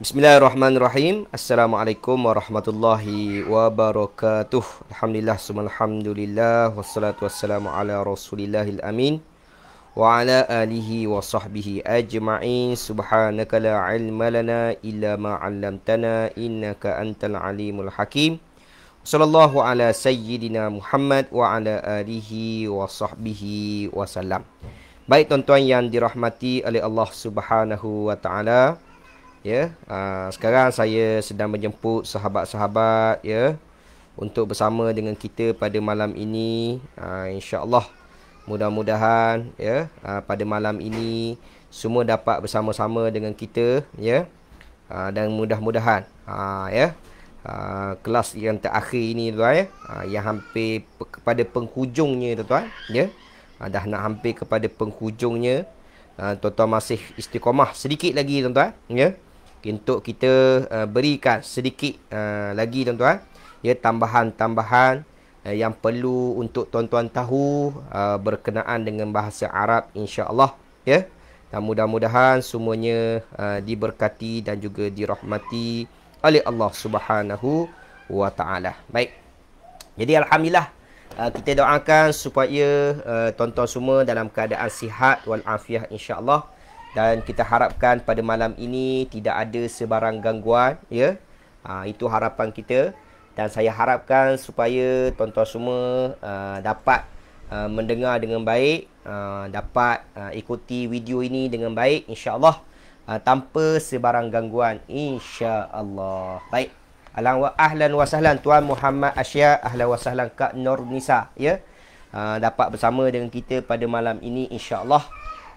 Bismillahirrahmanirrahim. Assalamualaikum warahmatullahi wabarakatuh. Alhamdulillah, alhamdulillah, wassalatu wassalamu ala rasulillahil amin wa ala alihi wa sahbihi ajma'in. Subhanaka la ilma lana illa ma 'allamtana innaka antal alimul hakim. Sallallahu ala sayyidina Muhammad wa ala alihi wa sahbihi wasallam. Baik tuan-tuan yang dirahmati oleh Allah Subhanahu wa taala. Ya, sekarang saya sedang menjemput sahabat-sahabat ya untuk bersama dengan kita pada malam ini. InsyaAllah mudah-mudahan ya pada malam ini semua dapat bersama-sama dengan kita ya. Dan mudah-mudahan ya kelas yang terakhir ini tuan ya, yang hampir kepada penghujungnya tuan ya. Dah nak hampir kepada penghujungnya. Tuan-tuan masih istiqamah sedikit lagi tuan-tuan ya. Untuk kita berikan sedikit lagi tuan-tuan ya, tambahan-tambahan yang perlu untuk tuan-tuan tahu berkenaan dengan bahasa Arab insya-Allah ya. Dan mudah-mudahan semuanya diberkati dan juga dirahmati oleh Allah Subhanahu wa taala. Baik. Jadi alhamdulillah, kita doakan supaya tuan-tuan semua dalam keadaan sihat wal afiah insya-Allah. Dan kita harapkan pada malam ini tidak ada sebarang gangguan ya. Itu harapan kita. Dan saya harapkan supaya tuan-tuan semua dapat mendengar dengan baik, dapat ikuti video ini dengan baik insya-Allah, tanpa sebarang gangguan insya-Allah. Baik. Ahlan wa sahlan Tuan Muhammad Asya, ahlan wa sahlan Kak Nur Nisa ya. Dapat bersama dengan kita pada malam ini insya-Allah.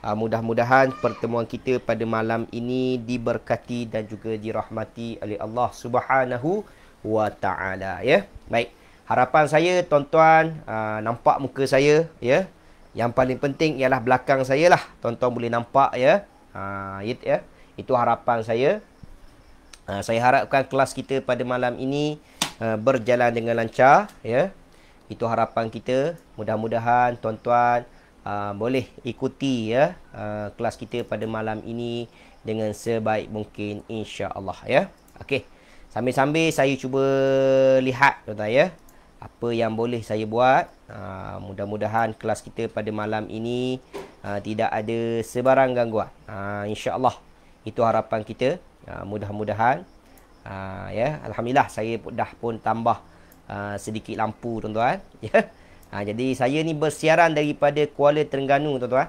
Mudah-mudahan pertemuan kita pada malam ini diberkati dan juga dirahmati oleh Allah Subhanahu wa taala ya. Baik. Harapan saya tuan-tuan nampak muka saya ya. Yang paling penting ialah belakang saya lah. Tuan-tuan boleh nampak ya. Ya. Itu harapan saya. Saya harapkan kelas kita pada malam ini berjalan dengan lancar ya. Itu harapan kita. Mudah-mudahan tuan-tuan boleh ikuti ya kelas kita pada malam ini dengan sebaik mungkin insya-Allah ya. Okey. Sambil-sambil saya cuba lihat tuan-tuan ya, apa yang boleh saya buat. Mudah-mudahan kelas kita pada malam ini tidak ada sebarang gangguan. Insya-Allah. Itu harapan kita. Mudah-mudahan ya. Alhamdulillah saya dah pun tambah sedikit lampu tuan-tuan ya. Jadi saya ni bersiaran daripada Kuala Terengganu tuan-tuan.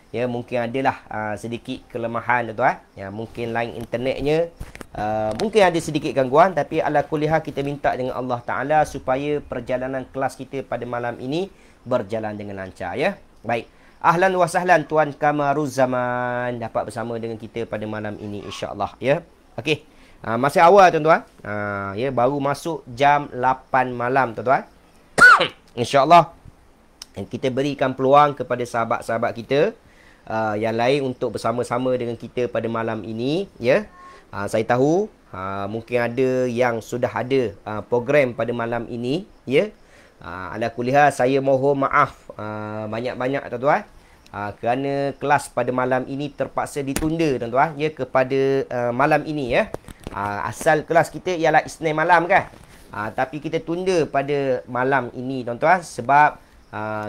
Ya, mungkin adalah sedikit kelemahan tuan-tuan. Ya, mungkin line internetnya mungkin ada sedikit gangguan, tapi ala kuliah kita minta dengan Allah Taala supaya perjalanan kelas kita pada malam ini berjalan dengan lancar ya. Baik. Ahlan wa sahlan Tuan Kamaruz Zaman dapat bersama dengan kita pada malam ini insya-Allah ya. Okey. Masih awal tuan-tuan. Ya, baru masuk jam 8 malam tuan-tuan. InsyaAllah kita berikan peluang kepada sahabat-sahabat kita yang lain untuk bersama-sama dengan kita pada malam ini ya. Saya tahu mungkin ada yang sudah ada program pada malam ini ya. Ala kuliah saya mohon maaf banyak-banyak tuan-tuan kerana kelas pada malam ini terpaksa ditunda tuan-tuan ya kepada malam ini ya. Asal kelas kita ialah Isnin malam kan. Tapi kita tunda pada malam ini tuan-tuan sebab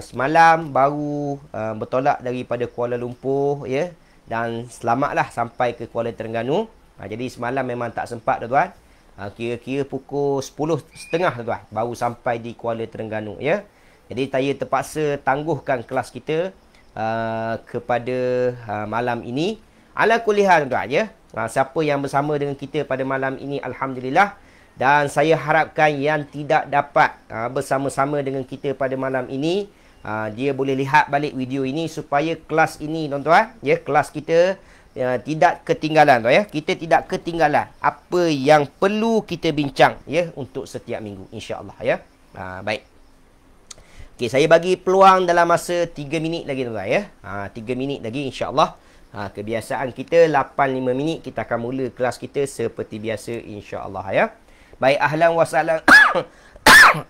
semalam baru bertolak daripada Kuala Lumpur ya, dan selamatlah sampai ke Kuala Terengganu. Jadi semalam memang tak sempat tuan-tuan. Kira-kira pukul 10.30 tuan-tuan baru sampai di Kuala Terengganu ya. Jadi saya terpaksa tangguhkan kelas kita kepada malam ini. Ala kuliah tuan-tuan ya. Siapa yang bersama dengan kita pada malam ini alhamdulillah. Dan saya harapkan yang tidak dapat bersama-sama dengan kita pada malam ini, dia boleh lihat balik video ini supaya kelas ini tuan-tuan ya, kelas kita tidak ketinggalan tuan ya. Kita tidak ketinggalan apa yang perlu kita bincang ya untuk setiap minggu insya-Allah ya. Baik. Okey, saya bagi peluang dalam masa 3 minit lagi tuan-tuan ya. 3 minit lagi insya-Allah. Kebiasaan kita 8-5 minit kita akan mula kelas kita seperti biasa insya-Allah ya. Baik, ahlan wa sahlan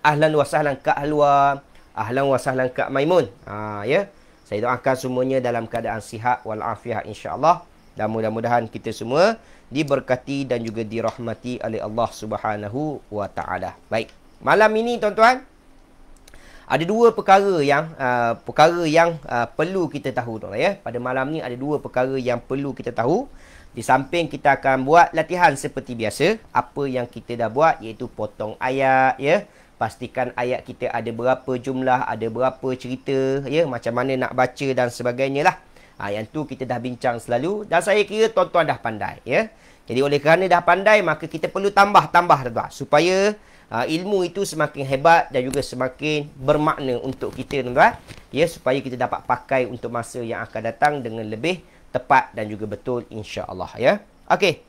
ahlan wa sahlan Kak Halwa, ahlan wa sahlan Kak Maimun. Ya. Saya doakan semuanya dalam keadaan sihat wal afiah insya-Allah Dan mudah-mudahan kita semua diberkati dan juga dirahmati oleh Allah Subhanahu wa taala. Baik. Malam ini tuan-tuan, ada dua perkara yang perlu kita tahu tuan ya. Pada malam ni ada dua perkara yang perlu kita tahu. Di samping kita akan buat latihan seperti biasa, apa yang kita dah buat iaitu potong ayat ya. Pastikan ayat kita ada berapa jumlah, ada berapa cerita ya, macam mana nak baca dan sebagainya lah. Yang tu kita dah bincang selalu dan saya kira tuan-tuan dah pandai ya. Jadi oleh kerana dah pandai, maka kita perlu tambah-tambah tuan-tuan supaya ilmu itu semakin hebat dan juga semakin bermakna untuk kita tuan-tuan ya, supaya kita dapat pakai untuk masa yang akan datang dengan lebih tepat dan juga betul insya-Allah ya. Okey.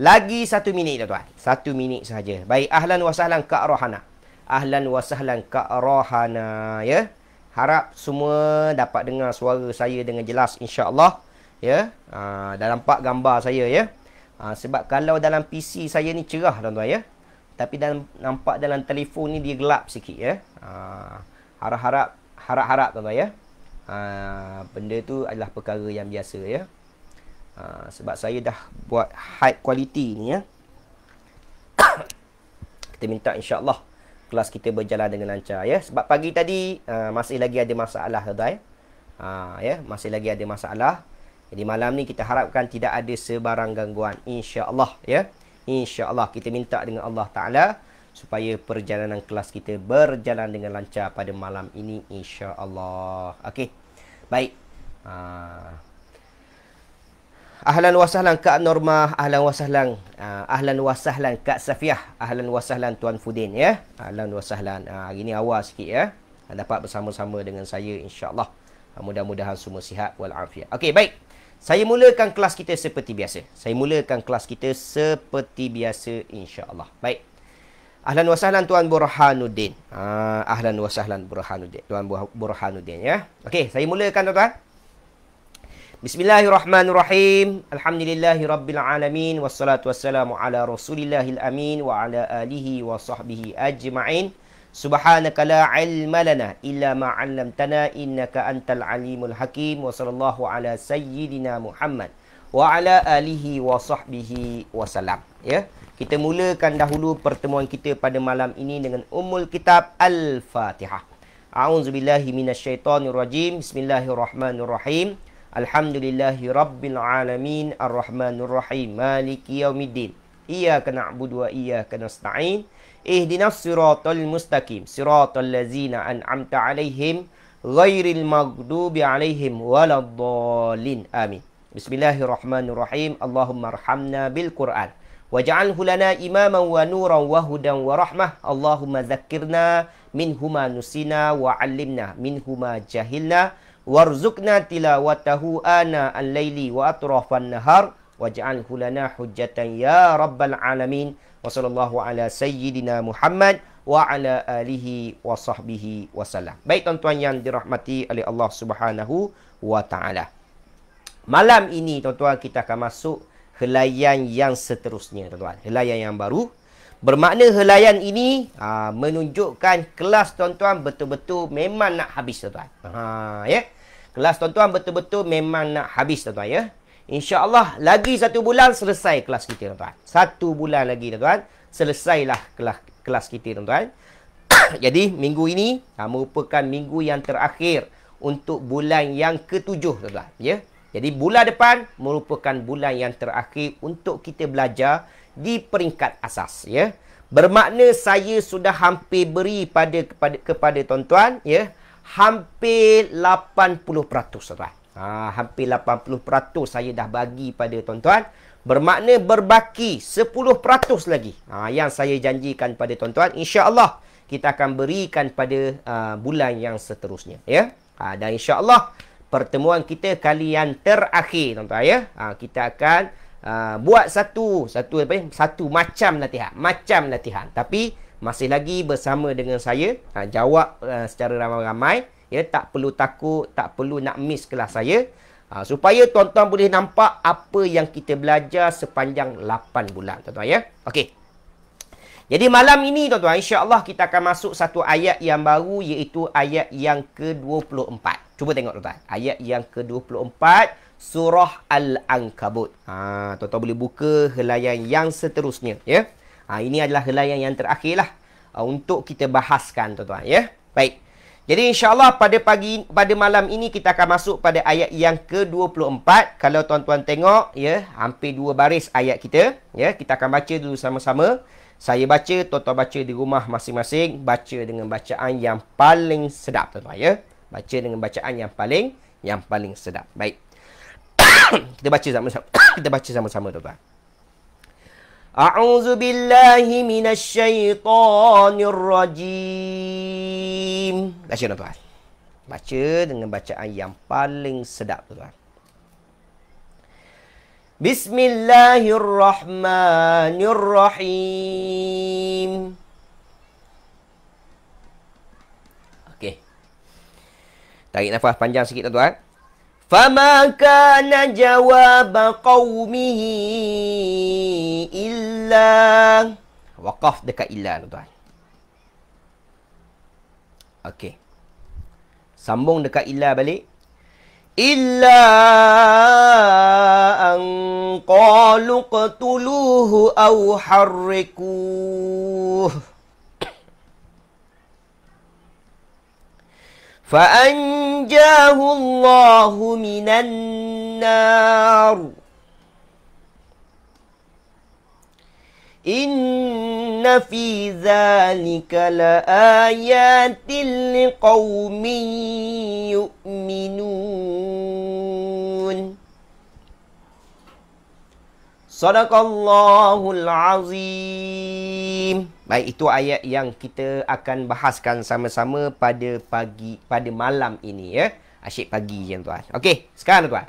Lagi 1 minit tuan-tuan. 1 minit sahaja. Baik, ahlan wa sahlan Kak Rohana. Ahlan wa sahlan Kak Rohana ya. Harap semua dapat dengar suara saya dengan jelas insya-Allah ya. Dah nampak gambar saya ya. Sebab kalau dalam PC saya ni cerah tuan-tuan ya. Tapi nampak dalam telefon ni dia gelap sikit ya. Harap-harap tuan-tuan ya. Benda tu adalah perkara yang biasa ya. Sebab saya dah buat high quality ni ya. Kita minta insya-Allah kelas kita berjalan dengan lancar ya. Sebab pagi tadi masih lagi ada masalah tuan-tuan ya. Masih lagi ada masalah. Jadi malam ni kita harapkan tidak ada sebarang gangguan insya-Allah ya. InsyaAllah kita minta dengan Allah Ta'ala supaya perjalanan kelas kita berjalan dengan lancar pada malam ini insyaAllah. Okey. Baik. Ahlan wa sahlan Kak Normah, ahlan wa sahlan Kak Safiah, ahlan wa sahlan Tuan Fudin ya. Ahlan wa sahlan. Hari ni awal sikit ya. Dapat bersama-sama dengan saya insyaAllah. Mudah-mudahan semua sihat walafiat. Okey, baik. Saya mulakan kelas kita seperti biasa. Insya-Allah. Baik. Ahlan wa sahlan Tuan Burhanuddin. Ahlan wa sahlan Burhanuddin. Tuan Burhanuddin ya. Okey, saya mulakan tuan-tuan. Bismillahirrahmanirrahim. Alhamdulillahirabbil alamin wassalatu wassalamu ala Rasulillahil amin wa ala alihi wa sahbihi ajma'in. Subhanaka la ilma lana illa ma 'allamtana innaka antal alimul hakim wa sallallahu ala sayyidina Muhammad wa ala alihi wa sahbihi wasallam ya. Kita mulakan dahulu pertemuan kita pada malam ini dengan Ummul Kitab Al-Fatihah. A'udzubillahi minasyaitonir rajim. Bismillahirrahmanirrahim. Alhamdulillahi rabbil alamin arrahmanir rahim maliki yaumiddin. Iyyaka na'budu wa iyyaka nasta'in. Ihdinas siratal mustaqim siratal ladzina an'amta 'alaihim ghairil maghdubi 'alaihim waladdallin. Amin. Bismillahirrahmanirrahim. Allahumma arhamna bil Qur'an waj'alhu lana imaman wa nuran wa hudan wa rahmah. Allahumma dzakkirna minhuma nusina wa 'allimna minhuma jahilna warzuqna tilawatahu ana al-laili wa atrafan nahar waj'alhu lana hujjatan ya rabbal alamin. Wa sallallahu ala sayyidina Muhammad wa ala alihi wa sahbihi wasallam. Baik tuan-tuan yang dirahmati oleh Allah Subhanahu wa taala. Malam ini tuan-tuan kita akan masuk helaian yang seterusnya tuan-tuan. Helaian yang baru. Bermakna helaian ini menunjukkan kelas tuan-tuan betul-betul memang nak habis tuan-tuan. Ya. Kelas tuan-tuan betul-betul memang nak habis tuan-tuan ya. InsyaAllah lagi 1 bulan selesai kelas kita tuan-tuan. 1 bulan lagi tuan-tuan selesailah kelas kita tuan-tuan. Jadi minggu ini merupakan minggu yang terakhir untuk bulan yang ke-7 tuan-tuan ya. Jadi bulan depan merupakan bulan yang terakhir untuk kita belajar di peringkat asas ya. Bermakna saya sudah hampir beri kepada tuan-tuan ya, hampir 80% tuan-tuan. Hampir 80% saya dah bagi pada tuan-tuan. Bermakna berbaki 10% lagi yang saya janjikan pada tuan-tuan. InsyaAllah kita akan berikan pada bulan yang seterusnya ya. Dan insyaAllah pertemuan kita kali yang terakhir tuan-tuan ya. Kita akan buat satu macam latihan. Tapi masih lagi bersama dengan saya. Jawab secara ramai-ramai. Ya, tak perlu takut, tak perlu nak miss kelas saya. Supaya tuan-tuan boleh nampak apa yang kita belajar sepanjang 8 bulan tuan-tuan ya. Okey. Jadi malam ini tuan-tuan insya-Allah kita akan masuk satu ayat yang baru iaitu ayat yang ke-24. Cuba tengok tuan-tuan. Ayat yang ke-24 surah Al-Ankabut. Tuan-tuan boleh buka helaian yang seterusnya, ya. Ini adalah helaian yang terakhir lah untuk kita bahaskan, tuan-tuan, ya. Baik. Jadi insya-Allah pada malam ini kita akan masuk pada ayat yang ke-24. Kalau tuan-tuan tengok, ya, hampir 2 baris ayat kita, ya. Kita akan baca dulu sama-sama. Saya baca, tuan-tuan baca di rumah masing-masing, baca dengan bacaan yang paling sedap, tuan-tuan, ya. Baca dengan bacaan yang paling sedap. Baik. Kita baca sama-sama. Kita baca sama-sama, tuan-tuan. A'udzu billahi minasyaitonir rajim. Baca, tuan-tuan. Baca dengan bacaan yang paling sedap, tuan-tuan. Bismillahirrahmanirrahim. Okey. Tarik nafas panjang sikit, tuan-tuan. Fama kana jawab qaumihi illa, waqaf dekat illa, tuan-tuan. Okey. Sambung dekat illa balik. Illa an qalu qtuluhu aw harrikuh. فأنجاه الله من النار إن في ذلك لآيات لقوم يؤمنون Sadaqallahul Azim. Baik, itu ayat yang kita akan bahaskan sama-sama pada malam ini, ya. Asyik pagi, tuan. Okey, sekarang, tuan.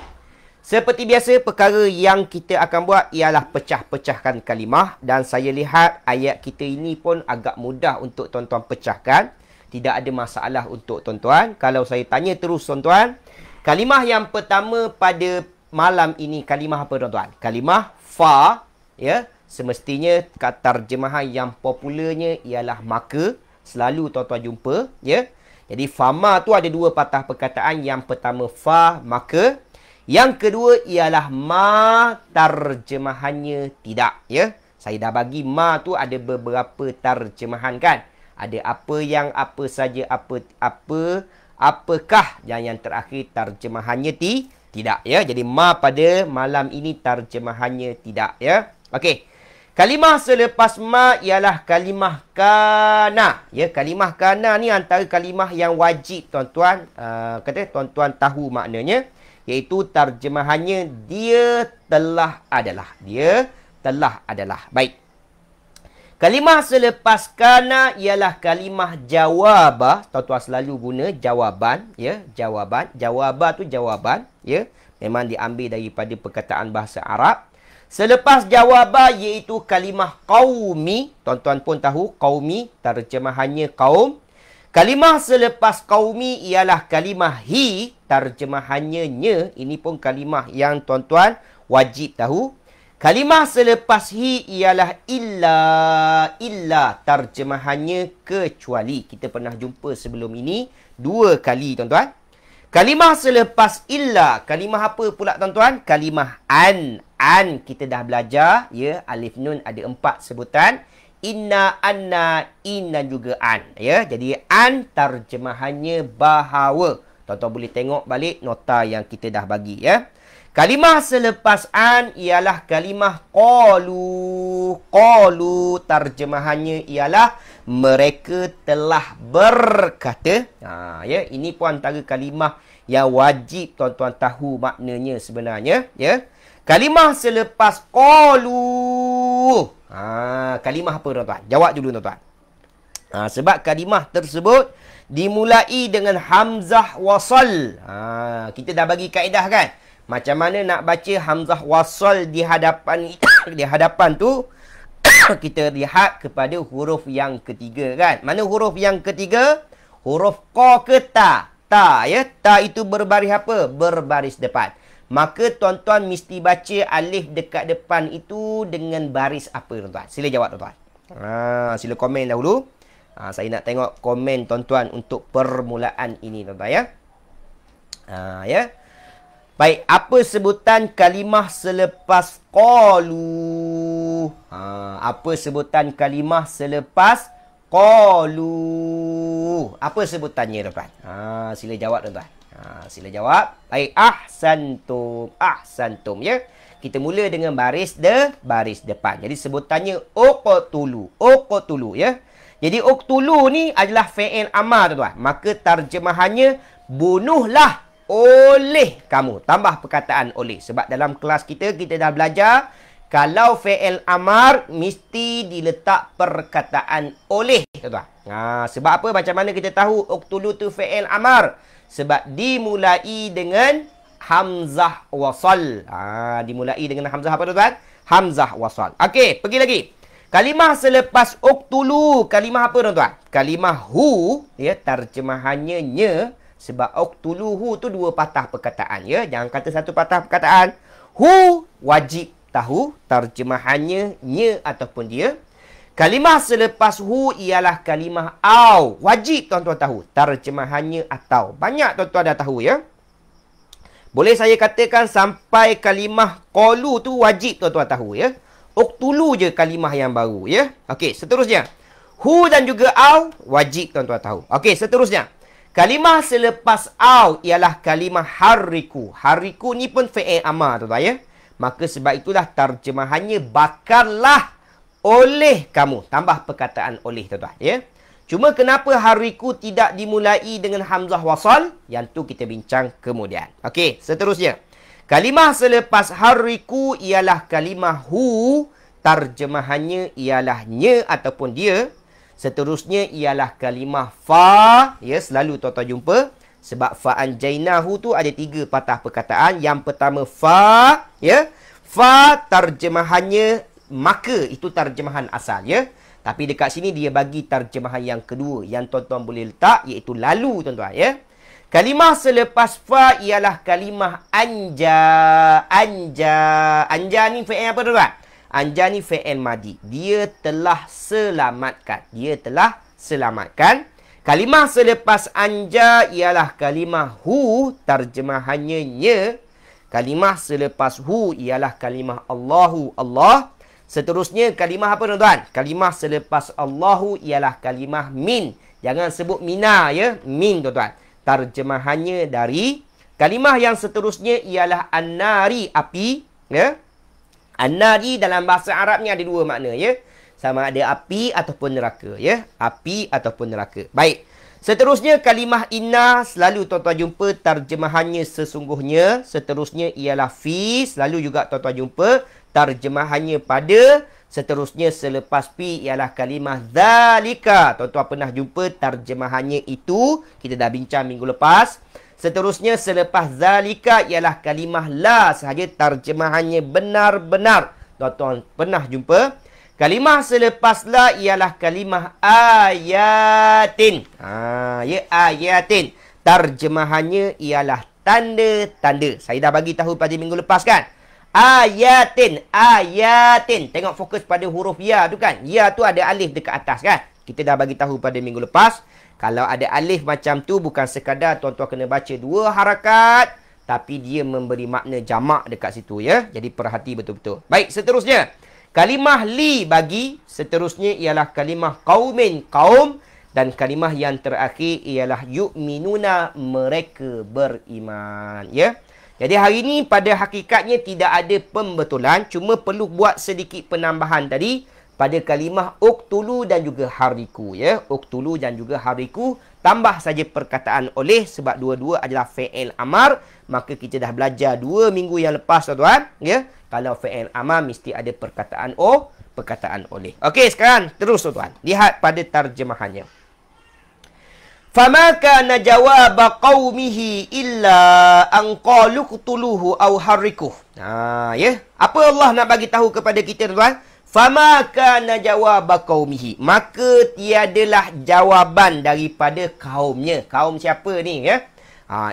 Seperti biasa, perkara yang kita akan buat ialah pecah-pecahkan kalimah. Dan saya lihat ayat kita ini pun agak mudah untuk tuan-tuan pecahkan. Tidak ada masalah untuk tuan-tuan. Kalau saya tanya terus, tuan-tuan, kalimah yang pertama pada malam ini, kalimah apa, tuan-tuan? Kalimah fa, ya. Semestinya terjemahan yang popularnya ialah maka. Selalu tuan-tuan jumpa, ya. Jadi fama tu ada 2 patah perkataan. Yang pertama fa, maka. Yang kedua ialah ma, terjemahannya tidak, ya. Saya dah bagi ma tu ada beberapa terjemahan, kan. Ada apa yang apa saja, apakah, dan yang terakhir terjemahannya tidak, ya. Jadi ma pada malam ini terjemahannya tidak, ya. Okey. Kalimah selepas ma ialah kalimah kana, ya. Kalimah kana ni antara kalimah yang wajib tuan-tuan kata tuan-tuan tahu maknanya, iaitu terjemahannya dia telah adalah. Dia telah adalah. Baik. Kalimah selepas kana ialah kalimah jawabah. Tuan-tuan selalu guna jawaban, ya. Jawaban. Jawabah tu jawaban, ya. Memang diambil daripada perkataan bahasa Arab. Selepas jawabah iaitu kalimah qaumi. Tuan-tuan pun tahu qaumi terjemahannya kaum. Kalimah selepas qaumi ialah kalimah hi, terjemahannya nya. Ini pun kalimah yang tuan-tuan wajib tahu. Kalimah selepas hi ialah illa, terjemahannya kecuali. Kita pernah jumpa sebelum ini 2 kali, tuan-tuan. Kalimah selepas illa, kalimah apa pula, tuan-tuan? Kalimah an. An kita dah belajar, ya. Alif nun ada 4 sebutan. Inna, anna, in dan juga an, ya. Jadi an terjemahannya bahawa. Tuan-tuan boleh tengok balik nota yang kita dah bagi, ya. Kalimah selepas an ialah kalimah qalu. Qalu terjemahannya ialah mereka telah berkata. Ya, ini pun antara kalimah yang wajib tuan-tuan tahu maknanya sebenarnya, ya. Kalimah selepas qalu. Kalimah apa, tuan-tuan? Jawab dulu, tuan-tuan. Sebab kalimah tersebut dimulai dengan hamzah wasal. Kita dah bagi kaedah, kan? Macam mana nak baca hamzah wasal di hadapan tu kita lihat kepada huruf yang ketiga, kan? Mana huruf yang ketiga? Huruf qa ke ta? Ta, ya. Ta itu berbaris apa? Berbaris depan. Maka tuan-tuan mesti baca alif dekat depan itu dengan baris apa, tuan-tuan? Sila jawab, tuan-tuan. Sila komen dahulu. Saya nak tengok komen tuan-tuan untuk permulaan ini, tuan-tuan, ya. Ya. Baik, apa sebutan kalimah selepas qalu? Apa sebutan kalimah selepas qalu? Apa sebutannya, tuan-tuan? Sila jawab, tuan-tuan. Sila jawab. Baik, ahsantum. Ahsantum, ya. Kita mula dengan baris depan. Jadi sebutannya uqtulu. Uqtulu, ya. Jadi uqtulu ni adalah fi'il amar, tuan-tuan. Maka terjemahannya bunuhlah oleh kamu. Tambah perkataan oleh. Sebab dalam kelas kita dah belajar kalau fi'il amar mesti diletak perkataan oleh, tuan-tuan. Sebab apa? Macam mana kita tahu uqtulu tu fi'il amar? Sebab dimulai dengan hamzah wasal. Dimulai dengan hamzah apa, tuan-tuan? Hamzah wasal. Okey, pergi lagi. Kalimah selepas uqtulu, kalimah apa, tuan-tuan? Kalimah hu, ya, terjemahannya nye. Sebab uqtuluhu tu dua patah perkataan, ya. Jangan kata satu patah perkataan. Hu wajib tahu terjemahannya nye ataupun dia. Kalimah selepas hu ialah kalimah au. Wajib tuan-tuan tahu terjemahannya atau. Banyak tuan-tuan dah tahu, ya. Boleh saya katakan sampai kalimah qalu tu wajib tuan-tuan tahu, ya. Uqtulu je kalimah yang baru, ya. Okey, seterusnya. Hu dan juga au wajib tuan-tuan tahu. Okey, seterusnya. Kalimah selepas au ialah kalimah hariku. Hariku ni pun fi'il amar, tuan-tuan, ya. Maka sebab itulah terjemahannya bakarlah oleh kamu. Tambah perkataan oleh, tuan-tuan, ya. Cuma kenapa hariku tidak dimulai dengan hamzah wasal? Yang tu kita bincang kemudian. Okey, seterusnya. Kalimah selepas hariku ialah kalimah hu. Terjemahannya ialah nye ataupun dia. Seterusnya ialah kalimah fa. Ya, selalu tuan-tuan jumpa. Sebab fa anjainahu tu ada 3 patah perkataan. Yang pertama fa, ya. Fa terjemahannya maka, itu terjemahan asal, ya. Tapi dekat sini dia bagi terjemahan yang kedua yang tuan-tuan boleh letak, iaitu lalu, tuan-tuan, ya. Kalimah selepas fa ialah kalimah anja. Anja. Anja ni fi'il apa, tuan-tuan? Anja ni fi'il madi. Dia telah selamatkan. Dia telah selamatkan. Kalimah selepas anja ialah kalimah hu. Terjemahannya nye. Kalimah selepas hu ialah kalimah Allahu. Allah. Seterusnya kalimah apa, tuan-tuan? Kalimah selepas Allahu ialah kalimah min. Jangan sebut mina, ya. Min, tuan-tuan. Terjemahannya dari. Kalimah yang seterusnya ialah an-nari, api, ya. An-nari dalam bahasa Arab ni ada 2 makna, ya. Sama ada api ataupun neraka, ya. Api ataupun neraka. Baik. Seterusnya kalimah inna selalu tuan-tuan jumpa terjemahannya sesungguhnya. Seterusnya ialah fi, selalu juga tuan-tuan jumpa terjemahannya pada. Seterusnya selepas pi ialah kalimah zalika. Tuan-tuan pernah jumpa terjemahannya itu. Kita dah bincang minggu lepas. Seterusnya selepas zalika ialah kalimah la sahaja. Terjemahannya benar-benar. Tuan-tuan pernah jumpa. Kalimah selepas la ialah kalimah ayatin. Ya, ayatin. Terjemahannya ialah tanda-tanda. Saya dah bagi tahu pada minggu lepas, kan? Ayatin. Ayatin. Tengok fokus pada huruf ya tu, kan? Ya tu ada alif dekat atas, kan? Kita dah bagi tahu pada minggu lepas. Kalau ada alif macam tu, bukan sekadar tuan-tuan kena baca 2 harakat. Tapi dia memberi makna jamak dekat situ, ya. Jadi perhati betul-betul. Baik, seterusnya. Kalimah li bagi. Seterusnya ialah kalimah qaumin, kaum. Dan kalimah yang terakhir ialah yu'minuna, mereka beriman, ya. Jadi hari ini pada hakikatnya tidak ada pembetulan. Cuma perlu buat sedikit penambahan tadi pada kalimah uqtulu dan juga hariku, ya. Uqtulu dan juga hariku. Tambah saja perkataan oleh sebab dua-dua adalah fi'il amar. Maka kita dah belajar 2 minggu yang lepas, tuan-tuan, ya. Kalau fi'il amar mesti ada perkataan perkataan oleh. Okey, sekarang terus, tuan-tuan. Lihat pada terjemahannya. Fama kana jawab qaumihi illa an qalu qtuluhu aw harrikuh. Ya. Apa Allah nak bagi tahu kepada kita, tuan? Fama kana jawab qaumihi. Maka tiadalah jawaban daripada kaumnya. Kaum siapa ni, ya?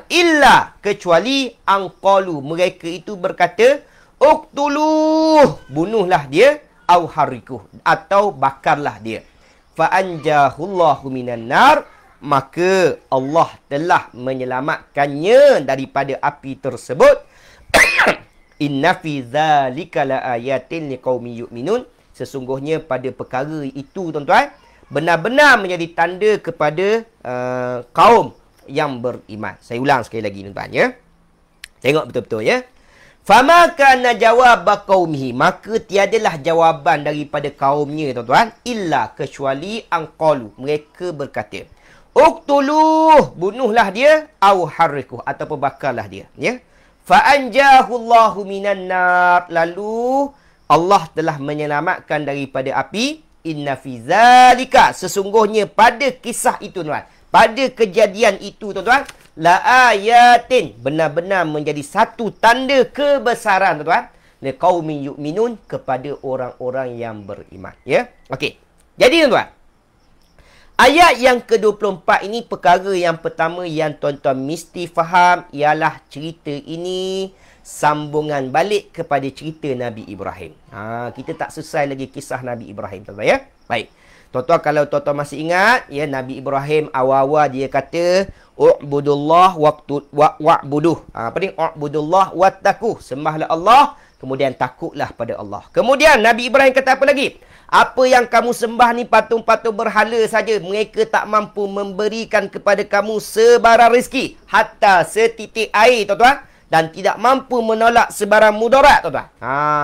Illa kecuali an qalu, mereka itu berkata uqtuluh, bunuhlah dia, aw harrikuh, atau bakarlah dia. Fa anjahullahu minan nar, maka Allah telah menyelamatkannya daripada api tersebut. Inna fi dzalika laayatin liqaumin yu'minun. Sesungguhnya pada perkara itu tuan-tuan, benar-benar menjadi tanda kepada kaum yang beriman. Saya ulang sekali lagi tuan-tuan ya. Tengok betul-betul ya. Fama kana jawab qaumihi, maka tiadalah jawaban daripada kaumnya tuan-tuan, illa kecuali angqalu, mereka berkata, uqtuluh, bunuhlah dia, au harriquh, ataupun bakarlah dia ya. Fa anjahu Allahu minan nar, lalu Allah telah menyelamatkan daripada api. Inna fi zalika, sesungguhnya pada kisah itu tuan, pada kejadian itu tuan-tuan, la ayatin, benar-benar menjadi satu tanda kebesaran tuan-tuan, liqaumin yu'minun, kepada orang-orang yang beriman ya. Okey. Jadi tuan-tuan, ayat yang ke-24 ini, perkara yang pertama yang tuan-tuan mesti faham ialah cerita ini sambungan balik kepada cerita Nabi Ibrahim. Kita tak selesai lagi kisah Nabi Ibrahim tuan-tuan ya. Baik. Tuan-tuan, kalau tuan-tuan masih ingat ya, Nabi Ibrahim awal-awal dia kata u'budullah wa'buduh. Apa ni? U'budullah wattaqu. Sembahlah Allah, kemudian takutlah pada Allah. Kemudian Nabi Ibrahim kata apa lagi? Apa yang kamu sembah ni patung-patung berhala saja. Mereka tak mampu memberikan kepada kamu sebarang rezeki, hatta setitik air tuan-tuan, dan tidak mampu menolak sebarang mudarat tuan-tuan.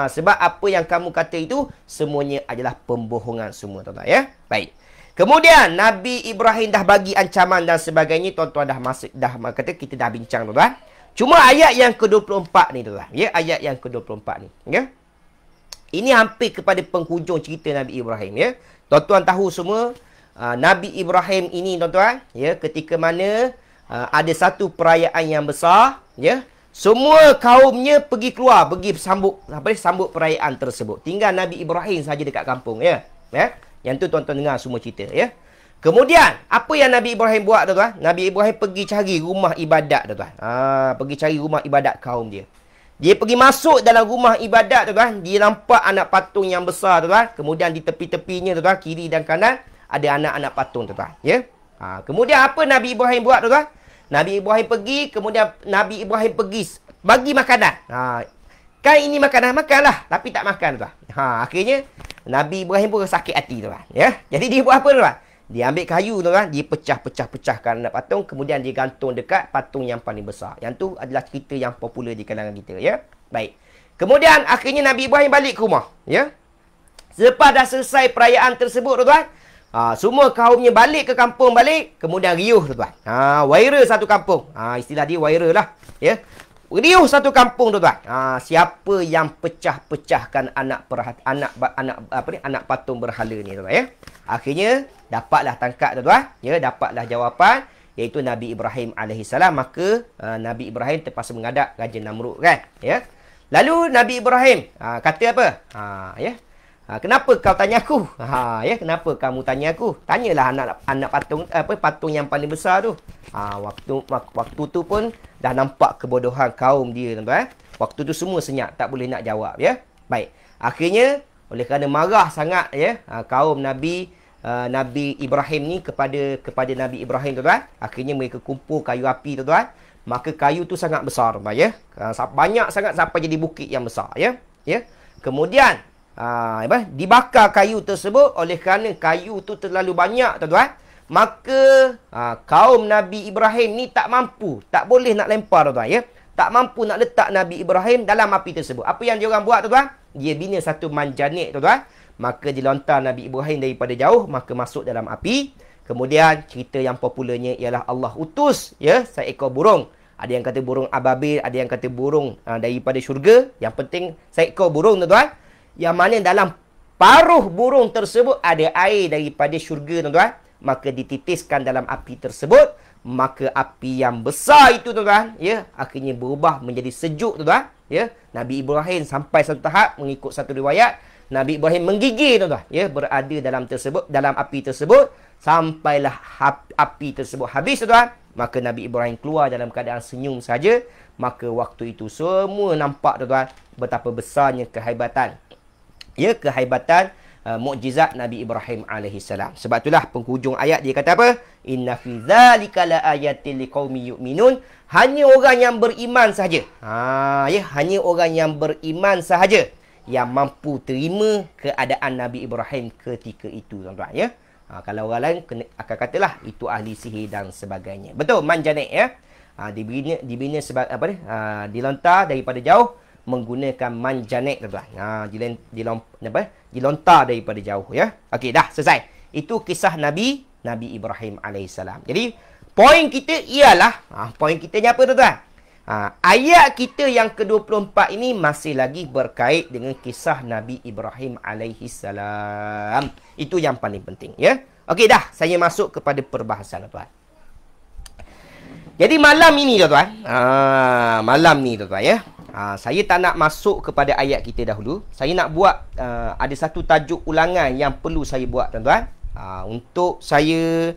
Sebab apa yang kamu kata itu semuanya adalah pembohongan semua tuan-tuan ya. Baik. Kemudian Nabi Ibrahim dah bagi ancaman dan sebagainya, tuan-tuan dah kata kita dah bincang tuan-tuan. Cuma ayat yang ke-24 ni tuan-tuan ya, ayat yang ke-24 ni ya. Ini hampir kepada penghujung cerita Nabi Ibrahim ya. Tuan-tuan tahu semua Nabi Ibrahim ini tuan-tuan ya, ketika mana ada satu perayaan yang besar ya. Semua kaumnya pergi keluar, pergi sambut perayaan tersebut. Tinggal Nabi Ibrahim saja dekat kampung ya. Yang tu tuan-tuan dengar semua cerita ya. Kemudian apa yang Nabi Ibrahim buat tuan-tuan? Nabi Ibrahim pergi cari rumah ibadat tuan-tuan. Pergi cari rumah ibadat kaum dia. Dia pergi masuk dalam rumah ibadat tuan-tuan, dia nampak anak patung yang besar tuan-tuan. Kemudian di tepi-tepinya tuan-tuan, kiri dan kanan ada anak-anak patung tuan-tuan ya. Kemudian apa Nabi Ibrahim buat tuan-tuan? Nabi Ibrahim pergi, kemudian Nabi Ibrahim pergi bagi makanan. Kan ini makanan, makanlah, tapi tak makan tuan. Akhirnya Nabi Ibrahim pun sakit hati tuan ya. Jadi dia buat apa tuan? Dia ambil kayu tuan, dia pecahkan anak patung, kemudian dia gantung dekat patung yang paling besar. Yang tu adalah cerita yang popular di kalangan kita ya. Baik. Kemudian akhirnya Nabi Ibrahim balik ke rumah ya. Selepas dah selesai perayaan tersebut tuan, semua kaumnya balik ke kampung balik, kemudian riuh tuan. Waira satu kampung. Istilah dia waira lah ya. Riuh satu kampung tuan. Siapa yang pecah-pecahkan anak patung berhala ni tuan ya. Akhirnya dapatlah tangkap tuan ya, dapatlah jawapan, iaitu Nabi Ibrahim alaihissalam. Maka Nabi Ibrahim terpaksa menghadap Raja Namrud kan ya. Lalu Nabi Ibrahim kata apa? Ya. Kenapa kau tanya aku? Ya, kenapa kamu tanya aku? Tanyalah anak patung yang paling besar tu. Waktu tu pun dah nampak kebodohan kaum dia tuan-tuan. Waktu tu semua senyap, tak boleh nak jawab ya. Baik. Akhirnya oleh kerana marah sangat ya kaum Nabi Ibrahim ni kepada Nabi Ibrahim tuan-tuan, akhirnya mereka kumpul kayu api tuan-tuan. Maka kayu tu sangat besar tuan ya. Banyak sangat sampai jadi bukit yang besar ya. Kemudian dibakar kayu tersebut. Oleh kerana kayu tu terlalu banyak tuan-tuan, maka kaum Nabi Ibrahim ni tak mampu, tak boleh nak lempar tuan-tuan ya. Tak mampu nak letak Nabi Ibrahim dalam api tersebut. Apa yang diorang buat tuan-tuan? Dia bina satu manjanik tuan-tuan. Maka dilontar Nabi Ibrahim daripada jauh, maka masuk dalam api. Kemudian cerita yang popularnya ialah Allah utus ya seekor burung. Ada yang kata burung ababil, ada yang kata burung daripada syurga. Yang penting seekor burung tuan-tuan, yang mana dalam paruh burung tersebut ada air daripada syurga tuan-tuan. Maka dititiskan dalam api tersebut. Maka api yang besar itu tuan-tuan ya, akhirnya berubah menjadi sejuk tuan-tuan ya. Nabi Ibrahim sampai satu tahap, mengikut satu riwayat, Nabi Ibrahim menggigil tuan-tuan ya, berada dalam api tersebut sampailah api tersebut habis tuan-tuan. Maka Nabi Ibrahim keluar dalam keadaan senyum saja. Maka waktu itu semua nampak tuan-tuan betapa besarnya kehebatan mukjizat Nabi Ibrahim alaihissalam. Sebab itulah penghujung ayat dia kata apa? Inna fi dzalika laayatil liqaumin yu'minun. Hanya orang yang beriman sahaja. Hanya orang yang beriman sahaja yang mampu terima keadaan Nabi Ibrahim ketika itu, tuan-tuan, ya. Kalau orang lain akan katalah itu ahli sihir dan sebagainya. Betul, manjanik, ya. Dibina sebagai apa dia? Dilontar daripada jauh menggunakan manjanik, tuan-tuan. Dilontar daripada jauh, ya. Okey, dah selesai. Itu kisah Nabi Ibrahim alaihissalam. Jadi poin kita ialah poin kita ni apa, tuan-tuan? Ayat kita yang ke-24 ini masih lagi berkait dengan kisah Nabi Ibrahim alaihissalam. Itu yang paling penting, ya. Okey, dah, saya masuk kepada perbahasan, tuan-tuan. Jadi malam ini, tuan-tuan, ya. Saya tak nak masuk kepada ayat kita dahulu. Saya nak buat ada satu tajuk ulangan yang perlu saya buat, tuan-tuan. Untuk saya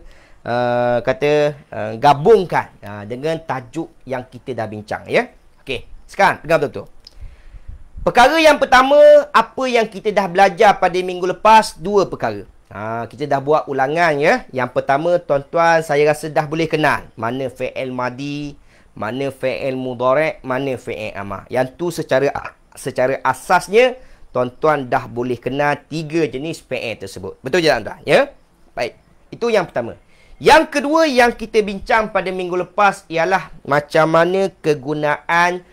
gabungkan dengan tajuk yang kita dah bincang, ya. Okey, sekarang pegang betul-betul. Perkara yang pertama, apa yang kita dah belajar pada minggu lepas, dua perkara. Kita dah buat ulangan, ya. Yang pertama, tuan-tuan, saya rasa dah boleh kenal mana fi'il madi, mana fi'il mudhari', mana fi'il amar. Yang tu secara asasnya tuan-tuan dah boleh kenal tiga jenis fi'il tersebut. Betul je, tuan-tuan, ya? Baik. Itu yang pertama. Yang kedua yang kita bincang pada minggu lepas ialah macam mana kegunaan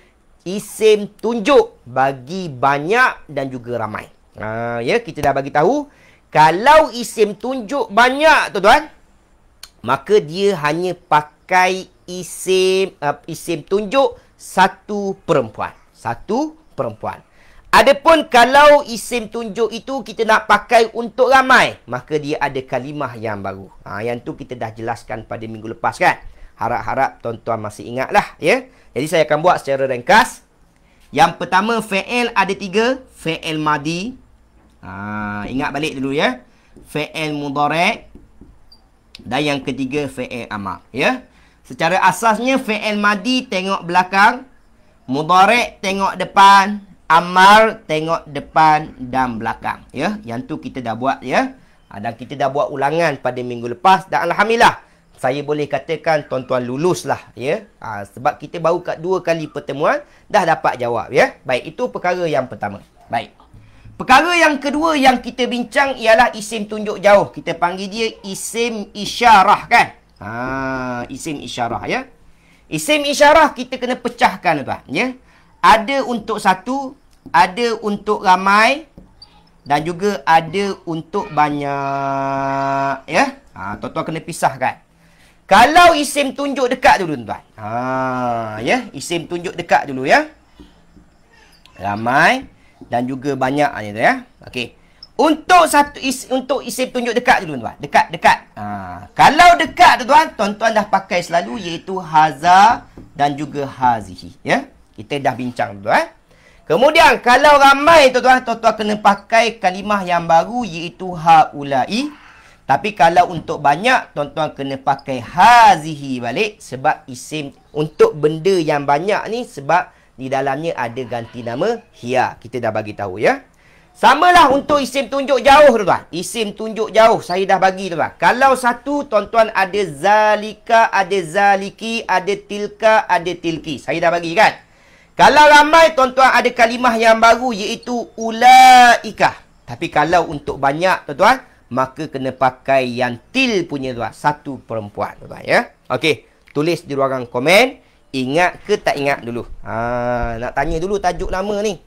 isim tunjuk bagi banyak dan juga ramai. Ya, kita dah bagi tahu kalau isim tunjuk banyak, tuan-tuan, maka dia hanya pakai isim tunjuk satu perempuan. Satu perempuan. Adapun kalau isim tunjuk itu kita nak pakai untuk ramai, maka dia ada kalimah yang baru. Yang tu kita dah jelaskan pada minggu lepas, kan? Harap-harap tuan-tuan masih ingatlah, ya. Jadi saya akan buat secara ringkas. Yang pertama, fi'il ada tiga. Fi'il madi. Ingat balik dulu, ya. Fi'il mudhari'. Dan yang ketiga, fi'il amar, ya. Secara asasnya fi'il madi tengok belakang, mudhari' tengok depan, amar tengok depan dan belakang, ya. Yang tu kita dah buat, ya. Dan kita dah buat ulangan pada minggu lepas dan alhamdulillah saya boleh katakan tuan-tuan lulus lah, ya. Sebab kita baru kat 2 kali pertemuan dah dapat jawab, ya. Baik, itu perkara yang pertama. Baik. Perkara yang kedua yang kita bincang ialah isim tunjuk jauh. Kita panggil dia isim isyarah, kan? Isim isyarah, ya. Isim isyarah kita kena pecahkan, tuan, ya. Ada untuk satu, ada untuk ramai, dan juga ada untuk banyak, ya. Tuan-tuan kena pisahkan. Kalau isim tunjuk dekat dulu, tuan. Ya, isim tunjuk dekat dulu, ya. Ramai dan juga banyak, ya. Okey. Untuk isim tunjuk dekat dulu, tuan. Dekat. Kalau dekat, tuan-tuan dah pakai selalu iaitu haza dan juga hazihi, ya. Kita dah bincang, tuan. Kemudian kalau ramai, tuan-tuan kena pakai kalimah yang baru iaitu haulai. Tapi kalau untuk banyak, tuan-tuan kena pakai hazihi balik sebab isim untuk benda yang banyak ni sebab di dalamnya ada ganti nama hiya. Kita dah bagi tahu, ya. Samalah untuk isim tunjuk jauh, tuan-tuan. Isim tunjuk jauh saya dah bagi, tuan-tuan. Kalau satu, tuan-tuan ada zalika, ada zaliki, ada tilka, ada tilki. Saya dah bagi, kan? Kalau ramai, tuan-tuan ada kalimah yang baru iaitu ulaika. Tapi kalau untuk banyak, tuan-tuan, maka kena pakai yang til punya, tuan. Satu perempuan, tuan-tuan, ya. Okey, tulis di ruangan komen. Ingat ke tak ingat dulu? Nak tanya dulu tajuk lama ni.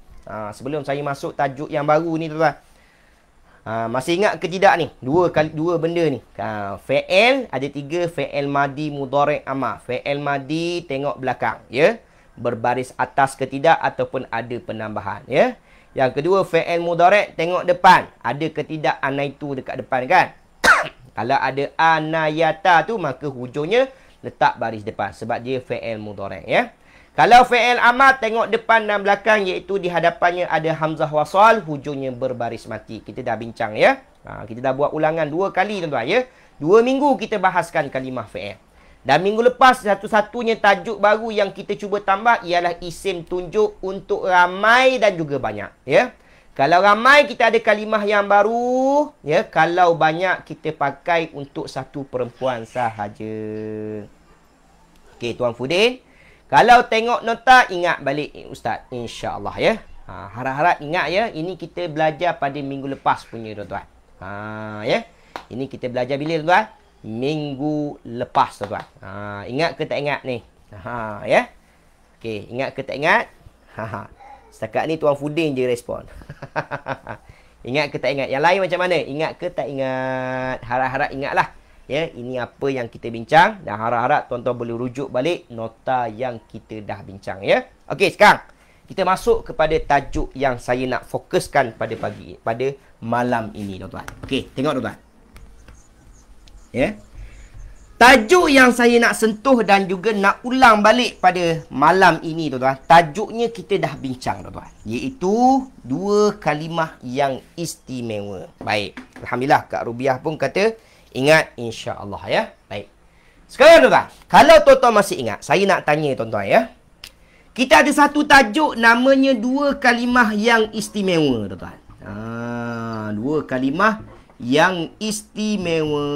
Sebelum saya masuk tajuk yang baru ni, tuan-tuan. Masih ingat ke tidak ni? Dua benda ni. Fi'il ada 3, fi'il madi, mudhari', amar. Fi'il madi tengok belakang, ya. Berbaris atas ke tidak ataupun ada penambahan, ya. Yang kedua, fi'il mudhari' tengok depan. Ada ke tidak anaitu dekat depan, kan? Kalau ada anayata tu, maka hujungnya letak baris depan. Sebab dia fi'il mudhari', ya. Kalau fi'il amar tengok depan dan belakang, iaitu di hadapannya ada hamzah wasal, hujungnya berbaris mati. Kita dah bincang, ya. Kita dah buat ulangan 2 kali, tuan-tuan, ya. 2 minggu kita bahaskan kalimah fi'il. Dan minggu lepas satu-satunya tajuk baru yang kita cuba tambah ialah isim tunjuk untuk ramai dan juga banyak, ya. Kalau ramai kita ada kalimah yang baru, ya. Kalau banyak kita pakai untuk satu perempuan sahaja. Okey, Tuan Fudin. Kalau tengok nota, ingat balik Ustaz, insya-Allah ya. Harap-harap ingat ya, ini kita belajar pada minggu lepas punya tuan-tuan. Ya. Ini kita belajar bila tuan? Minggu lepas tuan. Ingat ke tak ingat ni? Ya. Okey, ingat ke tak ingat? Setakat ni Tuan Fudin je respon. Ingat ke tak ingat? Yang lain macam mana? Ingat ke tak ingat? Harap-harap ingatlah. Ya, ini apa yang kita bincang dan harap-harap tuan-tuan boleh rujuk balik nota yang kita dah bincang ya. Okey, sekarang kita masuk kepada tajuk yang saya nak fokuskan pada malam ini tuan-tuan. Okey, tengok tuan-tuan. Ya. Tajuk yang saya nak sentuh dan juga nak ulang balik pada malam ini tuan-tuan. Tajuknya kita dah bincang tuan-tuan. Iaitu dua kalimah yang istimewa. Baik. Alhamdulillah Kak Rubiah pun kata ingat insya-Allah ya. Baik. Sekarang tuan-tuan, kalau tuan-tuan masih ingat, saya nak tanya tuan-tuan ya. Kita ada satu tajuk namanya dua kalimah yang istimewa tuan-tuan. Dua kalimah yang istimewa.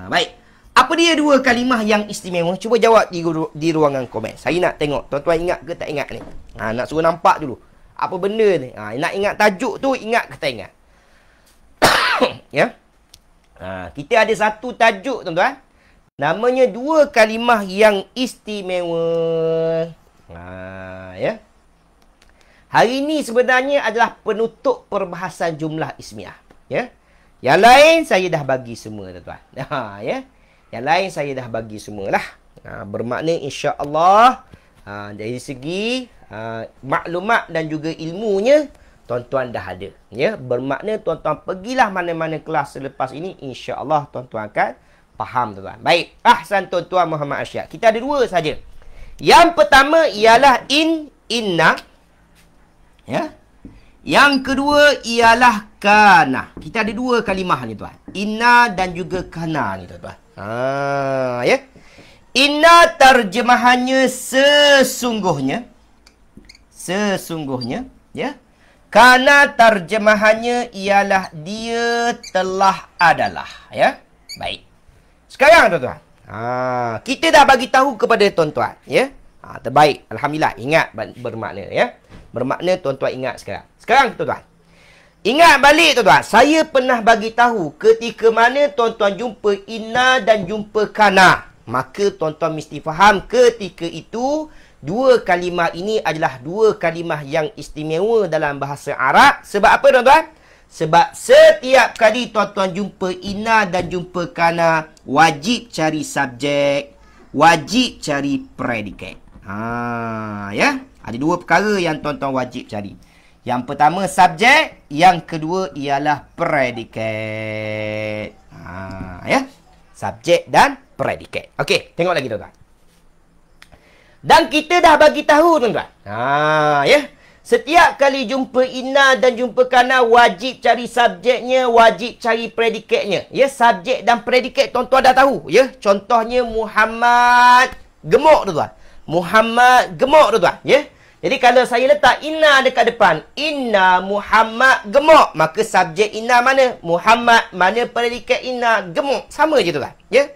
Baik. Apa dia dua kalimah yang istimewa? Cuba jawab di ruangan komen. Saya nak tengok tuan-tuan ingat ke tak ingat ni. Nak suruh nampak dulu. Apa benda ni? Nak ingat tajuk tu, ingat ke tak ingat? Ya. Kita ada satu tajuk tuan-tuan. Namanya dua kalimah yang istimewa. Ya. Hari ini sebenarnya adalah penutup perbahasan jumlah ismiah. Ya. Yang lain saya dah bagi semua tuan-tuan. Ya. Yang lain saya dah bagi semualah. Bermakna insya-Allah dari segi maklumat dan juga ilmunya tuan-tuan dah ada. Ya, bermakna tuan-tuan pergilah mana-mana kelas selepas ini, insya-Allah tuan-tuan akan faham tuan-tuan. Baik, ahsan tuan-tuan Muhammad Arsyad. Kita ada dua saja. Yang pertama ialah inna. Ya. Yang kedua ialah kana. Kita ada dua kalimah ni tuan. Inna dan juga kana ni tuan-tuan. Ya. Inna terjemahannya sesungguhnya. Sesungguhnya, ya. Kana terjemahannya ialah dia telah adalah, ya. Baik. Sekarang tuan-tuan, kita dah bagi tahu kepada tuan-tuan, ya. Terbaik, alhamdulillah, ingat bermakna, ya. Bermakna tuan-tuan ingat sekarang. Sekarang tuan-tuan, ingat balik tuan-tuan, saya pernah bagi tahu ketika mana tuan-tuan jumpa inna dan jumpa kana, maka tuan-tuan mesti faham ketika itu dua kalimah ini adalah dua kalimah yang istimewa dalam bahasa Arab. Sebab apa tuan-tuan? Sebab setiap kali tuan-tuan jumpa inna dan jumpa kana, wajib cari subjek, wajib cari predikat. Ya. Ada dua perkara yang tuan-tuan wajib cari. Yang pertama subjek, yang kedua ialah predikat. Ya. Subjek dan predikat. Okey, tengok lagi tuan-tuan. Dan kita dah bagi tahu tuan-tuan. Ya. Setiap kali jumpa inna dan jumpa kana, wajib cari subjeknya, wajib cari predikatnya. Ya, subjek dan predikat tuan-tuan dah tahu. Ya, contohnya Muhammad gemuk tuan-tuan. Muhammad gemuk tuan-tuan. Ya. Jadi kalau saya letak inna dekat depan, inna Muhammad gemuk, maka subjek inna mana? Muhammad. Mana predikat inna? Gemuk. Sama je tuan-tuan. Ya.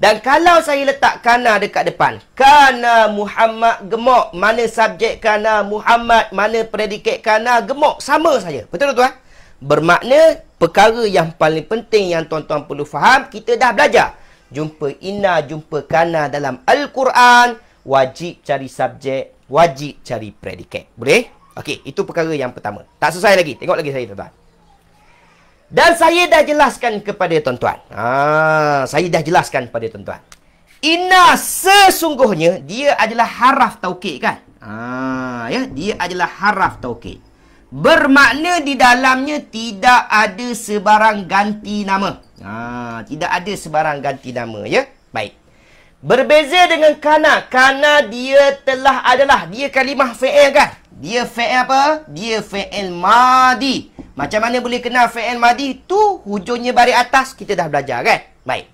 Dan kalau saya letak kana dekat depan, kana Muhammad gemuk, mana subjek kana? Muhammad. Mana predikat kana? Gemuk. Sama saja. Betul tuan? Bermakna perkara yang paling penting yang tuan-tuan perlu faham, kita dah belajar. Jumpa inna, jumpa kana dalam Al-Quran, wajib cari subjek, wajib cari predikat. Boleh? Okey, itu perkara yang pertama. Tak selesai lagi. Tengok lagi saya tuan-tuan. Dan saya dah jelaskan kepada tuan-tuan. Saya dah jelaskan kepada tuan-tuan. Inna sesungguhnya dia adalah haraf taukid kan? Ya, dia adalah haraf taukid. Bermakna di dalamnya tidak ada sebarang ganti nama. Tidak ada sebarang ganti nama, ya. Baik. Berbeza dengan kana. Kana dia telah adalah. Dia kalimah fi'il kan? Dia fi'il apa? Dia fi'il madi. Macam mana boleh kenal fi'il madi? Tu hujungnya baris atas. Kita dah belajar kan? Baik.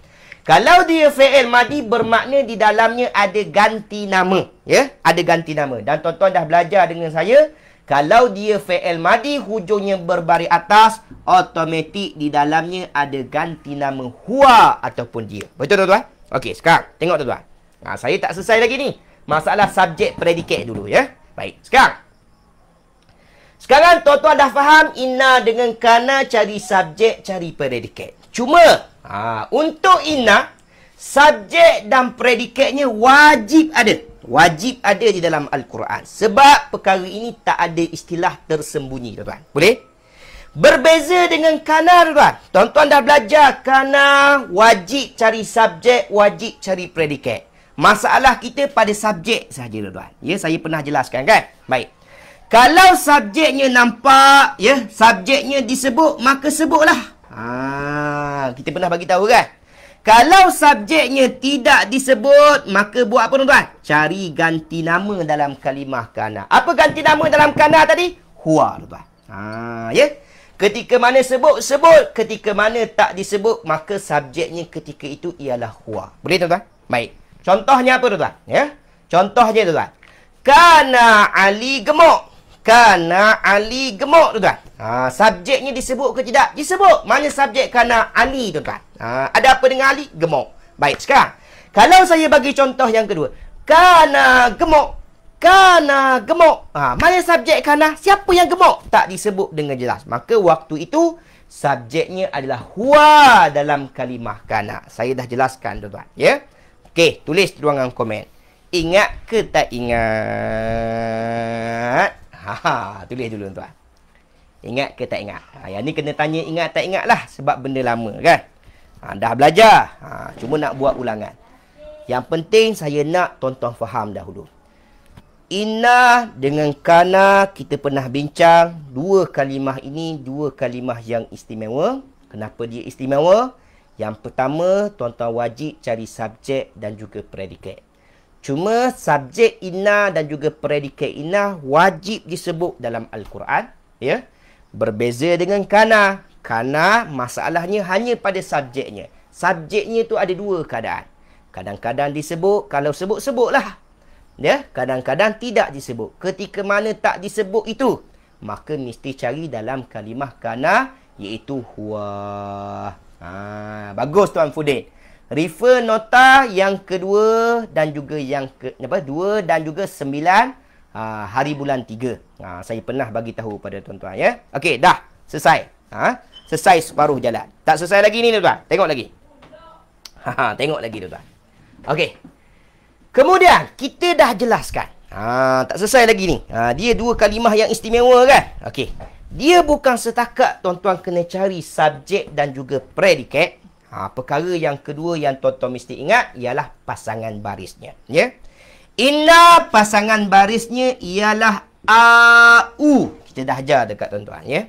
Kalau dia fi'il madi, bermakna di dalamnya ada ganti nama. Ya? Ada ganti nama. Dan tuan-tuan dah belajar dengan saya. Kalau dia fi'il madi hujungnya berbaris atas, automatik di dalamnya ada ganti nama huwa ataupun dia. Betul tuan-tuan? Okey, sekarang tengok tuan-tuan. Saya tak selesai lagi ni. Masalah subjek predikat dulu ya. Baik, sekarang tuan-tuan dah faham inna dengan kana cari subjek, cari predikat. Cuma untuk inna, subjek dan predikatnya wajib ada. Wajib ada di dalam Al-Quran. Sebab perkara ini tak ada istilah tersembunyi, tuan-tuan. Boleh? Berbeza dengan kana, tuan-tuan. Tuan-tuan dah belajar kana wajib cari subjek, wajib cari predikat. Masalah kita pada subjek saja, tuan-tuan. Ya, saya pernah jelaskan kan? Baik. Kalau subjeknya nampak, ya, subjeknya disebut, maka sebutlah. Kita pernah bagi tahu kan? Kalau subjeknya tidak disebut, maka buat apa, tuan-tuan? Cari ganti nama dalam kalimah kana. Apa ganti nama dalam kana tadi? Huwa, tuan-tuan. Ya. Ketika mana sebut, sebut. Ketika mana tak disebut, maka subjeknya ketika itu ialah huwa. Boleh, tuan-tuan? Baik. Contohnya apa, tuan-tuan? Ya. Contohnya, tuan-tuan. Kana Ali gemuk. Kana Ali gemuk, tuan-tuan. Subjeknya disebut ke tidak? Disebut. Mana subjek kana Ali, tuan-tuan? Ada apa dengan Ali? Gemuk. Baik, sekarang. Kalau saya bagi contoh yang kedua. Kana gemuk. Kana gemuk. Mana subjek kana? Siapa yang gemuk? Tak disebut dengan jelas. Maka waktu itu, subjeknya adalah huwa dalam kalimah kana. Saya dah jelaskan, tuan-tuan. Ya? Okey, tulis di ruangan komen. Ingat ke tak ingat? Tulis dulu, tuan. Ingat ke tak ingat? Yang ni kena tanya ingat tak ingat lah. Sebab benda lama kan. Dah belajar. Cuma nak buat ulangan. Yang penting saya nak tuan-tuan faham dahulu. Inna dengan kana kita pernah bincang. Dua kalimah ini dua kalimah yang istimewa. Kenapa dia istimewa? Yang pertama, tuan-tuan wajib cari subjek dan juga predikat. Cuma subjek inna dan juga predikat inna wajib disebut dalam Al-Quran. Ya. Berbeza dengan kana. Kana masalahnya hanya pada subjeknya. Subjeknya tu ada dua keadaan. Kadang-kadang disebut, kalau sebut, sebutlah. Ya. Kadang-kadang tidak disebut. Ketika mana tak disebut itu, maka mesti cari dalam kalimah kana, iaitu huwa. Bagus Tuan Fudin. Refer nota yang kedua dan juga yang dua dan juga 9 hari bulan 3. Saya pernah bagi tahu pada tuan-tuan ya. Okey, dah selesai. Selesai separuh jalan. Tak selesai lagi ni tuan-tuan. Tengok lagi. Tengok lagi tuan-tuan. Okey. Kemudian kita dah jelaskan. Tak selesai lagi ni. Dia dua kalimah yang istimewa kan? Okey. Dia bukan setakat tuan-tuan kena cari subjek dan juga predikat. Perkara yang kedua yang tuan-tuan mesti ingat ialah pasangan barisnya. Ya. Inna pasangan barisnya ialah au. Kita dah ajar dekat tuan-tuan ya.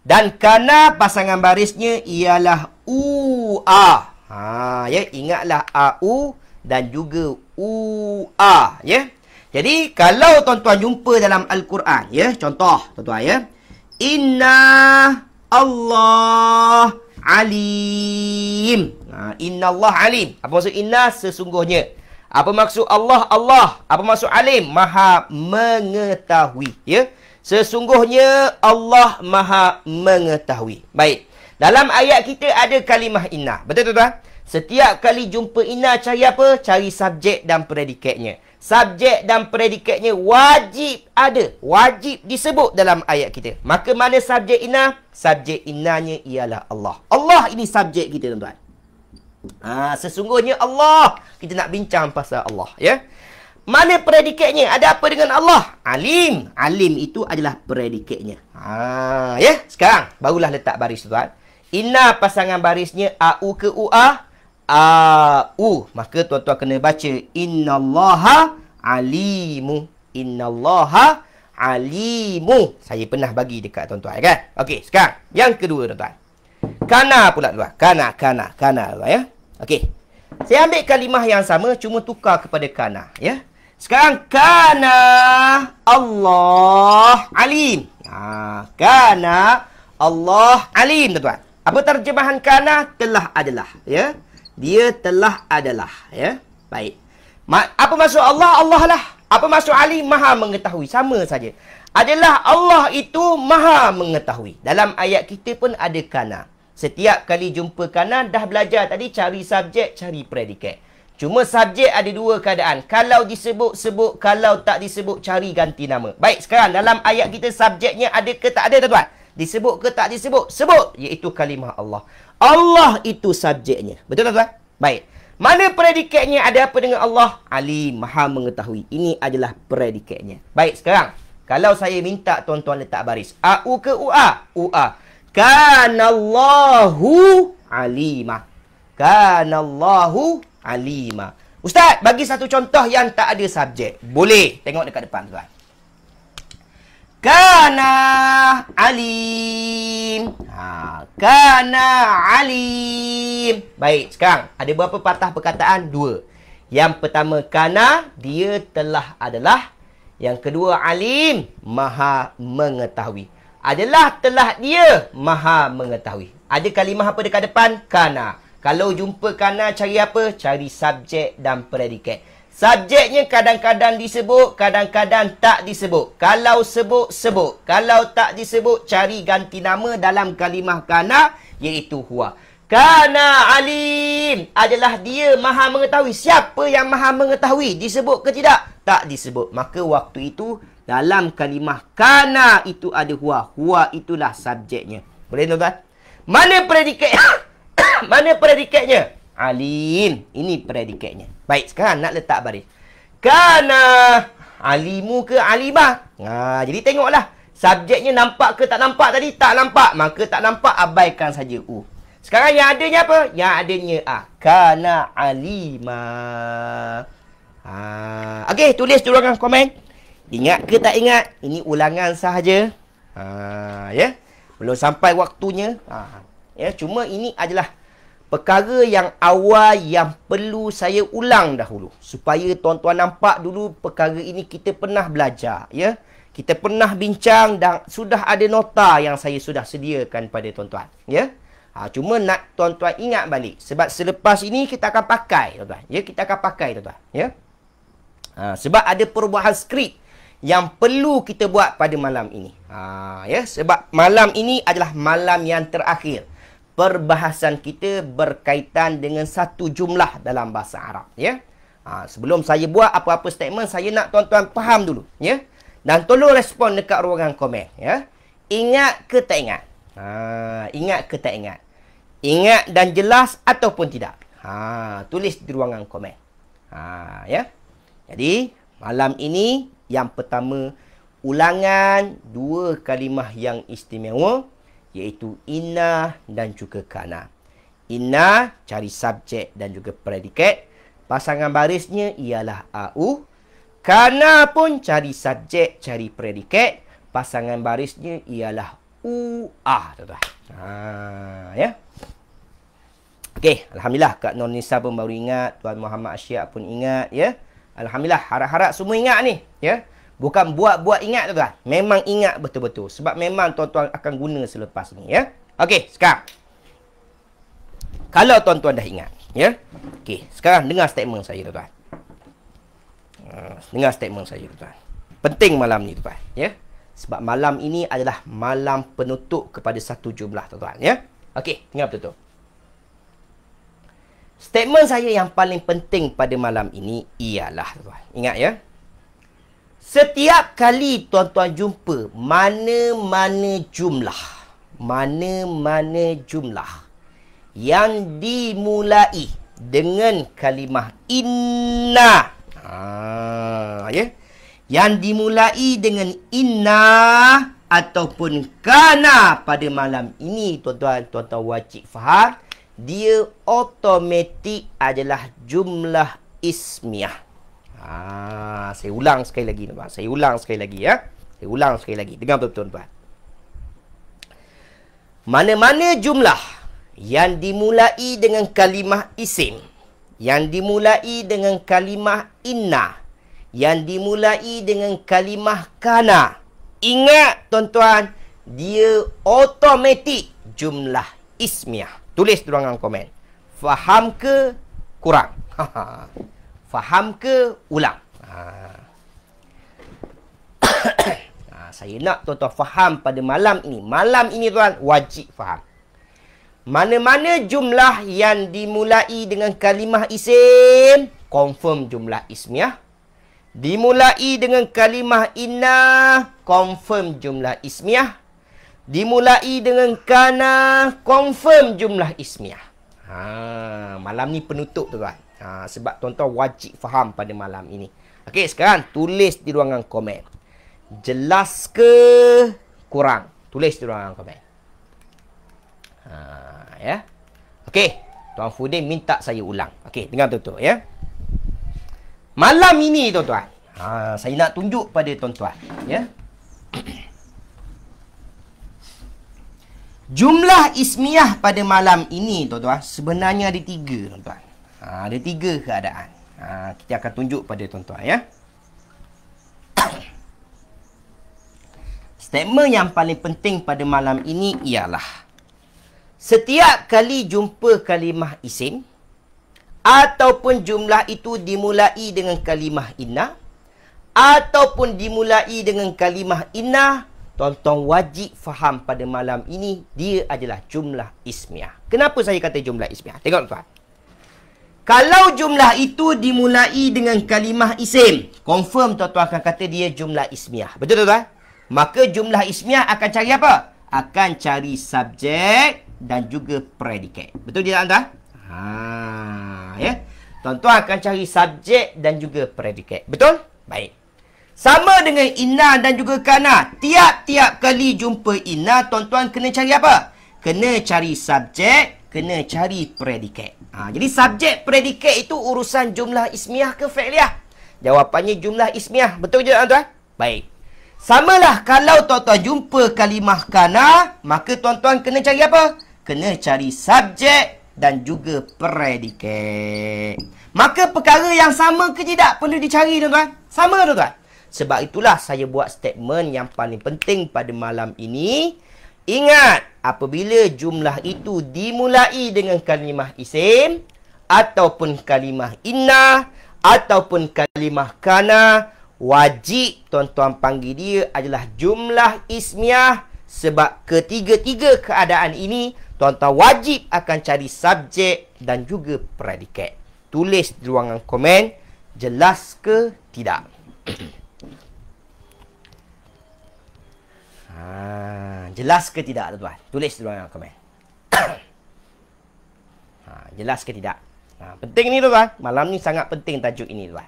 Dan kana pasangan barisnya ialah ua. Ya, ingatlah au dan juga ua ya. Jadi kalau tuan-tuan jumpa dalam Al-Quran ya, contoh tuan-tuan ya. Inna Allah alim. Inna Allah alim. Apa maksud inna? Sesungguhnya. Apa maksud Allah? Allah. Apa maksud alim? Maha mengetahui. Ya. Sesungguhnya Allah maha mengetahui. Baik. Dalam ayat kita ada kalimah inna. Betul tuan? Setiap kali jumpa inna cari apa? Cari subjek dan predikatnya. Subjek dan predikatnya wajib ada. Wajib disebut dalam ayat kita. Maka mana subjek inna? Subjek innanya ialah Allah. Allah ini subjek kita tuan-tuan. Sesungguhnya Allah. Kita nak bincang pasal Allah. Ya. Mana predikatnya? Ada apa dengan Allah? Alim. Alim itu adalah predikatnya. Ya. Sekarang barulah letak baris tuan. Inna pasangan barisnya au ke ua? Au. Maka tuan-tuan kena baca innallaha alimu. Innallaha alimu. Saya pernah bagi dekat tuan-tuan kan. Okey, sekarang yang kedua tuan-tuan. Kana pula tuan. Kana tuan ya. Okey. Saya ambil kalimah yang sama cuma tukar kepada kana ya. Sekarang kana Allah alim. Kana Allah alim tuan-tuan. Apa terjemahan kana? Telah adalah ya. Dia telah adalah ya. Baik. Apa maksud Allah? Allah lah. Apa maksud alim? Maha mengetahui. Sama saja. adalah Allah itu maha mengetahui. Dalam ayat kita pun ada kana. Setiap kali jumpa kana, dah belajar tadi cari subjek, cari predikat. Cuma subjek ada dua keadaan. Kalau disebut, sebut. Kalau tak disebut, cari ganti nama. Baik, sekarang dalam ayat kita subjeknya ada ke tak ada, tuan-tuan? Disebut ke tak disebut? Sebut. Iaitu kalimah Allah. Allah itu subjeknya. Betul, tuan-tuan? Baik. Mana predikatnya? Ada apa dengan Allah? Alim, maha mengetahui. Ini adalah predikatnya. Baik, sekarang. Kalau saya minta tuan-tuan letak baris. A-U ke U-A? U-A. Kanallahu alimah. Kanallahu alimah. Ustaz, bagi satu contoh yang tak ada subjek. Boleh. Tengok dekat depan, tuan. Kana alim. Kana alim. Baik, sekarang ada berapa patah perkataan? Dua. Yang pertama, kana, dia telah adalah. Yang kedua, alim, maha mengetahui. Adalah telah dia maha mengetahui. Ada kalimah apa dekat depan? Kana. Kalau jumpa kana, cari apa? Cari subjek dan predikat. Subjeknya kadang-kadang disebut, kadang-kadang tak disebut. Kalau sebut, sebut. Kalau tak disebut, cari ganti nama dalam kalimah kana, iaitu huwa. Kana alim. Adalah dia maha mengetahui. Siapa yang maha mengetahui? Disebut ke tidak? Tak disebut. Maka waktu itu, dalam kalimah kana itu ada huwa. Huwa itulah subjeknya. Boleh, tuan-tuan? Mana predikat? Mana predikatnya? Alim. Ini predikatnya. Baik, sekarang nak letak baris. Kana alimu ke alimah? Jadi tengoklah. Subjeknya nampak ke tak nampak tadi? Tak nampak. Maka tak nampak, abaikan saja U. Sekarang yang adanya apa? Yang adanya A. Kana alimah. Okey, tulis di ruangan komen. Ingat ke tak ingat? Ini ulangan sahaja. Ya. Belum sampai waktunya. Ya, cuma ini adalah perkara yang awal yang perlu saya ulang dahulu. Supaya tuan-tuan nampak dulu perkara ini kita pernah belajar. Ya. Kita pernah bincang dan sudah ada nota yang saya sudah sediakan pada tuan-tuan. Ya. Cuma nak tuan-tuan ingat balik. Sebab selepas ini kita akan pakai, tuan-tuan. Ya, kita akan pakai, tuan-tuan. Ya. Sebab ada perubahan skrip yang perlu kita buat pada malam ini. Ya, sebab malam ini adalah malam yang terakhir. Perbahasan kita berkaitan dengan satu jumlah dalam bahasa Arab. Ya. Sebelum saya buat apa-apa statement, saya nak tuan-tuan faham dulu. Ya. Dan tolong respon dekat ruangan komen. Ya. Ingat ke tak ingat? Ingat ke tak ingat? Ingat dan jelas ataupun tidak? Tulis di ruangan komen. Ya. Jadi, malam ini yang pertama, ulangan dua kalimah yang istimewa, iaitu inna dan juga kana. Inna, cari subjek dan juga predikat. Pasangan barisnya ialah AU. Kana pun cari subjek, cari predikat. Pasangan barisnya ialah UA, tuan-tuan. Ya. Okey, alhamdulillah Kak Nur Nisa pun baru ingat, Tuan Muhammad Asyiak pun ingat, ya. Alhamdulillah, harap-harap semua ingat ni, ya. Bukan buat-buat ingat, tuan-tuan. Memang ingat betul-betul. Sebab memang tuan-tuan akan guna selepas ni, ya. Okey, sekarang. Kalau tuan-tuan dah ingat, ya. Okey, sekarang dengar statement saya, tuan-tuan. Dengar statement saya, tuan-tuan. Penting malam ni, tuan-tuan, ya. Sebab malam ini adalah malam penutup kepada satu jumlah, tuan-tuan, ya. Okey, dengar betul-betul. Statement saya yang paling penting pada malam ini ialah, tuan-tuan, ingat ya. Setiap kali tuan-tuan jumpa mana-mana jumlah yang dimulai dengan kalimah inna, ya, yang dimulai dengan inna ataupun kana pada malam ini, tuan-tuan wajib faham, dia automatik adalah jumlah ismiyah. Saya ulang sekali lagi, tuan-tuan. Saya ulang sekali lagi, ya. Saya ulang sekali lagi. Dengar betul-betul, tuan-tuan. Mana-mana jumlah yang dimulai dengan kalimah isim, yang dimulai dengan kalimah inna, yang dimulai dengan kalimah kana, ingat, tuan-tuan, dia automatik jumlah ismiyah. Tulis di ruangan komen. Faham ke kurang? Faham ke ulang? Saya nak tuan-tuan faham pada malam ini. Malam ini tuan wajib faham. Mana-mana jumlah yang dimulai dengan kalimah isim, confirm jumlah ismiah. Dimulai dengan kalimah inna, confirm jumlah ismiah. Dimulai dengan kana, confirm jumlah ismiah. Malam ni penutup tuan. Sebab tuan-tuan wajib faham pada malam ini. Okey, sekarang tulis di ruangan komen. Jelas ke kurang? Tulis di ruangan komen. Ya. Okey, Tuan Fudin minta saya ulang. Okey, dengar betul-betul ya. Malam ini tuan-tuan, saya nak tunjuk pada tuan-tuan ya. Jumlah ismiah pada malam ini tuan-tuan sebenarnya ada 3 tuan-tuan. Ada 3 keadaan. Kita akan tunjuk pada tuan-tuan ya. Statement yang paling penting pada malam ini ialah setiap kali jumpa kalimah isim ataupun jumlah itu dimulai dengan kalimah inna ataupun dimulai dengan kalimah inna, tuan-tuan wajib faham pada malam ini dia adalah jumlah ismiah. Kenapa saya kata jumlah ismiah? Tengok tuan. Kalau jumlah itu dimulai dengan kalimah isim, confirm tuan-tuan akan kata dia jumlah ismiah. Betul tuan? Maka jumlah ismiah akan cari apa? Akan cari subjek dan juga predikat. Betul tidak tuan? Ya. Tuan-tuan akan cari subjek dan juga predikat. Betul? Baik. Sama dengan inna dan juga kana. Tiap-tiap kali jumpa inna, tuan-tuan kena cari apa? Kena cari subjek, kena cari predikat. Jadi subjek predikat itu urusan jumlah ismiah ke fi'liyah? Jawapannya jumlah ismiah. Betul je tuan-tuan? Baik. Samalah kalau tuan-tuan jumpa kalimah kana, maka tuan-tuan kena cari apa? Kena cari subjek dan juga predikat. Maka perkara yang sama ke tidak perlu dicari tuan-tuan? Sama tuan-tuan? Sebab itulah saya buat statement yang paling penting pada malam ini. Ingat, apabila jumlah itu dimulai dengan kalimah isim ataupun kalimah inna ataupun kalimah kana, wajib tuan-tuan panggil dia adalah jumlah ismiah. Sebab ketiga-tiga keadaan ini tuan-tuan wajib akan cari subjek dan juga predikat. Tulis di ruangan komen, jelas ke tidak? Jelas ke tidak tuan-tuan? Tulis di ruangan komen. Jelas ke tidak? Penting ni tuan-tuan. Malam ni sangat penting tajuk ini tuan.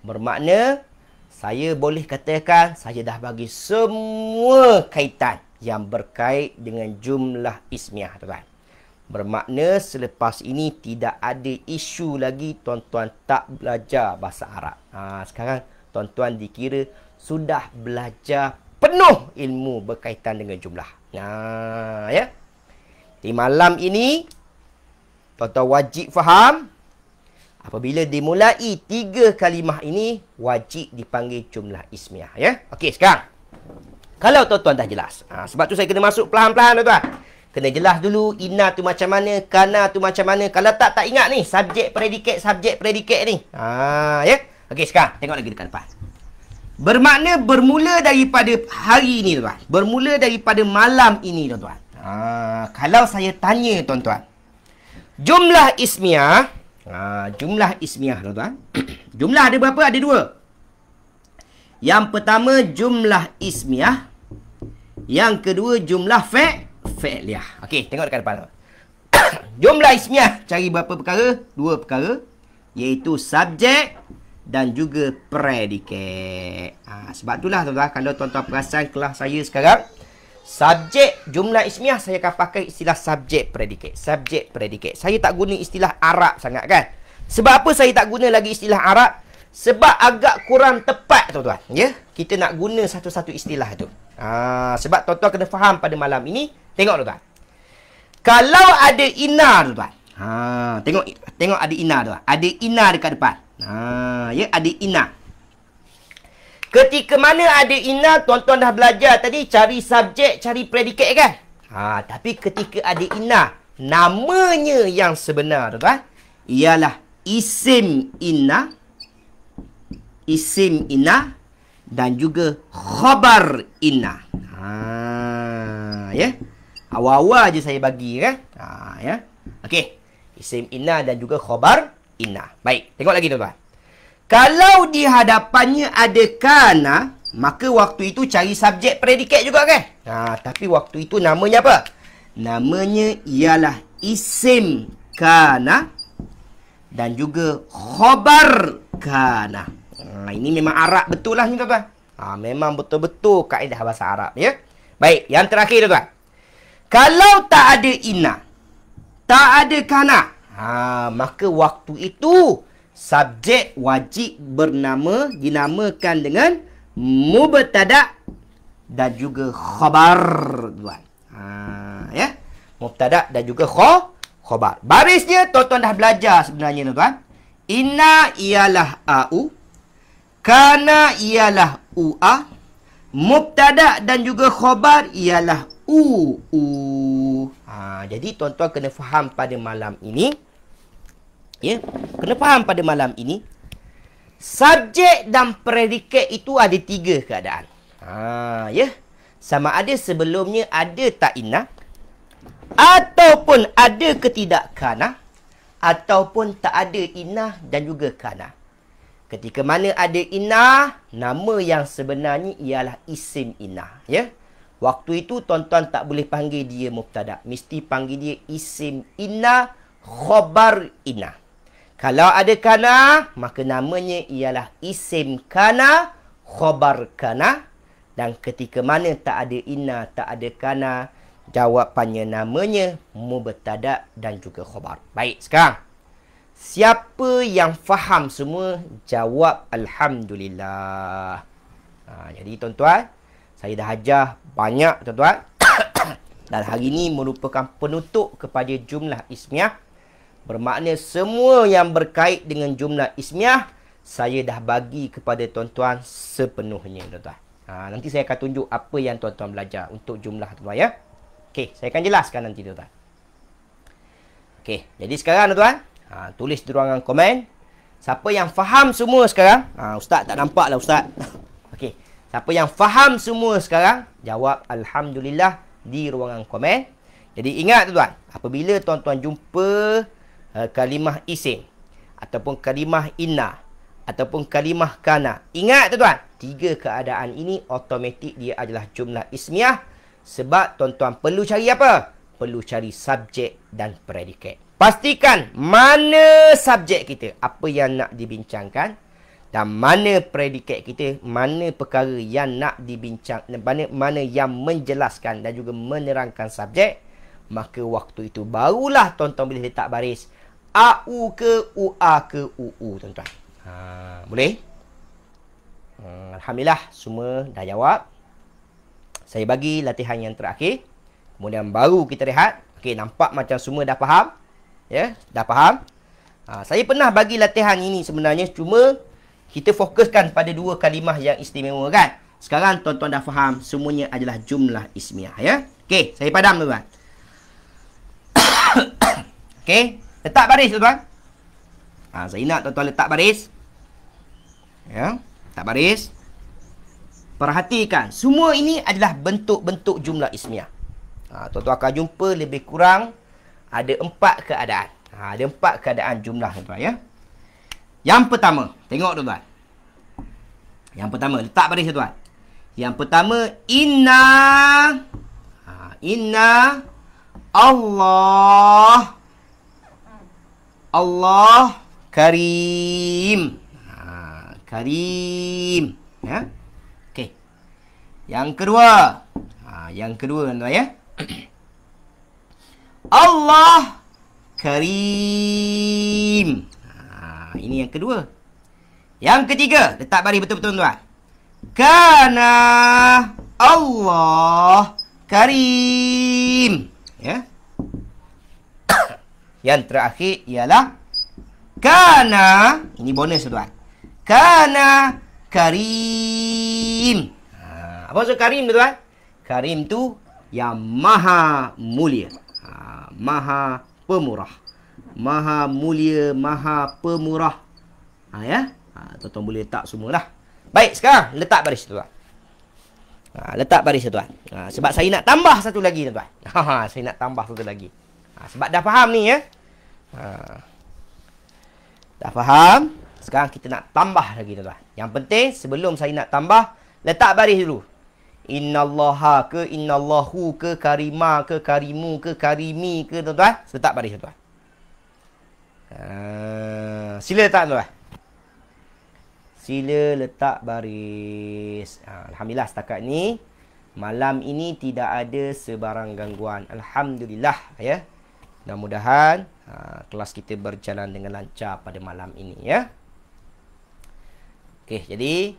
Bermakna saya boleh katakan saya dah bagi semua kaitan yang berkait dengan jumlah ismiah tuan-tuan. Bermakna selepas ini tidak ada isu lagi tuan-tuan tak belajar bahasa Arab. Sekarang tuan-tuan dikira sudah belajar penuh ilmu berkaitan dengan jumlah. Ya. Di malam ini tuan-tuan wajib faham. Apabila dimulai 3 kalimah ini, wajib dipanggil jumlah ismiah. Ya? Okey, sekarang. Kalau tuan-tuan dah jelas. Sebab tu saya kena masuk perlahan-lahan tuan-tuan. Kena jelas dulu, inna tu macam mana, kana tu macam mana. Kalau tak ingat ni, subjek predikat ni. Ya? Okey, sekarang. Tengok lagi dekat depan. Bermakna bermula daripada hari ini tuan-tuan. Bermula daripada malam ini tuan-tuan. Kalau saya tanya tuan-tuan. Jumlah ismiah. Jumlah ismiah tuan-tuan. Jumlah ada berapa? Ada 2. Yang pertama jumlah ismiah. Yang kedua jumlah fi'liyah. Okey, tengok dekat depan. Jumlah ismiah cari berapa perkara? 2 perkara. Iaitu subjek dan juga predikat. Sebab itulah tuan-tuan, kalau tuan-tuan perasan kelas saya sekarang, subjek jumlah ismiah saya akan pakai istilah subjek predikat. Subjek predikat. Saya tak guna istilah Arab sangat kan. Sebab apa saya tak guna lagi istilah Arab? Sebab agak kurang tepat tuan-tuan. Ya, kita nak guna satu-satu istilah tu. Sebab tuan-tuan kena faham pada malam ini. Tengok tuan-tuan. Kalau ada inna tuan-tuan. Tengok ada inna tuan. Ada inna dekat depan. Ya, ada inna. Ketika mana ada inna, tuan-tuan dah belajar tadi cari subjek, cari predikat kan? Tapi ketika ada inna, namanya yang sebenar tuan-tuan ialah isim inna. Isim inna dan juga khabar inna. Ya. Awal-awal je saya bagi kan. Ya. Okey. Isim inna dan juga khabar inna. Baik, tengok lagi tuan-tuan. Kalau di hadapannya ada kana, maka waktu itu cari subjek predikat juga kan? Tapi waktu itu namanya apa? Namanya ialah isim kana dan juga khabar kana. Ini memang Arab betul lah ni tuan-tuan. Memang betul-betul kaedah bahasa Arab ya. Baik, yang terakhir tuan-tuan. Kalau tak ada inna, tak ada kana, maka waktu itu subjek wajib dinamakan dengan mubtada dan juga khabar, tuan. Ya. Mubtada dan juga khabar. Barisnya tuan-tuan dah belajar sebenarnya tuan. Inna ialah au, kana ialah ua, mubtada dan juga khabar ialah jadi tuan-tuan kena faham pada malam ini. Ya, kena faham pada malam ini. Subjek dan predikat itu ada 3 keadaan. Ya. Sama ada sebelumnya ada tak inna, ataupun ada ketidak kana, ataupun tak ada inna dan juga kana. Ketika mana ada inna, nama yang sebenarnya ialah isim inna. Ya. Waktu itu tuan-tuan tak boleh panggil dia mubtada. Mesti panggil dia isim inna, khabar inna. Kalau ada kana, maka namanya ialah isim kana, khabar kana. Dan ketika mana tak ada inna, tak ada kana, jawapannya namanya mubtada dan juga khabar. Baik, sekarang. Siapa yang faham semua, jawab Alhamdulillah. Jadi tuan-tuan, saya dah ajar banyak tuan-tuan. Dan hari ini merupakan penutup kepada jumlah ismiah. Bermakna semua yang berkait dengan jumlah ismiah, saya dah bagi kepada tuan-tuan sepenuhnya tuan-tuan. Nanti saya akan tunjuk apa yang tuan-tuan belajar untuk jumlah tuan-tuan ya. Okey, saya akan jelaskan nanti tuan-tuan. Okey, jadi sekarang tuan-tuan, tulis di ruangan komen. Siapa yang faham semua sekarang? Ustaz tak nampak lah Ustaz. Okey, siapa yang faham semua sekarang, jawab Alhamdulillah di ruangan komen. Jadi ingat tuan-tuan, apabila tuan-tuan jumpa kalimah isim, ataupun kalimah inna, ataupun kalimah kana, ingat tuan-tuan, 3 keadaan ini automatik dia adalah jumlah ismiah. Sebab tuan-tuan perlu cari apa? Perlu cari subjek dan predikat. Pastikan mana subjek kita, apa yang nak dibincangkan, dan mana predikat kita, mana perkara yang nak dibincang, mana yang menjelaskan dan juga menerangkan subjek. Maka waktu itu barulah tuan-tuan boleh letak baris AU ke UA ke UU tuan-tuan. Boleh? Alhamdulillah semua dah jawab. Saya bagi latihan yang terakhir. Kemudian baru kita rehat. Okey, nampak macam semua dah faham? Ya, dah faham? Saya pernah bagi latihan ini sebenarnya, cuma kita fokuskan pada 2 kalimah yang istimewa kan. Sekarang tuan-tuan dah faham semuanya adalah jumlah ismiah ya. Okey, saya padam tuan-tuan. Okey, letak baris tuan-tuan. Saya nak tuan-tuan letak baris. Ya, letak baris. Perhatikan, semua ini adalah bentuk-bentuk jumlah ismiah. Tuan-tuan akan jumpa lebih kurang ada 4 keadaan. Ada 4 keadaan jumlah tuan-tuan ya. Yang pertama, tengok tuan-tuan. Yang pertama, letak baris tuan-tuan. Yang pertama, inna. Inna Allah karim. Karim. Ya. Okey. Yang kedua. Yang kedua tuan-tuan ya. Allah karim. Ini yang kedua. Yang ketiga, letak baris betul-betul tuan. Kana Allah karim. Ya. Yang terakhir ialah kana. Ini bonus tuan. Kana karim. Apa maksud karim tuan? Karim tu yang maha mulia. Maha pemurah. Maha mulia, maha pemurah. Ya. Tuan-tuan boleh letak semualah. Baik, sekarang letak baris tuan. Letak baris tuan. Sebab saya nak tambah satu lagi tuan. Saya nak tambah satu lagi. Sebab dah faham ni ya. Dah faham? Sekarang kita nak tambah lagi tuan. Yang penting sebelum saya nak tambah, letak baris dulu. Innallaha ke innallahu ke karima ke karimu ke karimi ke tuan-tuan. Letak baris tuan. Sila letak tuan. Sila letak baris. Alhamdulillah setakat ni malam ini tidak ada sebarang gangguan. Alhamdulillah ya. Mudah-mudahan kelas kita berjalan dengan lancar pada malam ini ya. Okey, jadi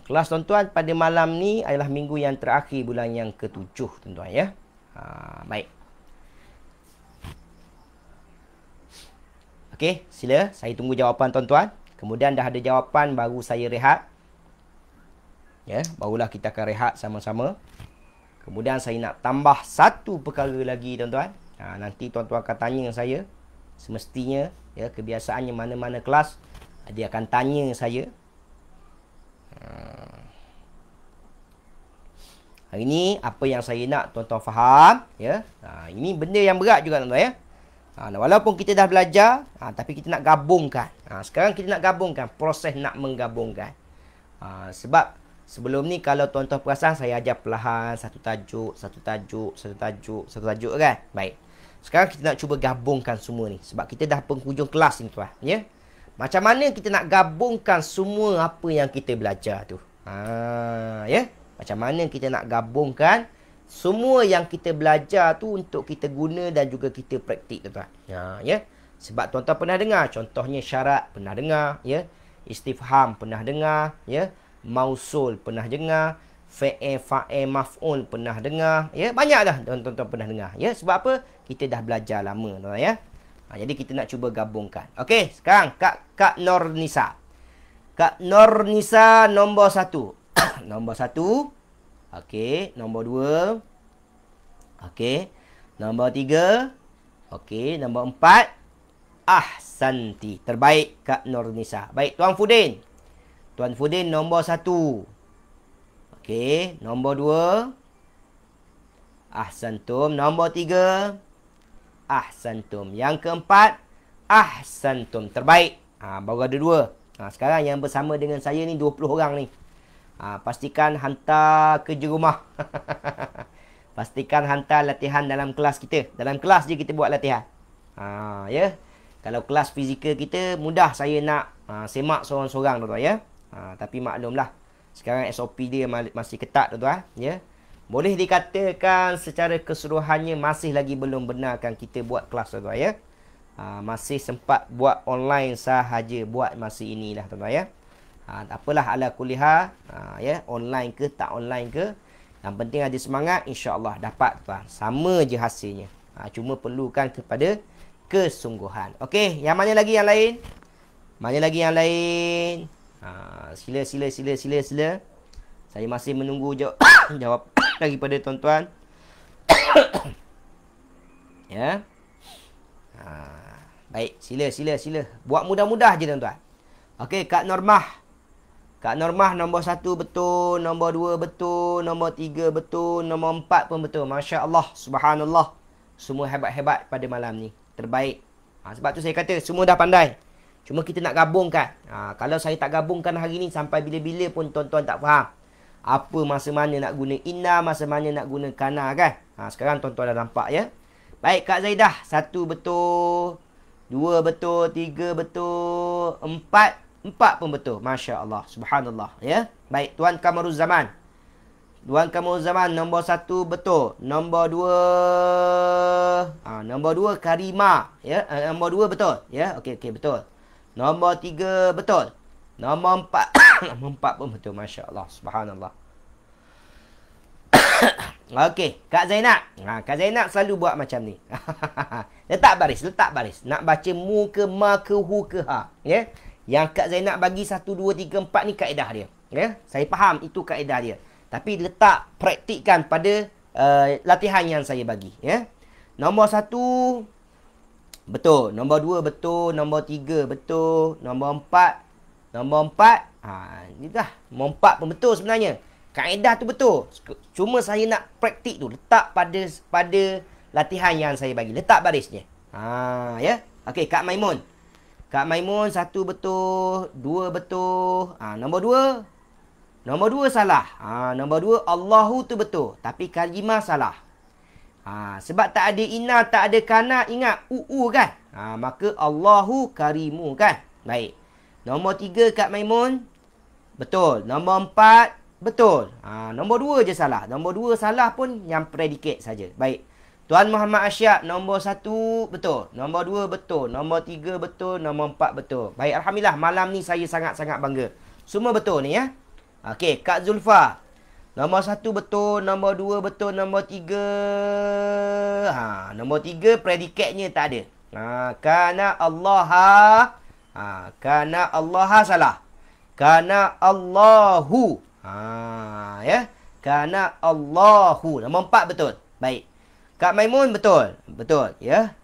kelas tuan-tuan pada malam ni adalah minggu yang terakhir bulan yang ke-7 tuan-tuan ya. Baik. Okey, sila saya tunggu jawapan tuan-tuan. Kemudian dah ada jawapan baru saya rehat. Ya, barulah kita akan rehat sama-sama. Kemudian saya nak tambah satu perkara lagi tuan-tuan. Nanti tuan-tuan akan tanya saya. Semestinya ya, kebiasaannya mana-mana kelas dia akan tanya saya. Hari ni apa yang saya nak tuan-tuan faham ya. Ini benda yang berat juga tuan-tuan ya. Walaupun kita dah belajar, tapi kita nak gabungkan. Sekarang kita nak gabungkan, proses nak menggabungkan. Sebab sebelum ni kalau tuan-tuan perasan saya ajar perlahan, satu tajuk kan. Baik. Sekarang kita nak cuba gabungkan semua ni. Sebab kita dah penghujung kelas ni tuan ya. Macam mana kita nak gabungkan semua apa yang kita belajar tu? Ya. Macam mana kita nak gabungkan semua yang kita belajar tu untuk kita guna dan juga kita praktik tuan-tuan. Ya. Sebab tuan-tuan pernah dengar contohnya syarat pernah dengar ya. Istifham pernah dengar ya. Mausul pernah dengar, fa'il maf'ul pernah dengar ya. Banyak dah tuan-tuan pernah dengar ya. Sebab apa? Kita dah belajar lama tuan-tuan ya. Jadi kita nak cuba gabungkan. Okey, sekarang Kak Nurnisa. Kak Nurnisa nombor 1. Nombor 1. Okey, nombor 2. Okey, nombor 3. Okey, nombor 4. Ahsanti. Terbaik Kak Nurnisa. Baik, Tuan Fudin. Tuan Fudin nombor 1. Okey, nombor 2. Ahsantum. Nombor 3. Ahsantum. Yang keempat, ahsantum. Terbaik. Baru ada 2. Sekarang yang bersama dengan saya ni 20 orang ni. Pastikan hantar kerja rumah. Pastikan hantar latihan dalam kelas kita. Dalam kelas je kita buat latihan. Ya. Kalau kelas fizikal kita mudah saya nak semak seorang-seorang tuan-tuan ya. Tapi maklumlah sekarang SOP dia masih ketat tuan-tuan ya. Boleh dikatakan secara keseluruhannya masih lagi belum benarkan kita buat kelas tuan-tuan ya. Masih sempat buat online sahaja buat masa inilah tuan-tuan ya. Tak apalah ala kuliah ya, online ke tak online ke, yang penting ada semangat, insya-Allah dapat tuan. Sama je hasilnya. Cuma perlukan kepada kesungguhan. Okey, yang mana lagi yang lain? Mana lagi yang lain? Sila. Saya masih menunggu jawab daripada tuan-tuan. Ya. Baik, sila. Buat mudah-mudah je tuan-tuan. Okey, Kak Normah. Kak Normah nombor 1 betul, nombor 2 betul, nombor 3 betul, nombor 4 pun betul. Masya-Allah, subhanallah. Semua hebat-hebat pada malam ni. Terbaik. Sebab tu saya kata semua dah pandai. Cuma kita nak gabungkan. Kalau saya tak gabungkan hari ni sampai bila-bila pun tuan-tuan tak faham. Apa masa mana nak guna inna, masa mana nak guna kana kan. Sekarang tuan-tuan dah nampak ya. Baik Kak Zaidah, 1 betul, 2 betul, 3 betul, 4 pun betul. Masya Allah, subhanallah ya. Baik, Tuan Kamaruz Zaman. Tuan Kamaruz Zaman nombor 1 betul. Nombor 2 nombor 2 Karima ya. Nombor 2 betul ya. Okey betul. Nombor 3 betul. Nombor 4 nombor 4 pun betul. Masya Allah, subhanallah. Okey, Kak Zainab. Kak Zainab selalu buat macam ni. letak baris. Nak baca mu ke ma ke hu ke ha ya. Yang Kak Zainab bagi 1 2 3 4 ni kaedah dia ya. Saya faham itu kaedah dia. Tapi letak praktikkan pada latihan yang saya bagi ya. Nombor 1 betul, nombor 2 betul, nombor 3 betul, nombor 4 Ni dah. Nombor 4 pun betul sebenarnya. Kaedah tu betul. Cuma saya nak praktik tu. Letak pada latihan yang saya bagi. Letak barisnya. Ya. Okey, Kak Maimun. Kak Maimun, 1 betul. 2 betul. Nombor 2. Nombor 2 salah. Nombor 2, Allahu tu betul. Tapi kalimah salah. Sebab tak ada inna, tak ada kana, ingat kan? Maka Allahu karimu kan? Baik. Nombor 3 Kak Maimun. Betul. Nombor 4 betul. Nombor 2 je salah. Nombor 2 salah pun yang predikat saja. Baik. Tuan Muhammad Asyad, nombor 1 betul. Nombor 2 betul. Nombor 3 betul. Nombor 4 betul. Baik, alhamdulillah malam ni saya sangat-sangat bangga. Semua betul ni ya. Okey, Kak Zulfa. Nombor 1 betul, nombor 2 betul, nombor 3. Nombor 3 predikatnya tak ada. Kana Allaha. Kana Allaha salah. Kana Allahu. Ya. Kana Allahu. Nombor 4 betul. Baik. Kak Maimun betul. Betul, ya.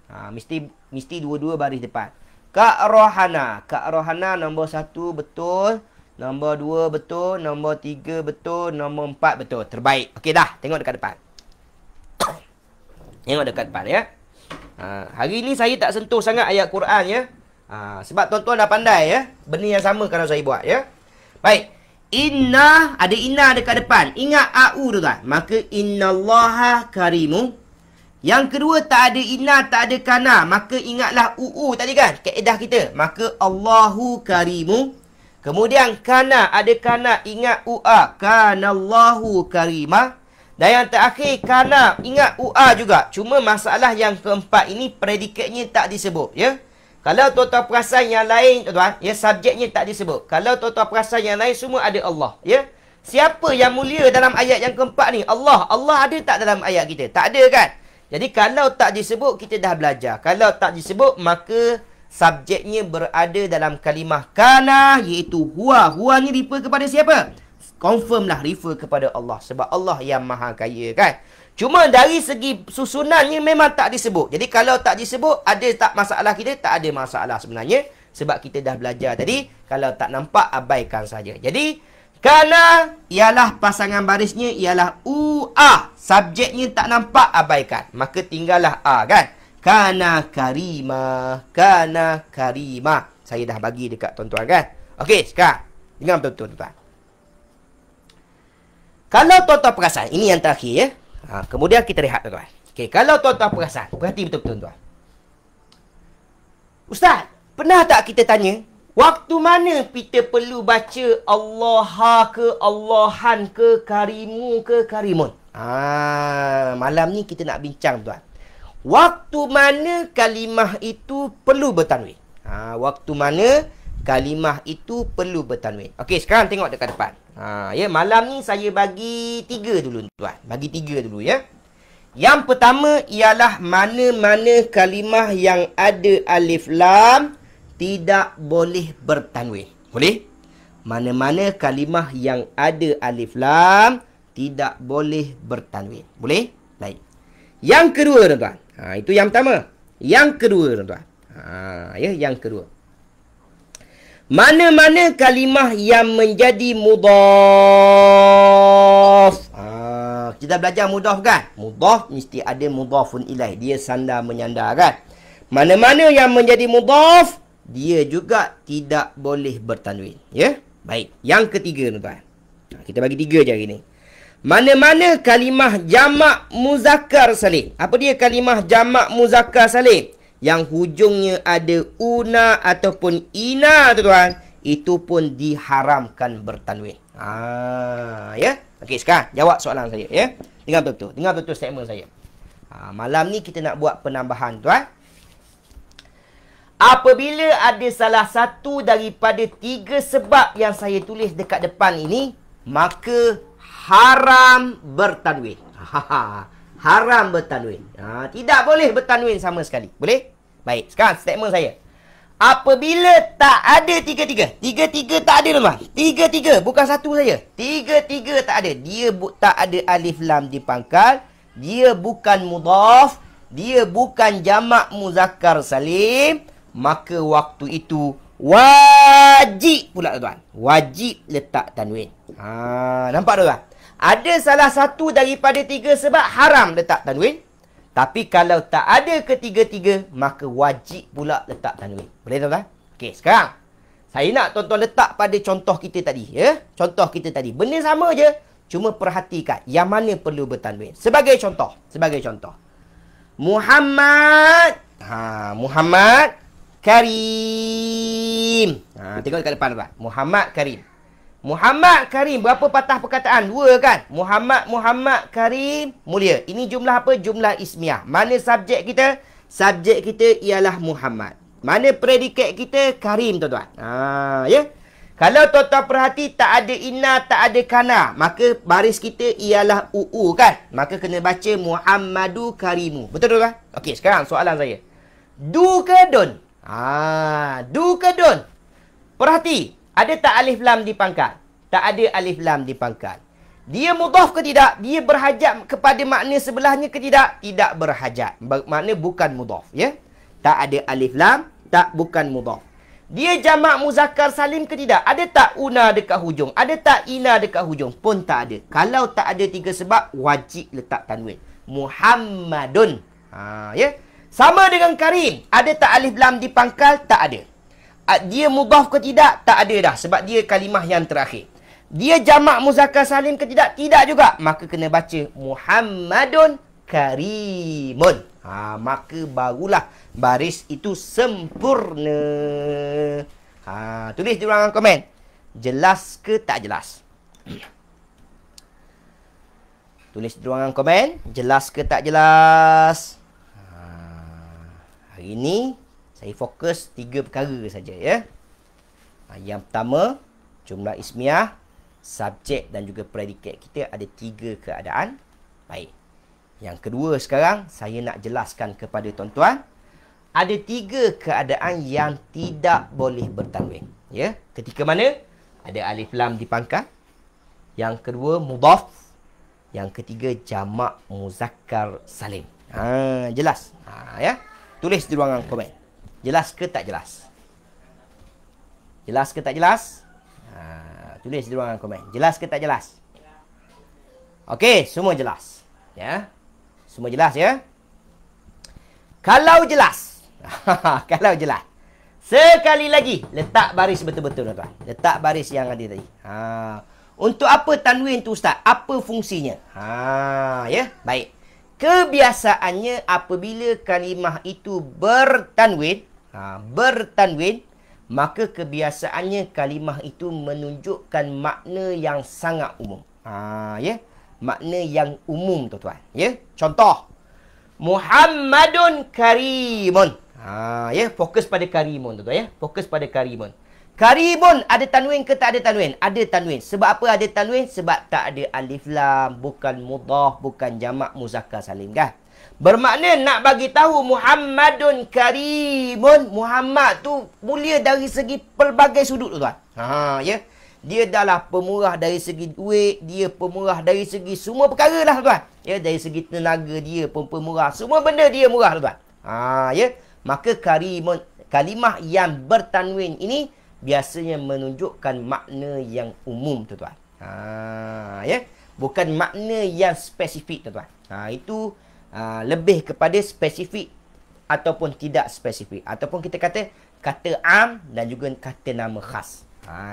Mesti dua-dua baris depan. Kak Rohana. Kak Rohana nombor 1 betul. Nombor 2 betul, nombor 3 betul, nombor 4 betul. Terbaik. Okey dah, tengok dekat depan. Tengok dekat depan ya. Hari ni saya tak sentuh sangat ayat Quran ya. Sebab tuan-tuan dah pandai ya. Benda yang sama kalau saya buat ya. Baik. Inna, ada inna dekat depan. Ingat au tu tuan. Maka innallaha karimu. Yang kedua tak ada inna, tak ada kana. Maka ingatlah tadi kan. Kaedah kita. Maka Allahu karimu. Kemudian kana, ada kana, ingat kanallahu karimah. Dan yang terakhir kana, ingat juga. Cuma masalah yang keempat ini predikatnya tak disebut ya. Kalau tuan-tuan perasan yang lain tuan-tuan, ya subjeknya tak disebut. Kalau tuan-tuan perasan yang lain semua ada Allah ya. Siapa yang mulia dalam ayat yang keempat ni? Allah. Allah ada tak dalam ayat kita? Tak ada kan? Jadi kalau tak disebut kita dah belajar. Kalau tak disebut maka subjeknya berada dalam kalimah kana, iaitu huwa. Huwa ni refer kepada siapa? Confirm lah refer kepada Allah. Sebab Allah yang maha kaya kan. Cuma dari segi susunannya memang tak disebut. Jadi kalau tak disebut, ada tak masalah kita? Tak ada masalah sebenarnya. Sebab kita dah belajar tadi. Kalau tak nampak, abaikan saja. Jadi kana ialah pasangan barisnya ialah subjeknya tak nampak, abaikan. Maka tinggallah kan. Kana karimah. Kana karimah. Saya dah bagi dekat tuan-tuan kan. Okey, sekarang dengar betul-betul tuan-tuan. Kalau tuan-tuan perasan, ini yang terakhir ya. Kemudian kita rehat tuan-tuan. Okey, kalau tuan-tuan perasan, perhati betul-betul tuan-tuan. Ustaz, pernah tak kita tanya, waktu mana kita perlu baca Allah ke, Allahan ke, karimu ke, karimun? Malam ni kita nak bincang tuan. Waktu mana kalimah itu perlu bertanwin? Waktu mana kalimah itu perlu bertanwin? Okey, sekarang tengok dekat depan. Ya, malam ni saya bagi 3 dulu tuan. Bagi 3 dulu ya. Yang pertama ialah mana-mana kalimah yang ada alif lam tidak boleh bertanwin. Boleh? Mana-mana kalimah yang ada alif lam tidak boleh bertanwin. Boleh? Baik. Yang kedua tuan-tuan. Itu yang pertama. Yang kedua tuan-tuan. Ya, yang kedua. Mana-mana kalimah yang menjadi mudhaf. Kita belajar mudhaf kan? Mudhaf mesti ada mudhafun ilaih. Dia sandar menyandar kan? Mana-mana yang menjadi mudhaf, dia juga tidak boleh bertanwin. Ya? Baik. Yang ketiga tuan-tuan. Kita bagi 3 je hari ni. Mana-mana kalimah jamak muzakkar salim. Apa dia kalimah jamak muzakkar salim? Yang hujungnya ada una ataupun ina tuan-tuan, itu pun diharamkan bertanwin. Ya. Okey, sekarang jawab soalan saya ya. Dengar betul-betul. Dengar betul statement saya. Malam ni kita nak buat penambahan tuan. Apabila ada salah satu daripada 3 sebab yang saya tulis dekat depan ini, maka haram bertanwin. Haram bertanwin. Tidak boleh bertanwin sama sekali. Boleh? Baik. Sekarang statement saya. Apabila tak ada 3-3. 3-3 tak ada tuan. 3-3. Bukan satu saja. 3-3 tak ada. Dia tak ada alif lam di pangkal. Dia bukan mudhaf. Dia bukan jamak muzakkar salim. Maka waktu itu Wajib pula tuan. Wajib letak tanwin. Nampak tuan? Ada salah satu daripada 3 sebab haram letak tanwin. Tapi kalau tak ada ketiga-tiga, maka wajib pula letak tanwin. Boleh tuan? Okey, sekarang saya nak tuan-tuan letak pada contoh kita tadi. Ya? Contoh kita tadi. Benda sama je. Cuma perhatikan yang mana perlu bertanwin. Sebagai contoh. Muhammad. Muhammad Karim. Tengok dekat depan tuan. Muhammad Karim. Muhammad Karim. Berapa patah perkataan? 2 kan? Muhammad Karim. Mulia. Ini jumlah apa? Jumlah ismiah. Mana subjek kita? Subjek kita ialah Muhammad. Mana predikat kita? Karim tuan-tuan. Ya. Kalau tuan-tuan perhati tak ada inna, tak ada kana, maka baris kita ialah UU kan? Maka kena baca Muhammadu Karimu. Betul tuan-tuan? Okey, sekarang soalan saya. Du ke don? Du ke don? Perhati, ada tak alif lam di pangkal? Tak ada alif lam di pangkal. Dia mudhaf ke tidak? Dia berhajat kepada makna sebelahnya ke tidak? Tidak berhajat. Makna bukan mudhaf, ya? Tak ada alif lam, tak bukan mudhaf. Dia jamak muzakkar salim ke tidak? Ada tak una dekat hujung? Ada tak ina dekat hujung? Pun tak ada. Kalau tak ada 3 sebab, wajib letak tanwin. Muhammadun. Ya? Sama dengan Karim. Ada tak alif lam di pangkal? Tak ada. Dia mudhaf ke tidak? Tak ada dah. Sebab dia kalimah yang terakhir. Dia jamak muzakkar salim ke tidak? Tidak juga. Maka kena baca Muhammadun Karimun. Maka barulah baris itu sempurna. Tulis di ruangan komen. Jelas ke tak jelas? Tulis di ruangan komen. Jelas ke tak jelas? Hari ini saya fokus 3 perkara saja ya. Yang pertama, jumlah ismiah, subjek dan juga predikat kita ada 3 keadaan. Baik. Yang kedua sekarang, saya nak jelaskan kepada tuan-tuan, ada 3 keadaan yang tidak boleh bertanwin. Ya, ketika mana? Ada alif lam di pangkal. Yang kedua, mudhaf. Yang ketiga, jamak muzakkar salim. Jelas? Ya. Tulis di ruangan komen. Jelas ke tak jelas? Jelas ke tak jelas? Tulis di ruangan komen. Jelas ke tak jelas? Okey, semua jelas. Ya. Semua jelas ya? Kalau jelas. Kalau jelas. Sekali lagi, letak baris betul-betul tuan-tuan. Letak baris yang ada tadi. Untuk apa tanwin tu ustaz? Apa fungsinya? Ya, baik. Kebiasaannya apabila kalimah itu bertanwin, maka kebiasaannya kalimah itu menunjukkan makna yang sangat umum. Ya, makna yang umum tuan-tuan. Ya, contoh Muhammadun Karimun. Ya, fokus pada Karimun tuan-tuan ya. Fokus pada Karimun. Karimun ada tanwin ke tak ada tanwin? Ada tanwin. Sebab apa ada tanwin? Sebab tak ada alif lam, bukan mudhaf, bukan jamak muzakkar salim kan? Bermakna nak bagi tahu Muhammadun Karimun, Muhammad tu mulia dari segi pelbagai sudut tuan. Ya. Dia adalah pemurah dari segi duit, dia pemurah dari segi semua perkara lah tuan. Ya, dari segi tenaga dia pun pemurah, semua benda dia murah tuan. Ya. Maka Karimun, kalimah yang bertanwin ini biasanya menunjukkan makna yang umum tuan-tuan. Ya, bukan makna yang spesifik tuan-tuan. Itu lebih kepada spesifik ataupun tidak spesifik, ataupun kita kata am dan juga kata nama khas.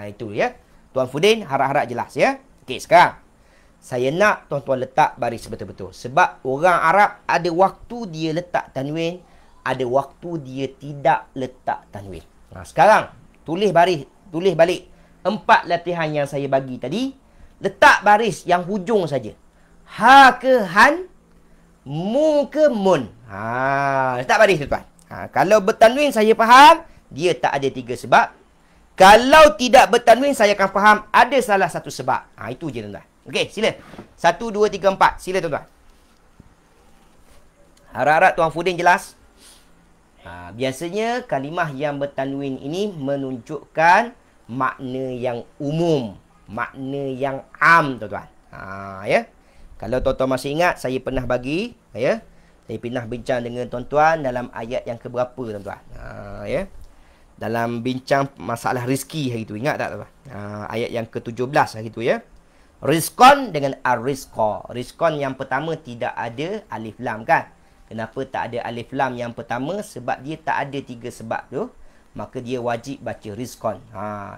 Itu ya. Tuan Fudin harap-harap jelas ya. Okey, sekarang saya nak tuan-tuan letak baris betul-betul. Sebab orang Arab ada waktu dia letak tanwin, ada waktu dia tidak letak tanwin. Sekarang tulis balik 4 latihan yang saya bagi tadi. Letak baris yang hujung saja. Ha ke han, mu ke mun. Letak baris tuan. Kalau bertanwin saya faham, dia tak ada 3 sebab. Kalau tidak bertanwin saya akan faham ada salah satu sebab. Itu je tuan-tuan. Okey, sila. 1 2 3 4. Sila tuan-tuan. Harap-harap Tuan Fudin jelas. Biasanya kalimah yang bertanwin ini menunjukkan makna yang umum, makna yang am tuan-tuan. Ya. Kalau tuan-tuan masih ingat, saya pernah bagi, ya. Saya pernah bincang dengan tuan-tuan dalam ayat yang keberapa tuan-tuan. Ya. dalam bincang masalah rezeki hari tu. Ingat tak tuan? Ayat yang ke-17 hari tu ya. Rizqan dengan ar-rizqa. Rizqan yang pertama tidak ada alif lam kan? Kenapa tak ada alif lam yang pertama? Sebab dia tak ada 3 sebab tu. Maka dia wajib baca rizqan.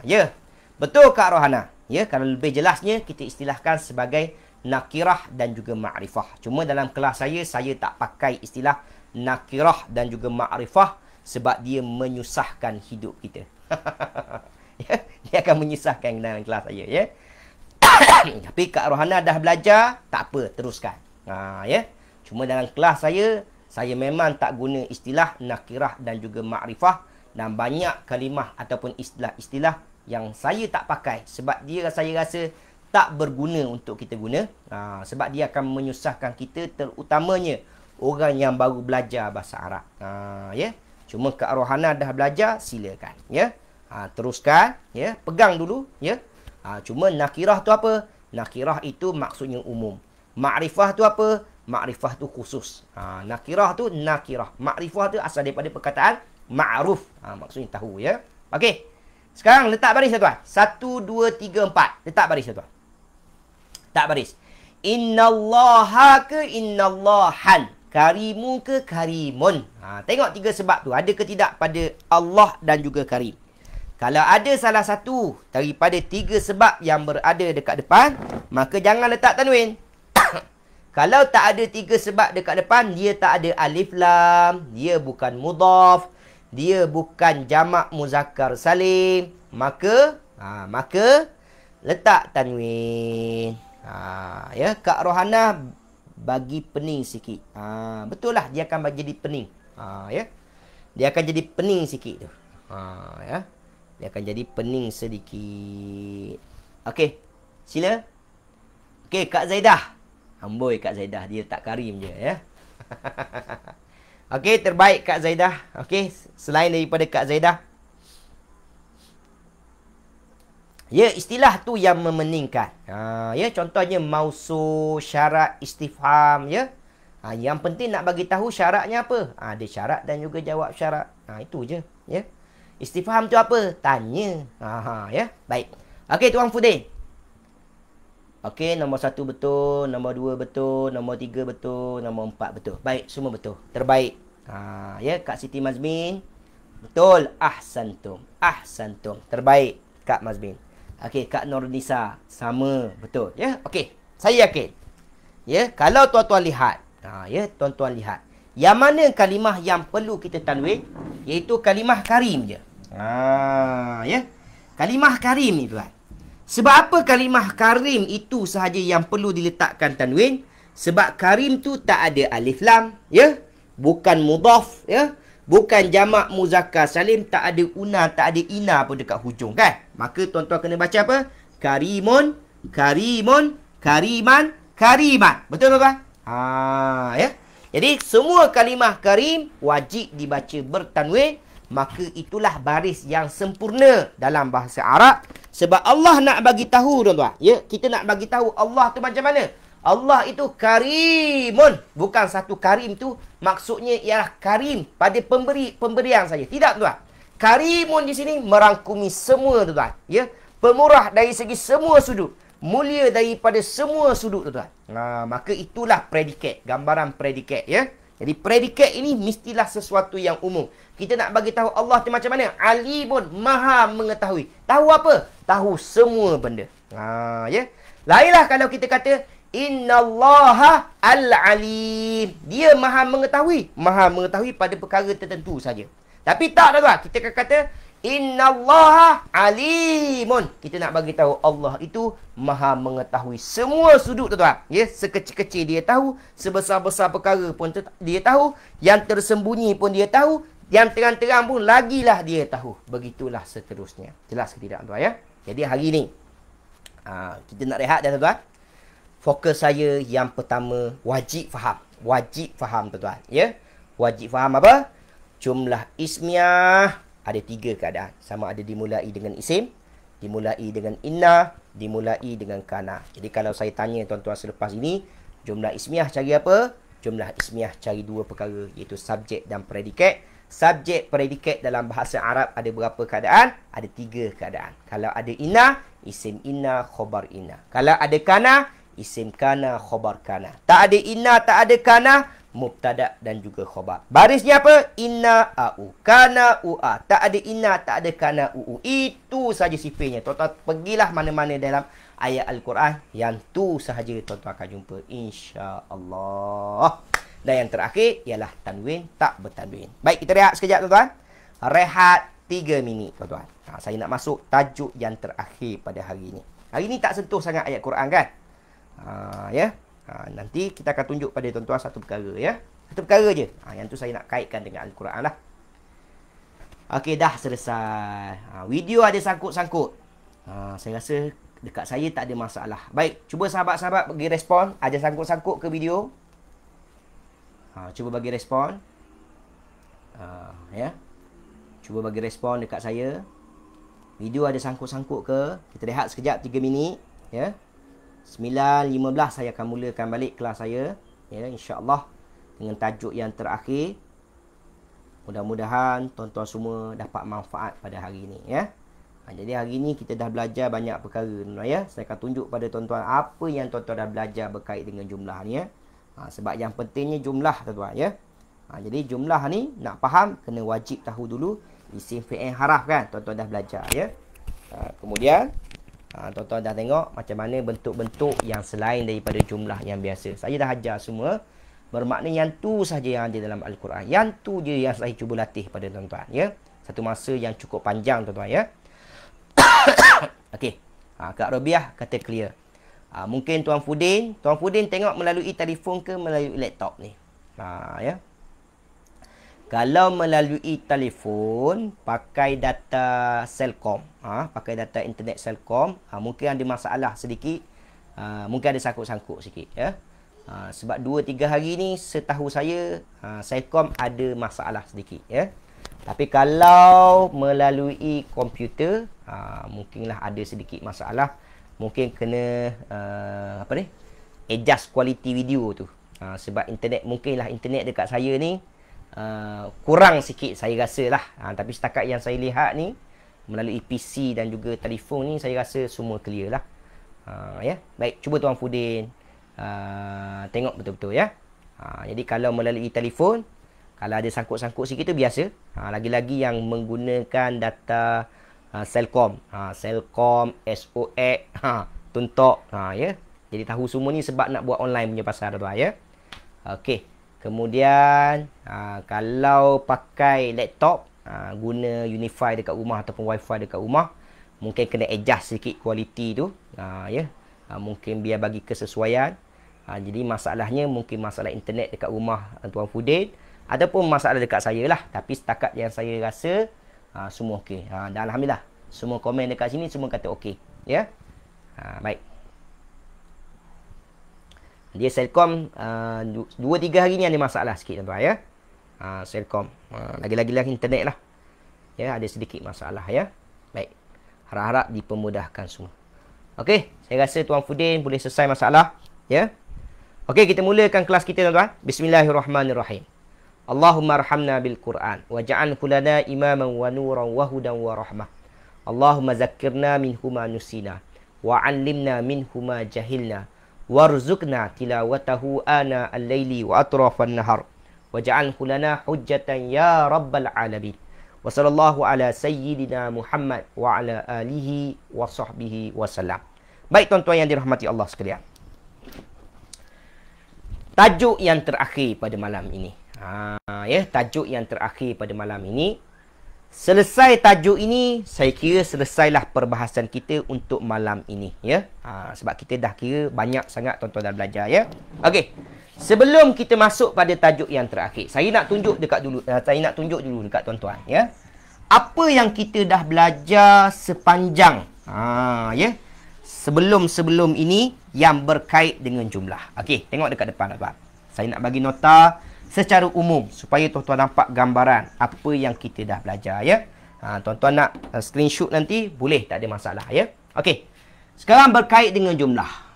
Ya. Betul Kak Rohana. Ya, kalau lebih jelasnya kita istilahkan sebagai nakirah dan juga ma'rifah. Cuma dalam kelas saya tak pakai istilah nakirah dan juga ma'rifah sebab dia menyusahkan hidup kita. Ya, dia akan menyusahkan dalam kelas saya ya. Tapi Kak Rohana dah belajar, tak apa, teruskan. Ya. Cuma dalam kelas saya memang tak guna istilah nakirah dan juga ma'rifah, dan banyak kalimah ataupun istilah-istilah yang saya tak pakai sebab saya rasa tak berguna untuk kita guna. Sebab dia akan menyusahkan kita, terutamanya orang yang baru belajar bahasa Arab. Ya. Cuma Kak Rohana dah belajar, silakan ya. Teruskan ya, pegang dulu ya. Cuma nakirah tu apa? Nakirah itu maksudnya umum. Ma'rifah tu apa? Ma'rifah tu khusus. Nakirah tu nakirah. Ma'rifah tu asal daripada perkataan ma'ruf. Maksudnya tahu ya. Okey. Sekarang letak baris tuan. 1 2 3 4. Letak baris tuan. Tak baris. Innallaha ke innallahan. Karimu ke karimun. Tengok 3 sebab tu. Ada ke tidak pada Allah dan juga karim. Kalau ada salah satu daripada 3 sebab yang berada dekat depan, maka jangan letak tanwin. Kalau tak ada 3 sebab dekat depan, dia tak ada alif lam, dia bukan mudhaf, dia bukan jamak muzakkar salim, maka letak tanwin. Ya, Kak Rohana bagi pening sikit. Betul lah, dia akan jadi pening. Ya. Dia akan jadi pening sikit tu. Ya. Dia akan jadi pening sedikit. Okey. Sila. Okey, Kak Zaidah. Amboi Kak Zaidah, dia tak karim je ya. Okey, terbaik Kak Zaidah. Okey, selain daripada Kak Zaidah. Ya, istilah tu yang memeningkan. Ya, contohnya mausul, syarat, istifham ya. Yang penting nak bagi tahu syaratnya apa. Ada syarat dan juga jawab syarat. Itu je ya. Istifham tu apa? Tanya. Ya, baik. Okey, Tuan Fudin. Okey, nombor 1 betul, nombor 2 betul, nombor 3 betul, nombor 4 betul. Baik, semua betul. Terbaik. Ya, Kak Siti Mazmin. Betul. Ahsantum. Ahsantum. Terbaik, Kak Mazmin. Okey, Kak Nurnisa. Sama. Betul. Ya, okey. Saya yakin. Ya, kalau tuan-tuan lihat. Ya, tuan-tuan lihat. Yang mana kalimah yang perlu kita tanwin? Iaitu kalimah karim je. Ya. Kalimah karim ni tuan. Sebab apa kalimah karim itu sahaja yang perlu diletakkan tanwin? Sebab karim tu tak ada alif lam, ya. Bukan mudhaf, ya. Bukan jamak muzakkar salim, tak ada una, tak ada ina pun dekat hujung kan? Maka tuan-tuan kena baca apa? Karimun, karimun, kariman, kariman. Betul tuan? Ya. Jadi semua kalimah karim wajib dibaca bertanwin. Maka itulah baris yang sempurna dalam bahasa Arab. Sebab Allah nak bagi tahu tuan-tuan. Ya, kita nak bagi tahu Allah tu macam mana. Allah itu karimun. Bukan satu karim tu maksudnya ialah karim pada pemberian saja. Tidak tuan-tuan. Karimun di sini merangkumi semua tuan-tuan. Ya, pemurah dari segi semua sudut. Mulia daripada semua sudut tuan-tuan. Maka itulah predikat, gambaran predikat ya. Jadi predikat ini mestilah sesuatu yang umum. Kita nak bagi tahu Allah tu macam mana? Alimun, maha mengetahui. Tahu apa? Tahu semua benda. Ya. Lainlah kalau kita kata innallaha al-alim. Dia maha mengetahui. Maha mengetahui pada perkara tertentu saja. Tapi tak tuan-tuan. Kita akan kata innallaha alimun. Kita nak bagi tahu Allah itu maha mengetahui semua sudut tuan-tuan. Ya, sekecil-kecil dia tahu, sebesar-besar perkara pun dia tahu, yang tersembunyi pun dia tahu, yang terang-terang pun lagilah dia tahu. Begitulah seterusnya. Jelas ke tidak tuan-tuan ya? Jadi hari ini kita nak rehat dah tuan-tuan. Fokus saya yang pertama wajib faham. Wajib faham tuan-tuan ya. Wajib faham apa? Jumlah ismiyah ada 3 keadaan. Sama ada dimulai dengan isim, dimulai dengan inna, dimulai dengan kana. Jadi kalau saya tanya tuan-tuan selepas ini, jumlah ismiyah cari apa? Jumlah ismiyah cari 2 perkara, iaitu subjek dan predikat. subjek predikat dalam bahasa Arab ada berapa keadaan? Ada 3 keadaan. Kalau ada inna, isim inna, khobar inna. Kalau ada kana, isim kana, khobar kana. Tak ada inna, tak ada kana, mubtada dan juga khobar. Barisnya apa? Inna, au. Kana, ua. Tak ada inna, tak ada kana, uu. Itu saja sifirnya. Tuan-tuan pergilah mana-mana dalam ayat Al-Quran. Yang tu sahaja tuan-tuan akan jumpa. InsyaAllah. Dan yang terakhir ialah tanwin tak bertanwin. Baik, kita rehat sekejap tuan-tuan. Rehat 3 minit tuan-tuan. Saya nak masuk tajuk yang terakhir pada hari ini. Hari ini tak sentuh sangat ayat Quran kan? Ya. Nanti kita akan tunjuk pada tuan-tuan satu perkara ya. Satu perkara je. Yang tu saya nak kaitkan dengan Al-Quran lah. Okey, dah selesai. Video ada sangkut-sangkut. Saya rasa dekat saya tak ada masalah. Baik, cuba sahabat-sahabat bagi respon. Ada sangkut-sangkut ke video? Cuba bagi respon. Ya. Cuba bagi respon dekat saya. Video ada sangkut-sangkut ke? Kita rehat sekejap 3 minit. Ya. 9.15 saya akan mulakan balik kelas saya. Ya, insya-Allah dengan tajuk yang terakhir. Mudah-mudahan tuan-tuan semua dapat manfaat pada hari ini ya. Jadi hari ini kita dah belajar banyak perkara ya. Saya akan tunjuk pada tuan-tuan apa yang tuan-tuan dah belajar berkait dengan jumlah ni ya. Sebab yang pentingnya jumlah tuan-tuan ya. Jadi jumlah ni nak faham kena wajib tahu dulu isim fi'il haraf kan. Tuan-tuan dah belajar ya. Kemudian tuan-tuan dah tengok macam mana bentuk-bentuk yang selain daripada jumlah yang biasa. Saya dah ajar semua. Bermakna yang tu saja yang ada dalam Al-Quran. Yang tu je yang saya cuba latih pada tuan-tuan ya. Satu masa yang cukup panjang tuan-tuan ya. Okey. Kak Robiah kata clear. Mungkin Tuan Fudin tengok melalui telefon ke melalui laptop ni. Ya. Kalau melalui telefon pakai data Celcom, pakai data internet Celcom, mungkin ada masalah sedikit. Mungkin ada sangkut-sangkut sikit ya. Sebab 2-3 hari ni setahu saya Celcom ada masalah sedikit ya. Tapi kalau melalui komputer mungkinlah ada sedikit masalah. Mungkin kena adjust quality video tu. Sebab internet, mungkinlah internet dekat saya ni kurang sikit saya rasa lah. Tapi setakat yang saya lihat ni melalui PC dan juga telefon ni saya rasa semua clear lah. Ya. Baik, cuba Tuan Fudin tengok betul-betul ya. Jadi kalau melalui telefon, kalau ada sangkut-sangkut sikit tu biasa. Lagi-lagi yang menggunakan data Celcom, Celcom, SOX, Tuntok, ya. Jadi tahu semua ni sebab nak buat online punya pasal tuan ya. Okey. Kemudian kalau pakai laptop, guna Unify dekat rumah ataupun Wi-Fi dekat rumah, mungkin kena adjust sikit kualiti tu, ya. Mungkin biar bagi kesesuaian. Jadi masalahnya mungkin masalah internet dekat rumah Tuan Fudin ataupun masalah dekat saya lah. Tapi setakat yang saya rasa semua okey. Dan alhamdulillah semua komen dekat sini semua kata okey ya. Baik. Dia Celcom 2-3 hari ni ada masalah sikit tuan-tuan ya. Celcom lagi-lagi internet lah. Ya, ada sedikit masalah ya. Baik. Harap-harap dipermudahkan semua. Okey, saya rasa Tuan Fudin boleh selesai masalah ya. Okey, kita mulakan kelas kita tuan-tuan. Bismillahirrahmanirrahim. Allahumma arhamna bil Quran waj'alhu lana imaman wa nuran wa hudan wa rahmah. Allahumma zakkirna minhu ma nusina wa 'allimna minhu ma jahilna warzuqna tilawatahu ana al-laili wa atrafan nahar waj'alhu lana hujjatan ya rabbal alamin. Wa sallallahu ala sayyidina Muhammad wa ala alihi wa sahbihi wasallam. Baik tuan-tuan yang dirahmati Allah sekalian. Tajuk yang terakhir pada malam ini. Ya, tajuk yang terakhir pada malam ini. Selesai tajuk ini, saya kira selesailah perbahasan kita untuk malam ini ya. Sebab kita dah kira banyak sangat tuan-tuan dah belajar ya. Okey. Sebelum kita masuk pada tajuk yang terakhir, saya nak tunjuk dulu dekat tuan-tuan ya. Apa yang kita dah belajar sepanjang ya. Sebelum ini yang berkait dengan jumlah. Okey, tengok dekat depan tuan-tuan. Saya nak bagi nota secara umum supaya tuan-tuan nampak gambaran apa yang kita dah belajar ya. Tuan-tuan nak screenshot nanti boleh, tak ada masalah ya. Okey. Sekarang berkait dengan jumlah.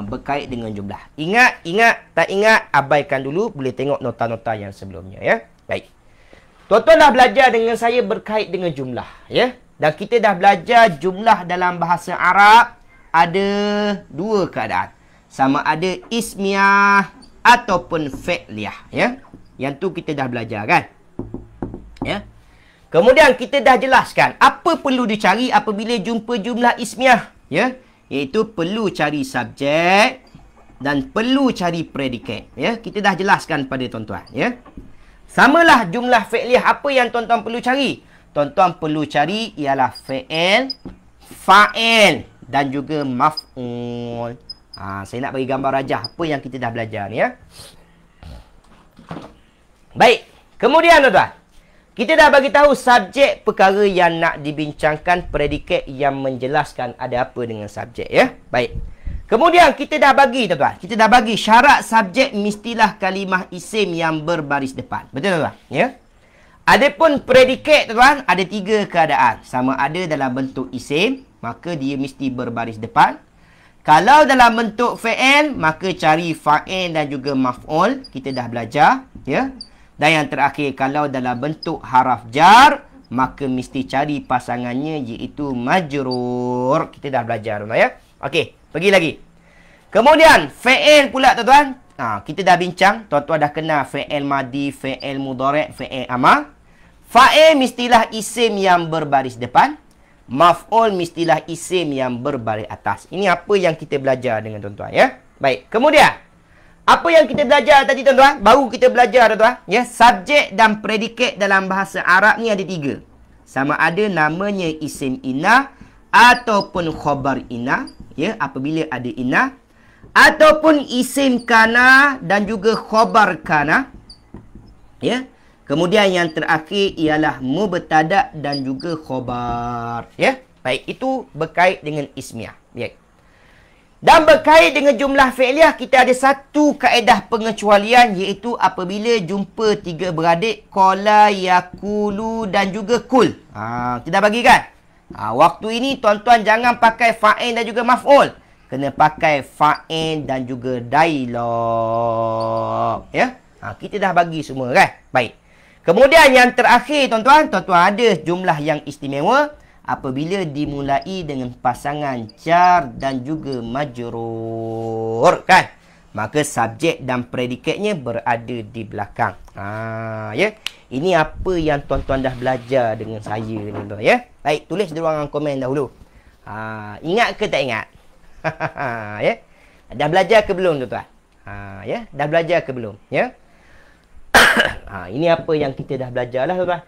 Berkait dengan jumlah. Ingat, tak ingat, abaikan dulu, boleh tengok nota-nota yang sebelumnya ya. Baik. Tuan-tuan dah belajar dengan saya berkait dengan jumlah, ya. Dan kita dah belajar jumlah dalam bahasa Arab ada dua keadaan. Sama ada ismiyah ataupun fi'liyah, ya. Yang tu kita dah belajar kan? Ya. Kemudian kita dah jelaskan apa perlu dicari apabila jumpa jumlah ismiyah, ya. Iaitu perlu cari subjek dan perlu cari predikat, ya. Kita dah jelaskan pada tuan-tuan, ya. Samalah jumlah fi'liyah, apa yang tuan-tuan perlu cari? Tuan-tuan perlu cari ialah fi'il, fa'il dan juga maf'ul. Saya nak bagi gambar rajah apa yang kita dah belajar ni, ya. Baik. Kemudian tuan-tuan, kita dah bagi tahu subjek perkara yang nak dibincangkan, predikat yang menjelaskan ada apa dengan subjek, ya. Baik. Kemudian kita dah bagi tuan-tuan, kita dah bagi syarat subjek mestilah kalimah isim yang berbaris depan. Betul tuan-tuan? Ya. Adapun predikat tuan-tuan ada tiga keadaan. Sama ada dalam bentuk isim, maka dia mesti berbaris depan. Kalau dalam bentuk fi'il, maka cari fa'il dan juga maf'ul. Kita dah belajar, ya. Dan yang terakhir, kalau dalam bentuk haraf jar, maka mesti cari pasangannya iaitu majrur. Kita dah belajar tuan-tuan, ya. Okey. Pergi lagi. Kemudian, fi'il pula tuan-tuan. Kita dah bincang. Tuan-tuan dah kenal fi'il madi, fi'il mudhari', fi'il amar. Fa'il mestilah isim yang berbaris depan. Maf'ul mestilah isim yang berbaris atas. Ini apa yang kita belajar dengan tuan-tuan, ya. Baik. Kemudian, apa yang kita belajar tadi tuan-tuan? Baru kita belajar tuan-tuan. Ya, subjek dan predikat dalam bahasa Arab ni ada tiga. Sama ada namanya isim inah ataupun khabar inah. Ya, apabila ada inah ataupun isim kana dan juga khabar kana, ya. Kemudian yang terakhir ialah mubtada dan juga khabar, ya. Baik, itu berkait dengan ismiyah, ya. Dan berkait dengan jumlah fi'liyah, kita ada satu kaedah pengecualian, iaitu apabila jumpa tiga beradik qala, yakulu dan juga kul. Kita dah bagi kan? Waktu ini tuan-tuan jangan pakai fa'il dan juga maf'ul. Kena pakai fa'il dan juga dialog, ya. Kita dah bagi semua kan? Baik. Kemudian yang terakhir tuan-tuan, tuan-tuan ada jumlah yang istimewa apabila dimulai dengan pasangan jar dan juga majrur kan? Maka subjek dan predikatnya berada di belakang. Ya. Ini apa yang tuan-tuan dah belajar dengan saya ni tuan, ya. Baik, tulis di ruangan komen dahulu. Ingat ke tak ingat? Ya. Dah belajar ke belum tuan-tuan? Ya, dah belajar ke belum? Ya. Ini apa yang kita dah belajar lah tuan-tuan.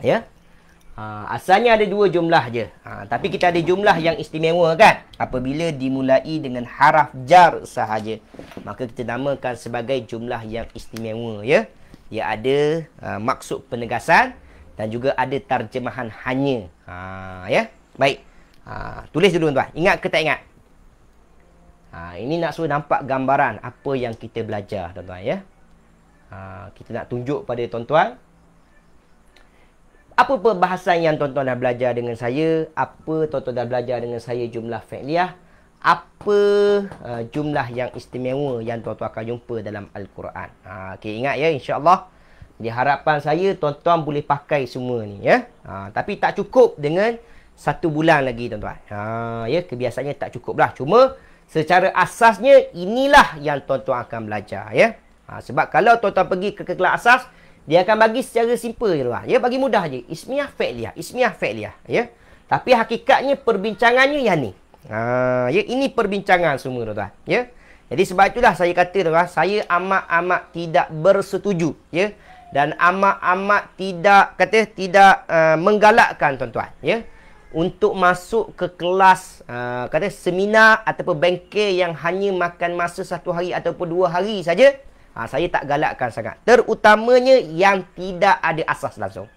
Ya. Asalnya ada dua jumlah je. Tapi kita ada jumlah yang istimewa kan? Apabila dimulai dengan haraf jar sahaja, maka kita namakan sebagai jumlah yang istimewa, ya. Dia ada maksud penegasan dan juga ada terjemahan hanya. Ya. Baik. Tulis dulu tuan-tuan. Ingat ke tak ingat? Ini nak suruh nampak gambaran apa yang kita belajar tuan-tuan, ya. Kita nak tunjuk pada tuan-tuan apa perbahasan yang tuan-tuan dah belajar dengan saya, apa tuan-tuan dah belajar dengan saya jumlah fi'liyah, apa jumlah yang istimewa yang tuan-tuan akan jumpa dalam Al-Quran. Okey, ingat ya, insya-Allah. Jadi harapan saya tuan-tuan boleh pakai semua ni, ya. Tapi tak cukup dengan 1 bulan lagi tuan-tuan. Ya, kebiasaannya tak cukup lah. Cuma secara asasnya inilah yang tuan-tuan akan belajar, ya. Sebab kalau tuan-tuan pergi ke kelas asas, dia akan bagi secara simple je lah. Ya, bagi mudah je. Ismiyah fi'liyah, ismiyah fi'liyah, ya. Tapi hakikatnya perbincangannya yang ni. Ya, ini perbincangan semua tuan-tuan, ya. Jadi sebab itulah saya kata tuan-tuan, saya amat-amat tidak bersetuju, ya. Dan amat-amat tidak menggalakkan tuan-tuan, ya, untuk masuk ke kelas seminar ataupun bengkel yang hanya makan masa 1 hari ataupun 2 hari saja. Saya tak galakkan sangat. Terutamanya yang tidak ada asas langsung.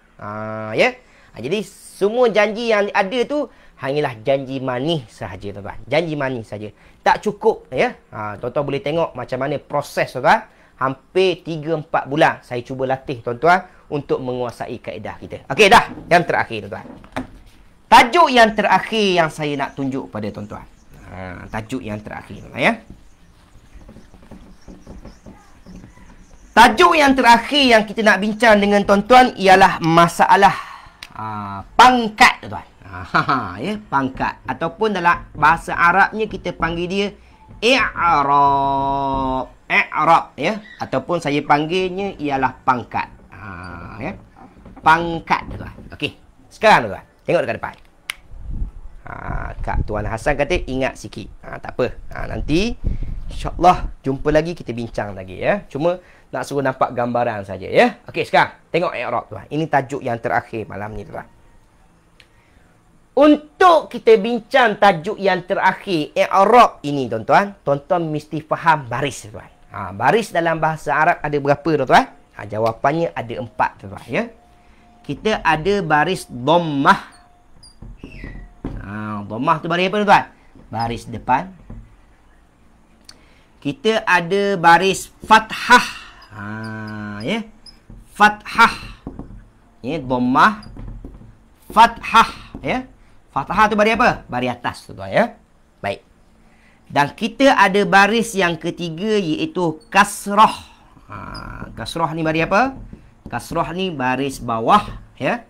Ya. Jadi semua janji yang ada tu hanyalah janji manis sahaja tuan-tuan. Janji manis saja. Tak cukup, ya. Tuan-tuan boleh tengok macam mana proses tuan-tuan. Hampir 3-4 bulan saya cuba latih tuan-tuan untuk menguasai kaedah kita. Okey dah, yang terakhir tuan-tuan. Tajuk yang terakhir yang saya nak tunjuk pada tuan-tuan. Tajuk yang terakhir tuan-tuan, ya. Tajuk yang terakhir yang kita nak bincang dengan tuan-tuan ialah masalah pangkat, tuan. Ya, pangkat. Ataupun dalam bahasa Arabnya kita panggil dia i'rab. I'rab, ya. Ataupun saya panggilnya ialah pangkat. Ya. Pangkat, tuan. Okey. Sekarang, tuan. Tengok dekat depan. Kak Tuan Hasan kata ingat sikit. Tak apa. Nanti insya-Allah jumpa lagi, kita bincang lagi, ya. Cuma nak suruh nampak gambaran saja, ya. Okey, sekarang tengok i'rab, tuan. Ini tajuk yang terakhir malam ni, tuan. Untuk kita bincang tajuk yang terakhir i'rab ini, tuan-tuan, tuan-tuan mesti faham baris, tuan. Baris dalam bahasa Arab ada berapa, tuan-tuan? Jawapannya ada 4, tuan-tuan, ya. Kita ada baris dhammah. Dhammah tu baris apa, tuan-tuan? Baris depan. Kita ada baris fathah. Ya. Fathah. Ya, dhammah. Fathah, ya. Fathah tu baris apa? Baris atas, tuan-tuan, ya. Baik. Dan kita ada baris yang ketiga iaitu kasrah. Kasrah ni baris apa? Kasrah ni baris bawah, ya.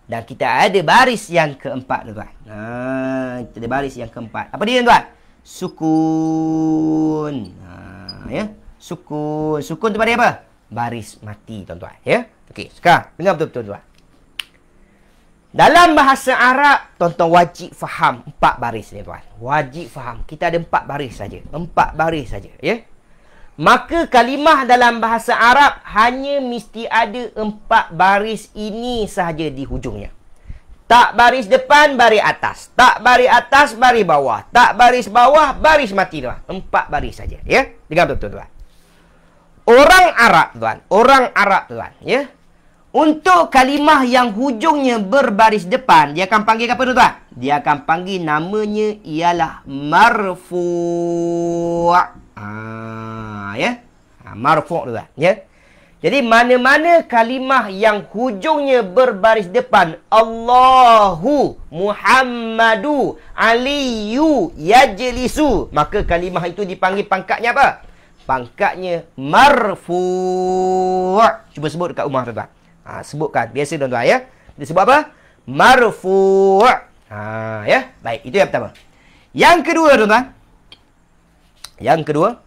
Dan kita ada baris yang keempat, tuan-tuan. Kita ada baris yang keempat. Apa dia, tuan-tuan? Sukun. Ya. Sukun. Sukun tu baris apa? Baris mati, tuan-tuan, ya. Okey, sekarang dengar betul-betul, tuan. Dalam bahasa Arab, tuan-tuan wajib faham 4 baris ni, tuan. Wajib faham. Kita ada 4 baris saja. 4 baris saja, ya. Maka kalimah dalam bahasa Arab hanya mesti ada 4 baris ini sahaja di hujungnya. Tak baris depan, baris atas. Tak baris atas, baris bawah. Tak baris bawah, baris mati, tuan. 4 baris saja, ya. Dengar betul, tuan. Orang Arab, tuan. Orang Arab, tuan, ya. Untuk kalimah yang hujungnya berbaris depan, dia akan panggil apa, tuan? Dia akan panggil namanya ialah marfu'. Ya. Marfu', tuan, ya. Jadi mana-mana kalimah yang hujungnya berbaris depan, Allahu, Muhammadu, Aliyu, Yajlisu, maka kalimah itu dipanggil pangkatnya apa? Pangkatnya marfu'. Cuba sebut dekat rumah, tuan. Sebutkan. Biasa, tuan-tuan, ya. Dia sebut apa? Marfu'. Ya. Baik. Itu yang pertama. Yang kedua, tuan-tuan. Yang kedua.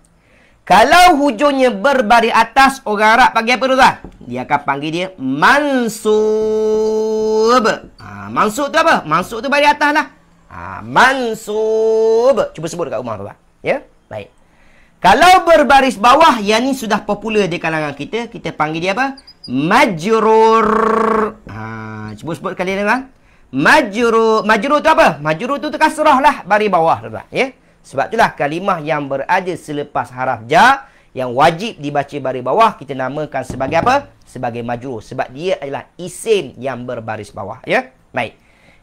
Kalau hujungnya berbaris atas, orang Arab panggil apa, tuan-tuan? Dia akan panggil dia mansub. Mansub tu apa? Mansub tu baris atas lah. Mansub. Cuba sebut dekat rumah, tuan-tuan. Ya. Baik. Kalau berbaris bawah, yang ni sudah popular di kalangan kita. Kita panggil dia apa? Majrur. Cuba sebut sekali, tuan. Majrur. Majrur tu apa? Majrur tu kasrah lah, baris bawah, tuan. Ya. Sebab itulah kalimah yang berada selepas haraf ja yang wajib dibaca baris bawah kita namakan sebagai apa? Sebagai majrur. Sebab dia adalah isim yang berbaris bawah, ya. Baik.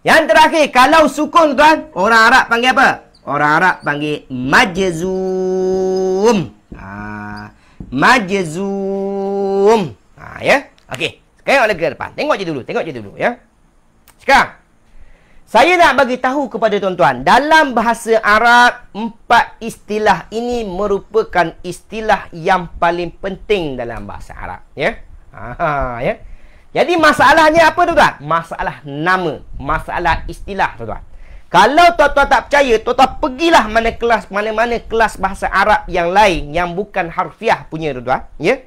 Yang terakhir, kalau sukun, tuan, orang Arab panggil apa? Orang Arab panggil majzum. Majzum. Ya. Okey. Sekarang lagi ke depan. Tengok je dulu, ya. Sekarang saya nak bagi tahu kepada tuan-tuan, dalam bahasa Arab, 4 istilah ini merupakan istilah yang paling penting dalam bahasa Arab, ya. Ya. Jadi masalahnya apa, tuan-tuan? Masalah nama, masalah istilah, tuan-tuan. Kalau tuan-tuan tak percaya, tuan-tuan pergilah mana-mana kelas bahasa Arab yang lain yang bukan harfiah punya, tuan-tuan, ya.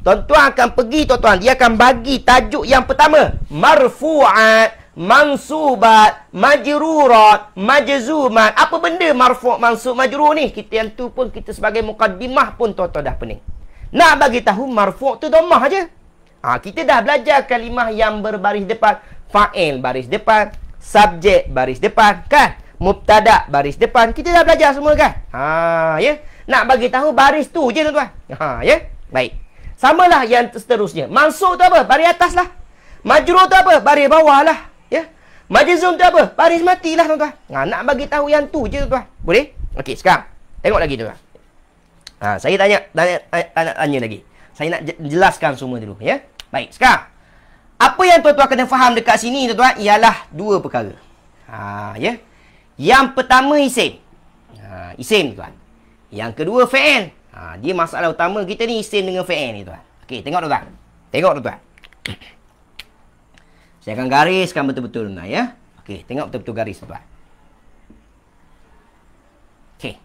Tuan-tuan akan pergi, tuan-tuan, dia akan bagi tajuk yang pertama, marfu'at, mansubat, majrurat, majzumat. Apa benda marfu', mansub, majrur ni? Kita yang tu pun, kita sebagai mukaddimah pun tuan-tuan dah pening. Nak bagi tahu marfu' tu dhammah aja. Kita dah belajar kalimah yang berbaris depan, fa'il baris depan, subjek baris depan, kan? Mubtada baris depan. Kita dah belajar semua, kan? Ya. Nak bagi tahu baris tu je, tuan-tuan. Ya. Baik. Samalah yang seterusnya. Mansub tu apa? Baris atas lah. Majrur tu apa? Baris bawah lah. Ya. Majzum tu apa? Baris mati lah, tuan-tuan. Nak bagi tahu yang tu je, tuan-tuan. Boleh? Okey, sekarang tengok lagi, tuan-tuan. Saya tanya lagi. Saya nak jelaskan semua dulu, ya. Baik, sekarang apa yang tuan-tuan kena faham dekat sini, tuan-tuan, ialah 2 perkara. Yang pertama isim. Isim, tuan. Yang kedua fi'il. Dia masalah utama kita ni isim dengan fi'il ni tuan. Okey, tengok tuan. Tengok tuan. Saya akan gariskan betul-betul tuan ya. Okey, tengok betul-betul garis tuan. Okey.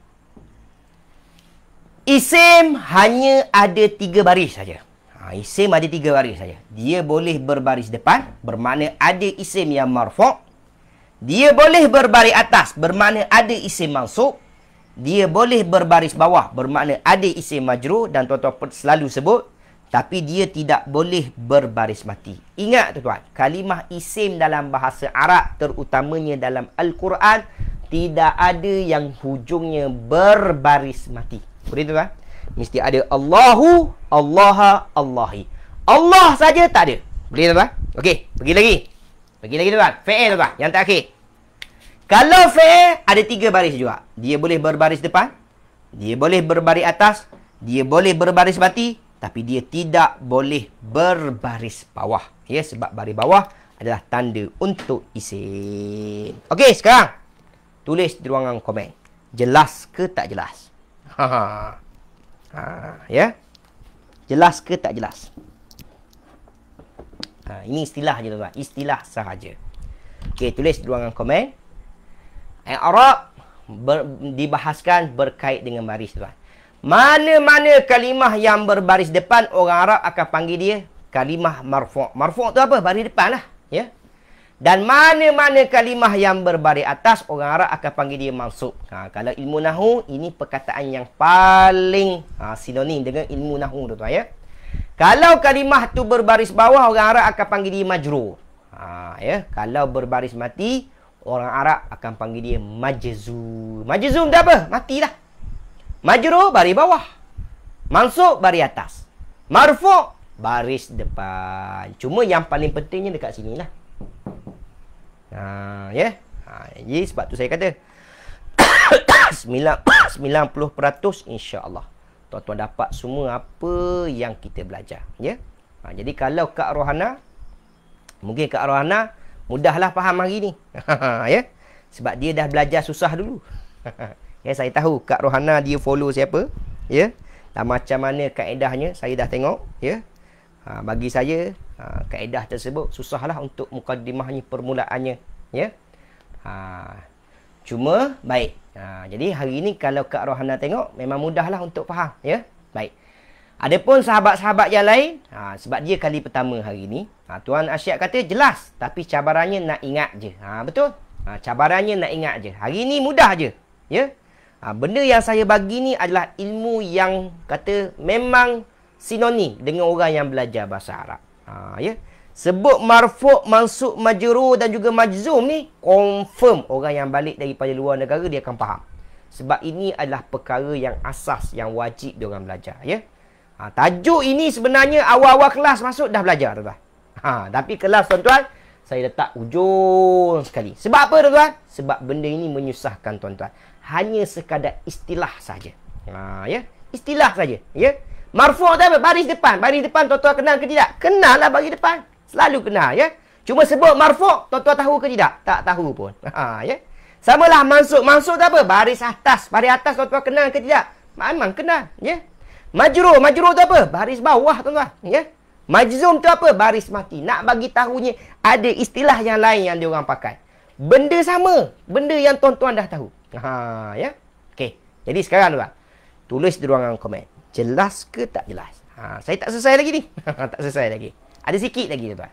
Isim hanya ada 3 baris saja. Isim ada 3 baris saja. Dia boleh berbaris depan, bermakna ada isim yang marfu'. Dia boleh berbaris atas, bermakna ada isim mansub. Dia boleh berbaris bawah, bermakna ada isim majrur, dan tuan-tuan selalu sebut, tapi dia tidak boleh berbaris mati. Ingat tuan-tuan, kalimah isim dalam bahasa Arab, terutamanya dalam Al-Quran, tidak ada yang hujungnya berbaris mati. Boleh tuan-tuan? Mesti ada Allahu, Allaha, Allahi. Allah saja tak ada. Boleh tuan-tuan? Okey, pergi lagi. Pergi lagi tuan-tuan. Fi'il tuan-tuan, yang terakhir. Kalau fi'il ada 3 baris juga. Dia boleh berbaris depan, dia boleh berbaris atas, dia boleh berbaris mati, tapi dia tidak boleh berbaris bawah. Ya, sebab baris bawah adalah tanda untuk isim. Okey, sekarang tulis di ruangan komen. Jelas ke tak jelas? Ya. Jelas ke tak jelas? Ini istilah je tuan-tuan. Istilah sahaja. Okey, tulis di ruangan komen. I'rab dibahaskan berkait dengan baris tuan. Mana-mana kalimah yang berbaris depan, orang Arab akan panggil dia kalimah marfu'. Marfu' tu apa? Baris depan lah. Ya. Dan mana-mana kalimah yang berbaris atas, orang Arab akan panggil dia mansub. Kalau ilmu nahu, ini perkataan yang paling sinonim dengan ilmu nahu tuan-tuan ya. Kalau kalimah tu berbaris bawah, orang Arab akan panggil dia majrur. Ya. Kalau berbaris mati, orang Arab akan panggil dia majzum. Majzum tu apa? Matilah. Majrur baris bawah. Mansub baris atas. Marfu' baris depan. Cuma yang paling pentingnya dekat sinilah. Ya. Jadi sebab tu saya kata 90% insya-Allah tuan-tuan dapat semua apa yang kita belajar, ya. Jadi kalau Kak Rohana, mungkin Kak Rohana mudahlah faham hari ni. Ya. Sebab dia dah belajar susah dulu. Ya, saya tahu Kak Rohana dia follow siapa, ya. Dan macam mana kaedahnya saya dah tengok, ya. Bagi saya kaedah tersebut susahlah untuk mukaddimahnya, permulaannya, ya. Cuma baik. Jadi hari ini kalau Kak Rohana tengok memang mudahlah untuk faham, ya. Baik. Adapun sahabat-sahabat yang lain, sebab dia kali pertama hari ini, Tuan Asyik kata jelas, tapi cabarannya nak ingat je. Betul? Cabarannya nak ingat je. Hari ini mudah je, ya. Benda yang saya bagi ni adalah ilmu yang kata memang sinonim dengan orang yang belajar bahasa Arab. Ya. Sebut marfu', mansub, majrur dan juga majzum ni, confirm orang yang balik daripada luar negara dia akan faham. Sebab ini adalah perkara yang asas, yang wajib diorang belajar, ya. Tajuk ini sebenarnya awal-awal kelas masuk dah belajar, tuan-tuan. Tapi kelas tuan-tuan saya letak ujung sekali. Sebab apa tuan-tuan? Sebab benda ini menyusahkan tuan-tuan. Hanya sekadar istilah saja. Ya, istilah saja, ya. Marfu' tu apa? Baris depan. Baris depan tuan-tuan kenal ke tidak? Kenal lah baris depan. Selalu kenal, ya. Cuma sebut marfu', tuan-tuan tahu ke tidak? Tak tahu pun. Ya. Samalah mansub. Mansub tu apa? Baris atas. Baris atas tuan-tuan kenal ke tidak? Memang kenal, ya. Majrur. Majrur tu apa? Baris bawah, tuan-tuan, ya. Majzum tu apa? Baris mati. Nak bagi tahunya ada istilah yang lain yang diorang pakai. Benda sama. Benda yang tuan-tuan dah tahu. Ya. Okey. Jadi sekarang tuan, tulis di ruangan komen. Jelas ke tak jelas? Saya tak selesai lagi ni. Tak selesai lagi. Ada sikit lagi tuan.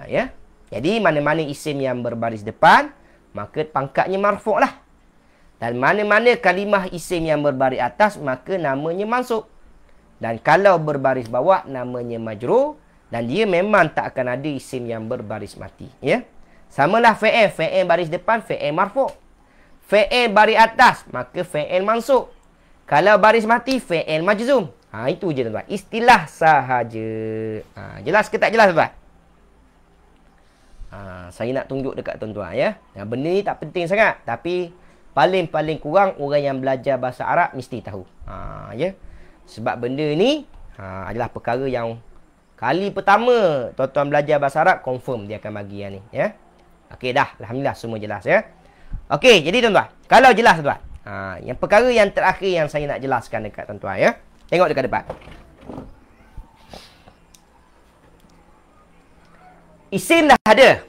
Ya. Jadi mana-mana isim yang berbaris depan, maka pangkatnya marfu' lah. Dan mana-mana kalimah isim yang berbaris atas, maka namanya mansub. Dan kalau berbaris bawah, namanya majrur. Dan dia memang tak akan ada isim yang berbaris mati. Ya. Samalah fi'il. Fi'il baris depan, fi'il marfu'. Fi'il baris atas, maka fi'il mansub. Kalau baris mati, fi'il majzum. Itu je tuan-tuan. Istilah sahaja. Jelas ke tak jelas tuan-tuan? Saya nak tunjuk dekat tuan-tuan, ya. Benda ni tak penting sangat. Tapi paling-paling kurang orang yang belajar bahasa Arab mesti tahu. Ya. Sebab benda ni adalah perkara yang kali pertama tuan-tuan belajar bahasa Arab, confirm dia akan bagi yang ni, ya. Okey dah, alhamdulillah semua jelas, ya. Okey, jadi tuan-tuan, kalau jelas tuan-tuan, Yang perkara yang terakhir yang saya nak jelaskan dekat tuan-tuan, ya. Tengok dekat depan. Isim dah ada.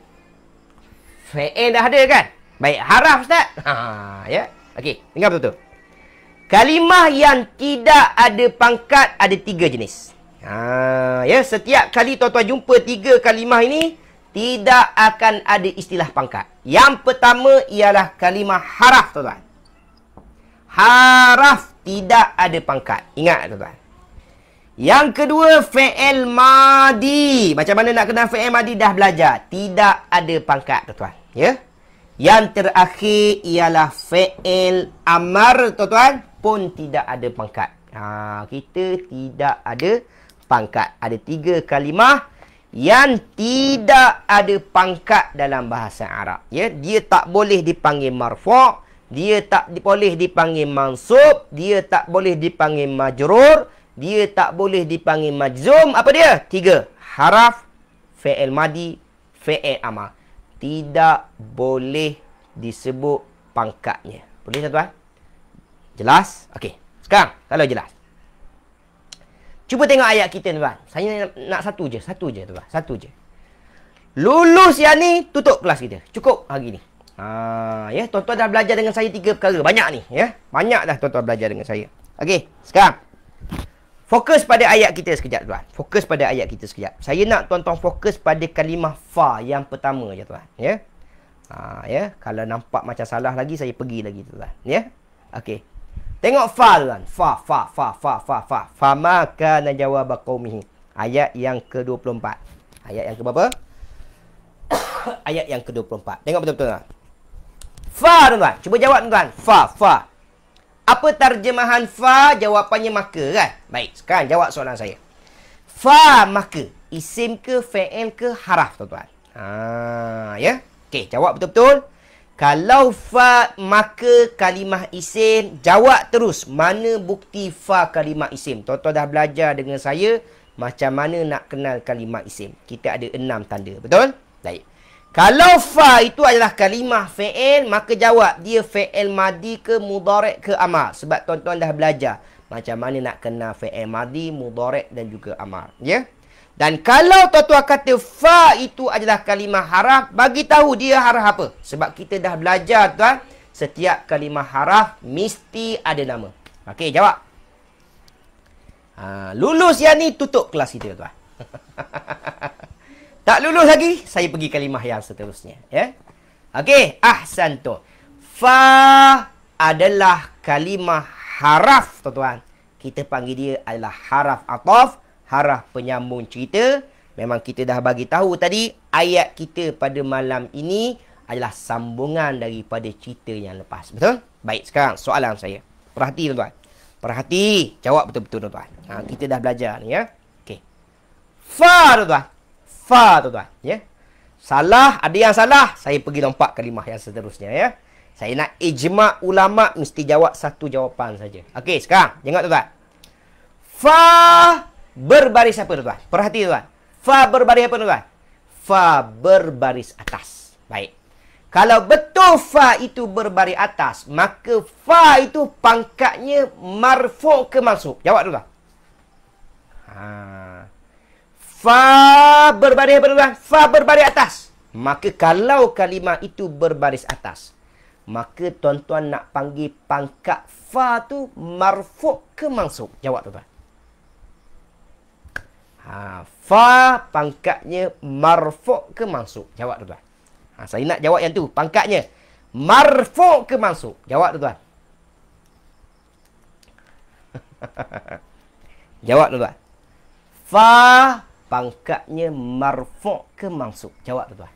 Fi'il dah ada kan? Baik, haraf Ustaz. Ya. Okey, dengar betul-betul. Kalimah yang tidak ada pangkat ada 3 jenis. Ya, setiap kali tuan-tuan jumpa 3 kalimah ini, tidak akan ada istilah pangkat. Yang pertama ialah kalimah haraf, tuan-tuan. Haraf tidak ada pangkat. Ingat, tuan-tuan. Yang kedua, fi'il madi. Macam mana nak kenal fi'il madi? Dah belajar. Tidak ada pangkat, tuan-tuan. Ya. Yang terakhir ialah fi'il amar, tuan-tuan, pun tidak ada pangkat. Kita tidak ada pangkat. Ada 3 kalimah yang tidak ada pangkat dalam bahasa Arab. Ya, dia tak boleh dipanggil marfu', dia tak boleh dipanggil mansub, dia tak boleh dipanggil majrur, dia tak boleh dipanggil majzum. Apa dia? 3. Haraf, fi'il madi, fi'il amar. Tidak boleh disebut pangkatnya. Boleh, tuan-tuan? Jelas? Okey. Sekarang, kalau jelas. Cuba tengok ayat kita, tuan-tuan. Saya nak satu je, tuan-tuan. Satu je. Lulus yang ni, tutup kelas kita. Cukup hari ni. Ya, tuan-tuan dah belajar dengan saya 3 perkara. Banyak ni, ya. Banyak dah tuan-tuan belajar dengan saya. Okey, sekarang. Fokus pada ayat kita sekejap, tuan. Fokus pada ayat kita sekejap. Saya nak tuan-tuan fokus pada kalimah fa yang pertama je, tuan. Ya. Ya, kalau nampak macam salah lagi, saya pergi lagi, tuan. Ya. Okey. Tengok fa, tuan. Fa. Fama kana jawab qaumihi. Ayat yang ke-24. Ayat yang ke berapa? Ayat yang ke-24. Tengok betul-betul, tuan. Fa, tuan. Cuba jawab, tuan. Fa. Apa terjemahan fa? Jawapannya maka, kan? Baik, sekarang jawab soalan saya. Fa maka, isim ke, fi'il ke, haraf, tuan-tuan? Ya. Okey, jawab betul-betul. Kalau fa maka kalimah isim, jawab terus mana bukti fa kalimah isim. Tuan-tuan dah belajar dengan saya macam mana nak kenal kalimah isim. Kita ada 6 tanda, betul? Baik. Kalau fa itu adalah kalimah fi'il, maka jawab dia fi'il madi ke, mudhari' ke, amar. Sebab tuan-tuan dah belajar macam mana nak kenal fi'il madi, mudhari' dan juga amar. Ya? Dan kalau tuan-tuan kata fa itu adalah kalimah haraf, bagi tahu dia haraf apa. Sebab kita dah belajar, tuan, setiap kalimah haraf mesti ada nama. Okey, jawab. Lulus yang ni, tutup kelas kita, tuan. Tak lulus lagi, saya pergi kalimah yang seterusnya. Ya. Okey, ahsantu. Fa adalah kalimah haraf, tuan-tuan. Kita panggil dia adalah haraf ataf, haraf penyambung cerita. Memang kita dah bagi tahu tadi, ayat kita pada malam ini adalah sambungan daripada cerita yang lepas. Betul? Baik, sekarang soalan saya. Perhati, tuan-tuan. Perhati, jawab betul-betul, tuan-tuan. Kita dah belajar ni, ya. Okey. Fa, tuan-tuan. Fa, tuan-tuan, ya. Salah, ada yang salah, saya pergi lompat kalimah yang seterusnya, ya. Saya nak ijma' ulama' mesti jawab satu jawapan saja. Okey, sekarang tengok, tuan-tuan. Fa berbaris apa, tuan-tuan? Perhati, tuan. Fa berbaris apa, tuan-tuan? Fa berbaris atas. Baik. Kalau betul fa itu berbaris atas, maka fa itu pangkatnya marfu' ke mansub? Jawab, tuan-tuan. Fa berbaris apa, tuan-tuan? Fa berbaris atas. Maka kalau kalimah itu berbaris atas, maka tuan-tuan nak panggil pangkat fa tu marfu' ke mansub? Jawab, tuan-tuan. Fa pangkatnya marfu' ke mansub? Jawab, tuan-tuan. Saya nak jawab yang tu. Pangkatnya marfu' ke mansub? Jawab, tuan-tuan. Jawab, tuan-tuan. Fa pangkatnya marfu' ke mansub? Jawab, tuan-tuan.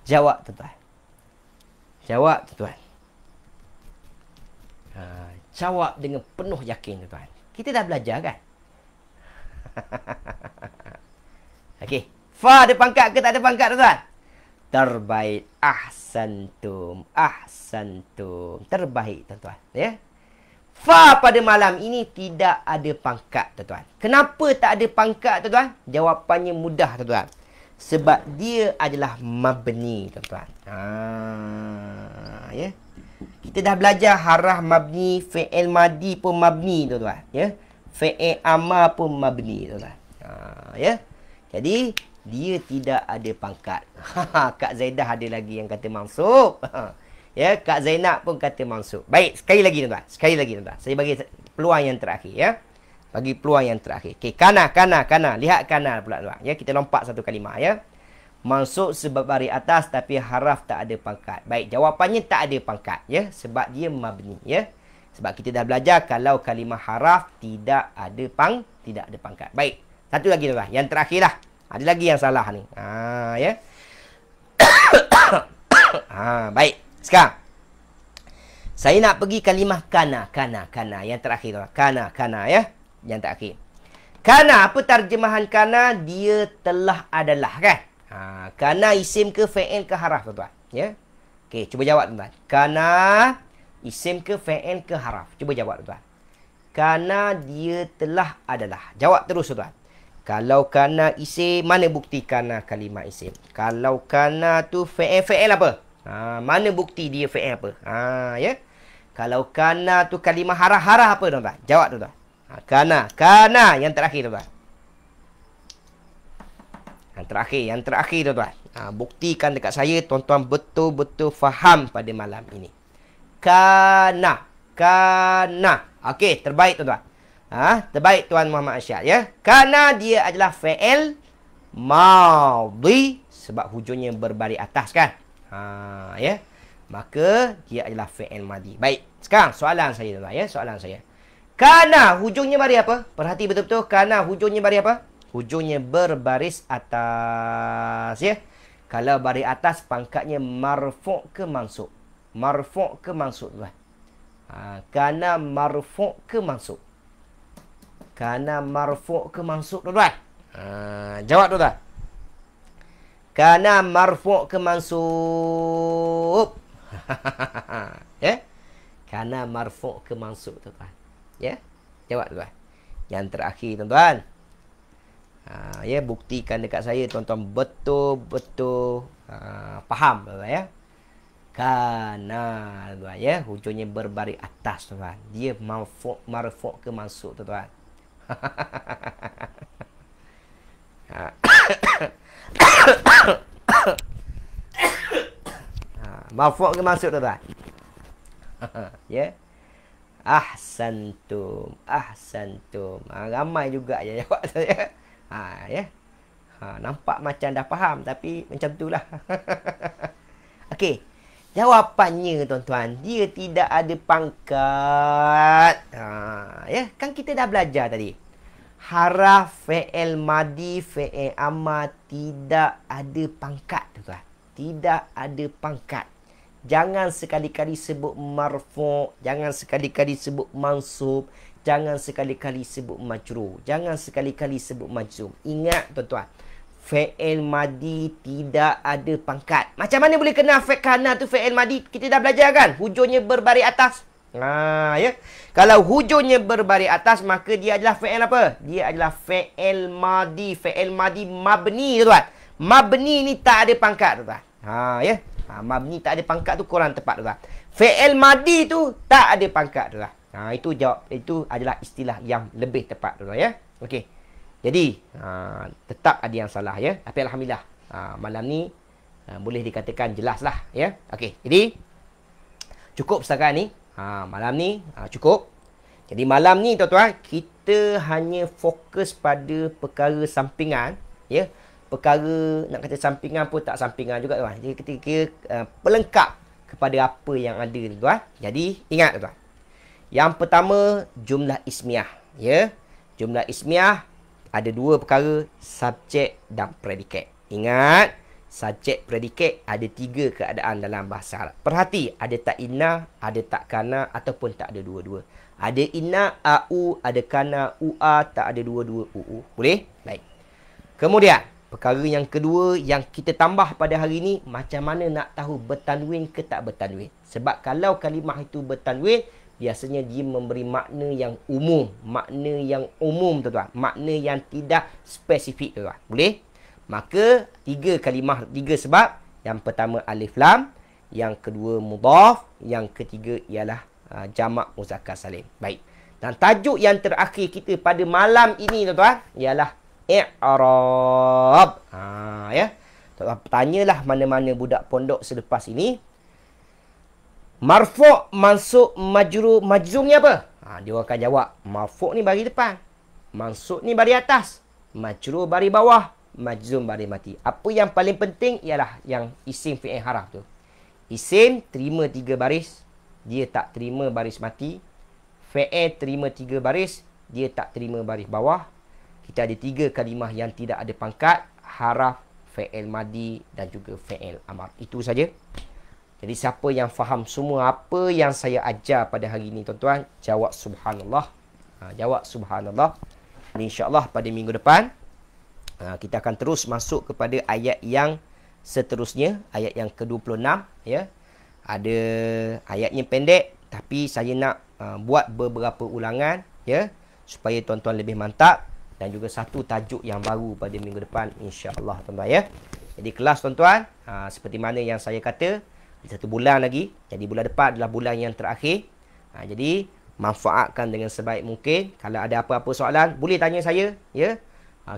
Jawab, tuan-tuan. Jawab, tuan-tuan. Jawab dengan penuh yakin, tuan-tuan. Kita dah belajar, kan? Okey. Fa ada pangkat ke tak ada pangkat, tuan-tuan? Terbaik. Ahsantum. Ahsantum. Terbaik, tuan-tuan. Ya. Fa pada malam ini tidak ada pangkat, tuan-tuan. Kenapa tak ada pangkat, tuan-tuan? Jawapannya mudah, tuan-tuan. Sebab dia adalah mabni, tuan-tuan. Ya. Kita dah belajar haraf mabni, fi'il madi pun mabni tuan-tuan. Ya. Fi'il amar pun mabni tuan-tuan. Ya. Jadi dia tidak ada pangkat. Kak Zaidah ada lagi yang kata mansub. Ya, Kak Zainab pun kata mansub. Baik, sekali lagi tuan-tuan. Sekali lagi tuan-tuan. Saya bagi peluang yang terakhir ya. Bagi peluang yang terakhir. Okey, kana. Lihat kana pula tuan. Ya, kita lompat satu kalimah ya. Mansub sebab baris atas tapi haraf tak ada pangkat. Baik, jawapannya tak ada pangkat ya, sebab dia mabni ya. Sebab kita dah belajar kalau kalimah haraf tidak ada pangkat. Baik. Satu lagi tuan, yang terakhir lah. Ada lagi yang salah ni. Ya. Baik. Sekarang saya nak pergi kalimah kana. Yang terakhir tuan. Kana ya. Yang terakhir. Kana, apa terjemahan kana? Dia telah adalah kan? Kana isim ke fi'il ke haraf tuan-tuan? Ya. Okey, cuba jawab tuan-tuan. Kana isim ke fi'il ke haraf? Cuba jawab tuan-tuan. Kana dia telah adalah. Jawab terus tuan-tuan. Kalau kana isim, mana bukti kana kalimah isim? Kalau kana tu fi'il apa? Mana bukti dia fi'il apa? Ya. Kalau kana tu kalimah haraf apa tuan-tuan? Jawab tuan-tuan. Kana yang terakhir tuan-tuan. Yang terakhir tuan-tuan. Buktikan dekat saya tuan-tuan betul-betul faham pada malam ini. Kana. Okey, terbaik tuan-tuan. Terbaik Tuan Muhammad Arsyad ya. Kana dia adalah fi'il madhi sebab hujungnya berbaris atas kan. Ya. Maka dia adalah fi'il madhi. Baik. Sekarang soalan saya tuan ya, soalan saya. Kana hujungnya baris apa? Perhati betul-betul. Kana hujungnya baris apa? Hujungnya berbaris atas ya. Kalau baris atas pangkatnya marfu' ke mansub? Marfu' ke mansub tuan? Kana marfu' ke mansub? Kana marfu' ke mansub tuan-tuan? Jawab tuan-tuan. Kana marfu' ke mansub? Ya. Kana marfu' ke mansub tuan-tuan. Ya. Jawab tuan-tuan. Yang terakhir tuan-tuan. Ya, buktikan dekat saya tuan-tuan betul-betul faham tuan-tuan ya. Kana tuan ya, hujungnya berbaris atas tuan-tuan. Dia marfu' ke mansub tuan-tuan. Marfu' ke mansub tuan-tuan? Ya. Ahsantum. Ramai juga yang jawab saya. Ya. Nampak macam dah faham tapi macam itulah. Okey. Jawapannya tuan-tuan, dia tidak ada pangkat. Ya, kan kita dah belajar tadi. Haraf fi'il madi, fi'il amar tidak ada pangkat tuan-tuan. Tidak ada pangkat. Jangan sekali-kali sebut marfu', jangan sekali-kali sebut mansub, jangan sekali-kali sebut majrur, jangan sekali-kali sebut majzum. Ingat tuan-tuan, fi'il madi tidak ada pangkat. Macam mana boleh kenal kana tu fi'il madi? Kita dah belajar kan? Hujungnya berbaris atas. Ya. Kalau hujungnya berbaris atas, maka dia adalah fi'il apa? Dia adalah fi'il madi. Fi'il madi mabni tuan. Mabni ni tak ada pangkat tuan. Ya. Mabni tak ada pangkat tu kurang tepat tuan. Fi'il madi tu tak ada pangkat tuan. Itu jawab, itu adalah istilah yang lebih tepat tuan ya. Okey. Jadi, tetap ada yang salah ya. Tapi alhamdulillah, malam ni boleh dikatakan jelaslah ya. Okey. Jadi, cukup setakat ni. Malam ni cukup. Jadi malam ni tuan-tuan, kita hanya fokus pada perkara sampingan ya. Perkara nak kata sampingan pun tak sampingan juga tuan. Jadi kita kira pelengkap kepada apa yang ada tuan. Jadi ingat tuan. Yang pertama jumlah ismiah ya. Jumlah ismiah ada dua perkara, subjek dan predikat. Ingat, subjek predikat ada tiga keadaan dalam bahasa Arab. Perhati, ada tak inna, ada tak kana ataupun tak ada dua-dua. Ada inna, au, ada kana, ua, tak ada dua-dua uu. Boleh? Baik. Kemudian, perkara yang kedua yang kita tambah pada hari ini, macam mana nak tahu bertanwin ke tak bertanwin. Sebab kalau kalimah itu bertanwin, biasanya dia memberi makna yang umum. Makna yang umum tuan-tuan. Makna yang tidak spesifik tuan-tuan. Boleh? Maka tiga kalimah, tiga sebab. Yang pertama alif lam, yang kedua mudhaf, yang ketiga ialah jamak muzakkar salim. Baik. Dan tajuk yang terakhir kita pada malam ini tuan-tuan ialah i'rab. Ya. Tuan-tuan tanyalah mana-mana budak pondok selepas ini. Marfu', mansub, majrur, majzum ni apa? Dia akan jawab. Marfu' ni bari depan. Mansub ni bari atas. Majrur bari bawah. Majzum bari mati. Apa yang paling penting ialah yang isim fi'il haraf tu. Isim terima 3 baris. Dia tak terima baris mati. Fi'il terima 3 baris. Dia tak terima baris bawah. Kita ada 3 kalimah yang tidak ada pangkat. Haraf, fi'il madi dan juga fi'il amar. Itu saja. Jadi siapa yang faham semua apa yang saya ajar pada hari ini tuan-tuan, jawab subhanallah. Jawab subhanallah. InsyaAllah pada minggu depan, kita akan terus masuk kepada ayat yang seterusnya. Ayat yang ke-26. Ya. Ada ayatnya pendek, tapi saya nak buat beberapa ulangan, ya, supaya tuan-tuan lebih mantap. Dan juga satu tajuk yang baru pada minggu depan, insyaAllah tuan-tuan, ya. Jadi kelas tuan-tuan, seperti mana yang saya kata, 1 bulan lagi. Jadi bulan depan adalah bulan yang terakhir. Jadi manfaatkan dengan sebaik mungkin. Kalau ada apa-apa soalan, boleh tanya saya, ya,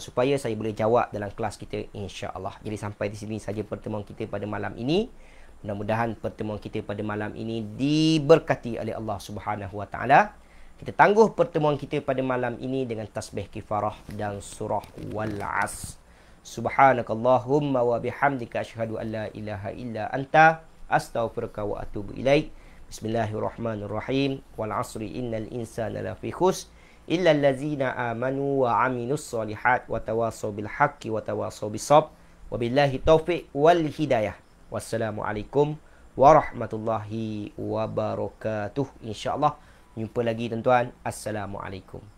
supaya saya boleh jawab dalam kelas kita, insya-Allah. Jadi sampai di sini saja pertemuan kita pada malam ini. Mudah-mudahan pertemuan kita pada malam ini diberkati oleh Allah Subhanahu wa taala. Kita tangguh pertemuan kita pada malam ini dengan tasbih kifarah dan surah wal as. Subhanakallahumma wa bihamdika asyhadu an la ilaha illa anta astaghfiruka wa atubu ilaik. Bismillahirrahmanirrahim. Wal 'asri innal insana lafi khusr illa allazina amanu wa 'amilus solihat wa tawassaw bil haqqi wa tawassaw bis sabr. Wabillahi taufiq wal hidayah. Wassalamualaikum warahmatullahi wabarakatuh. Insyaallah jumpa lagi tuan-tuan. Assalamualaikum.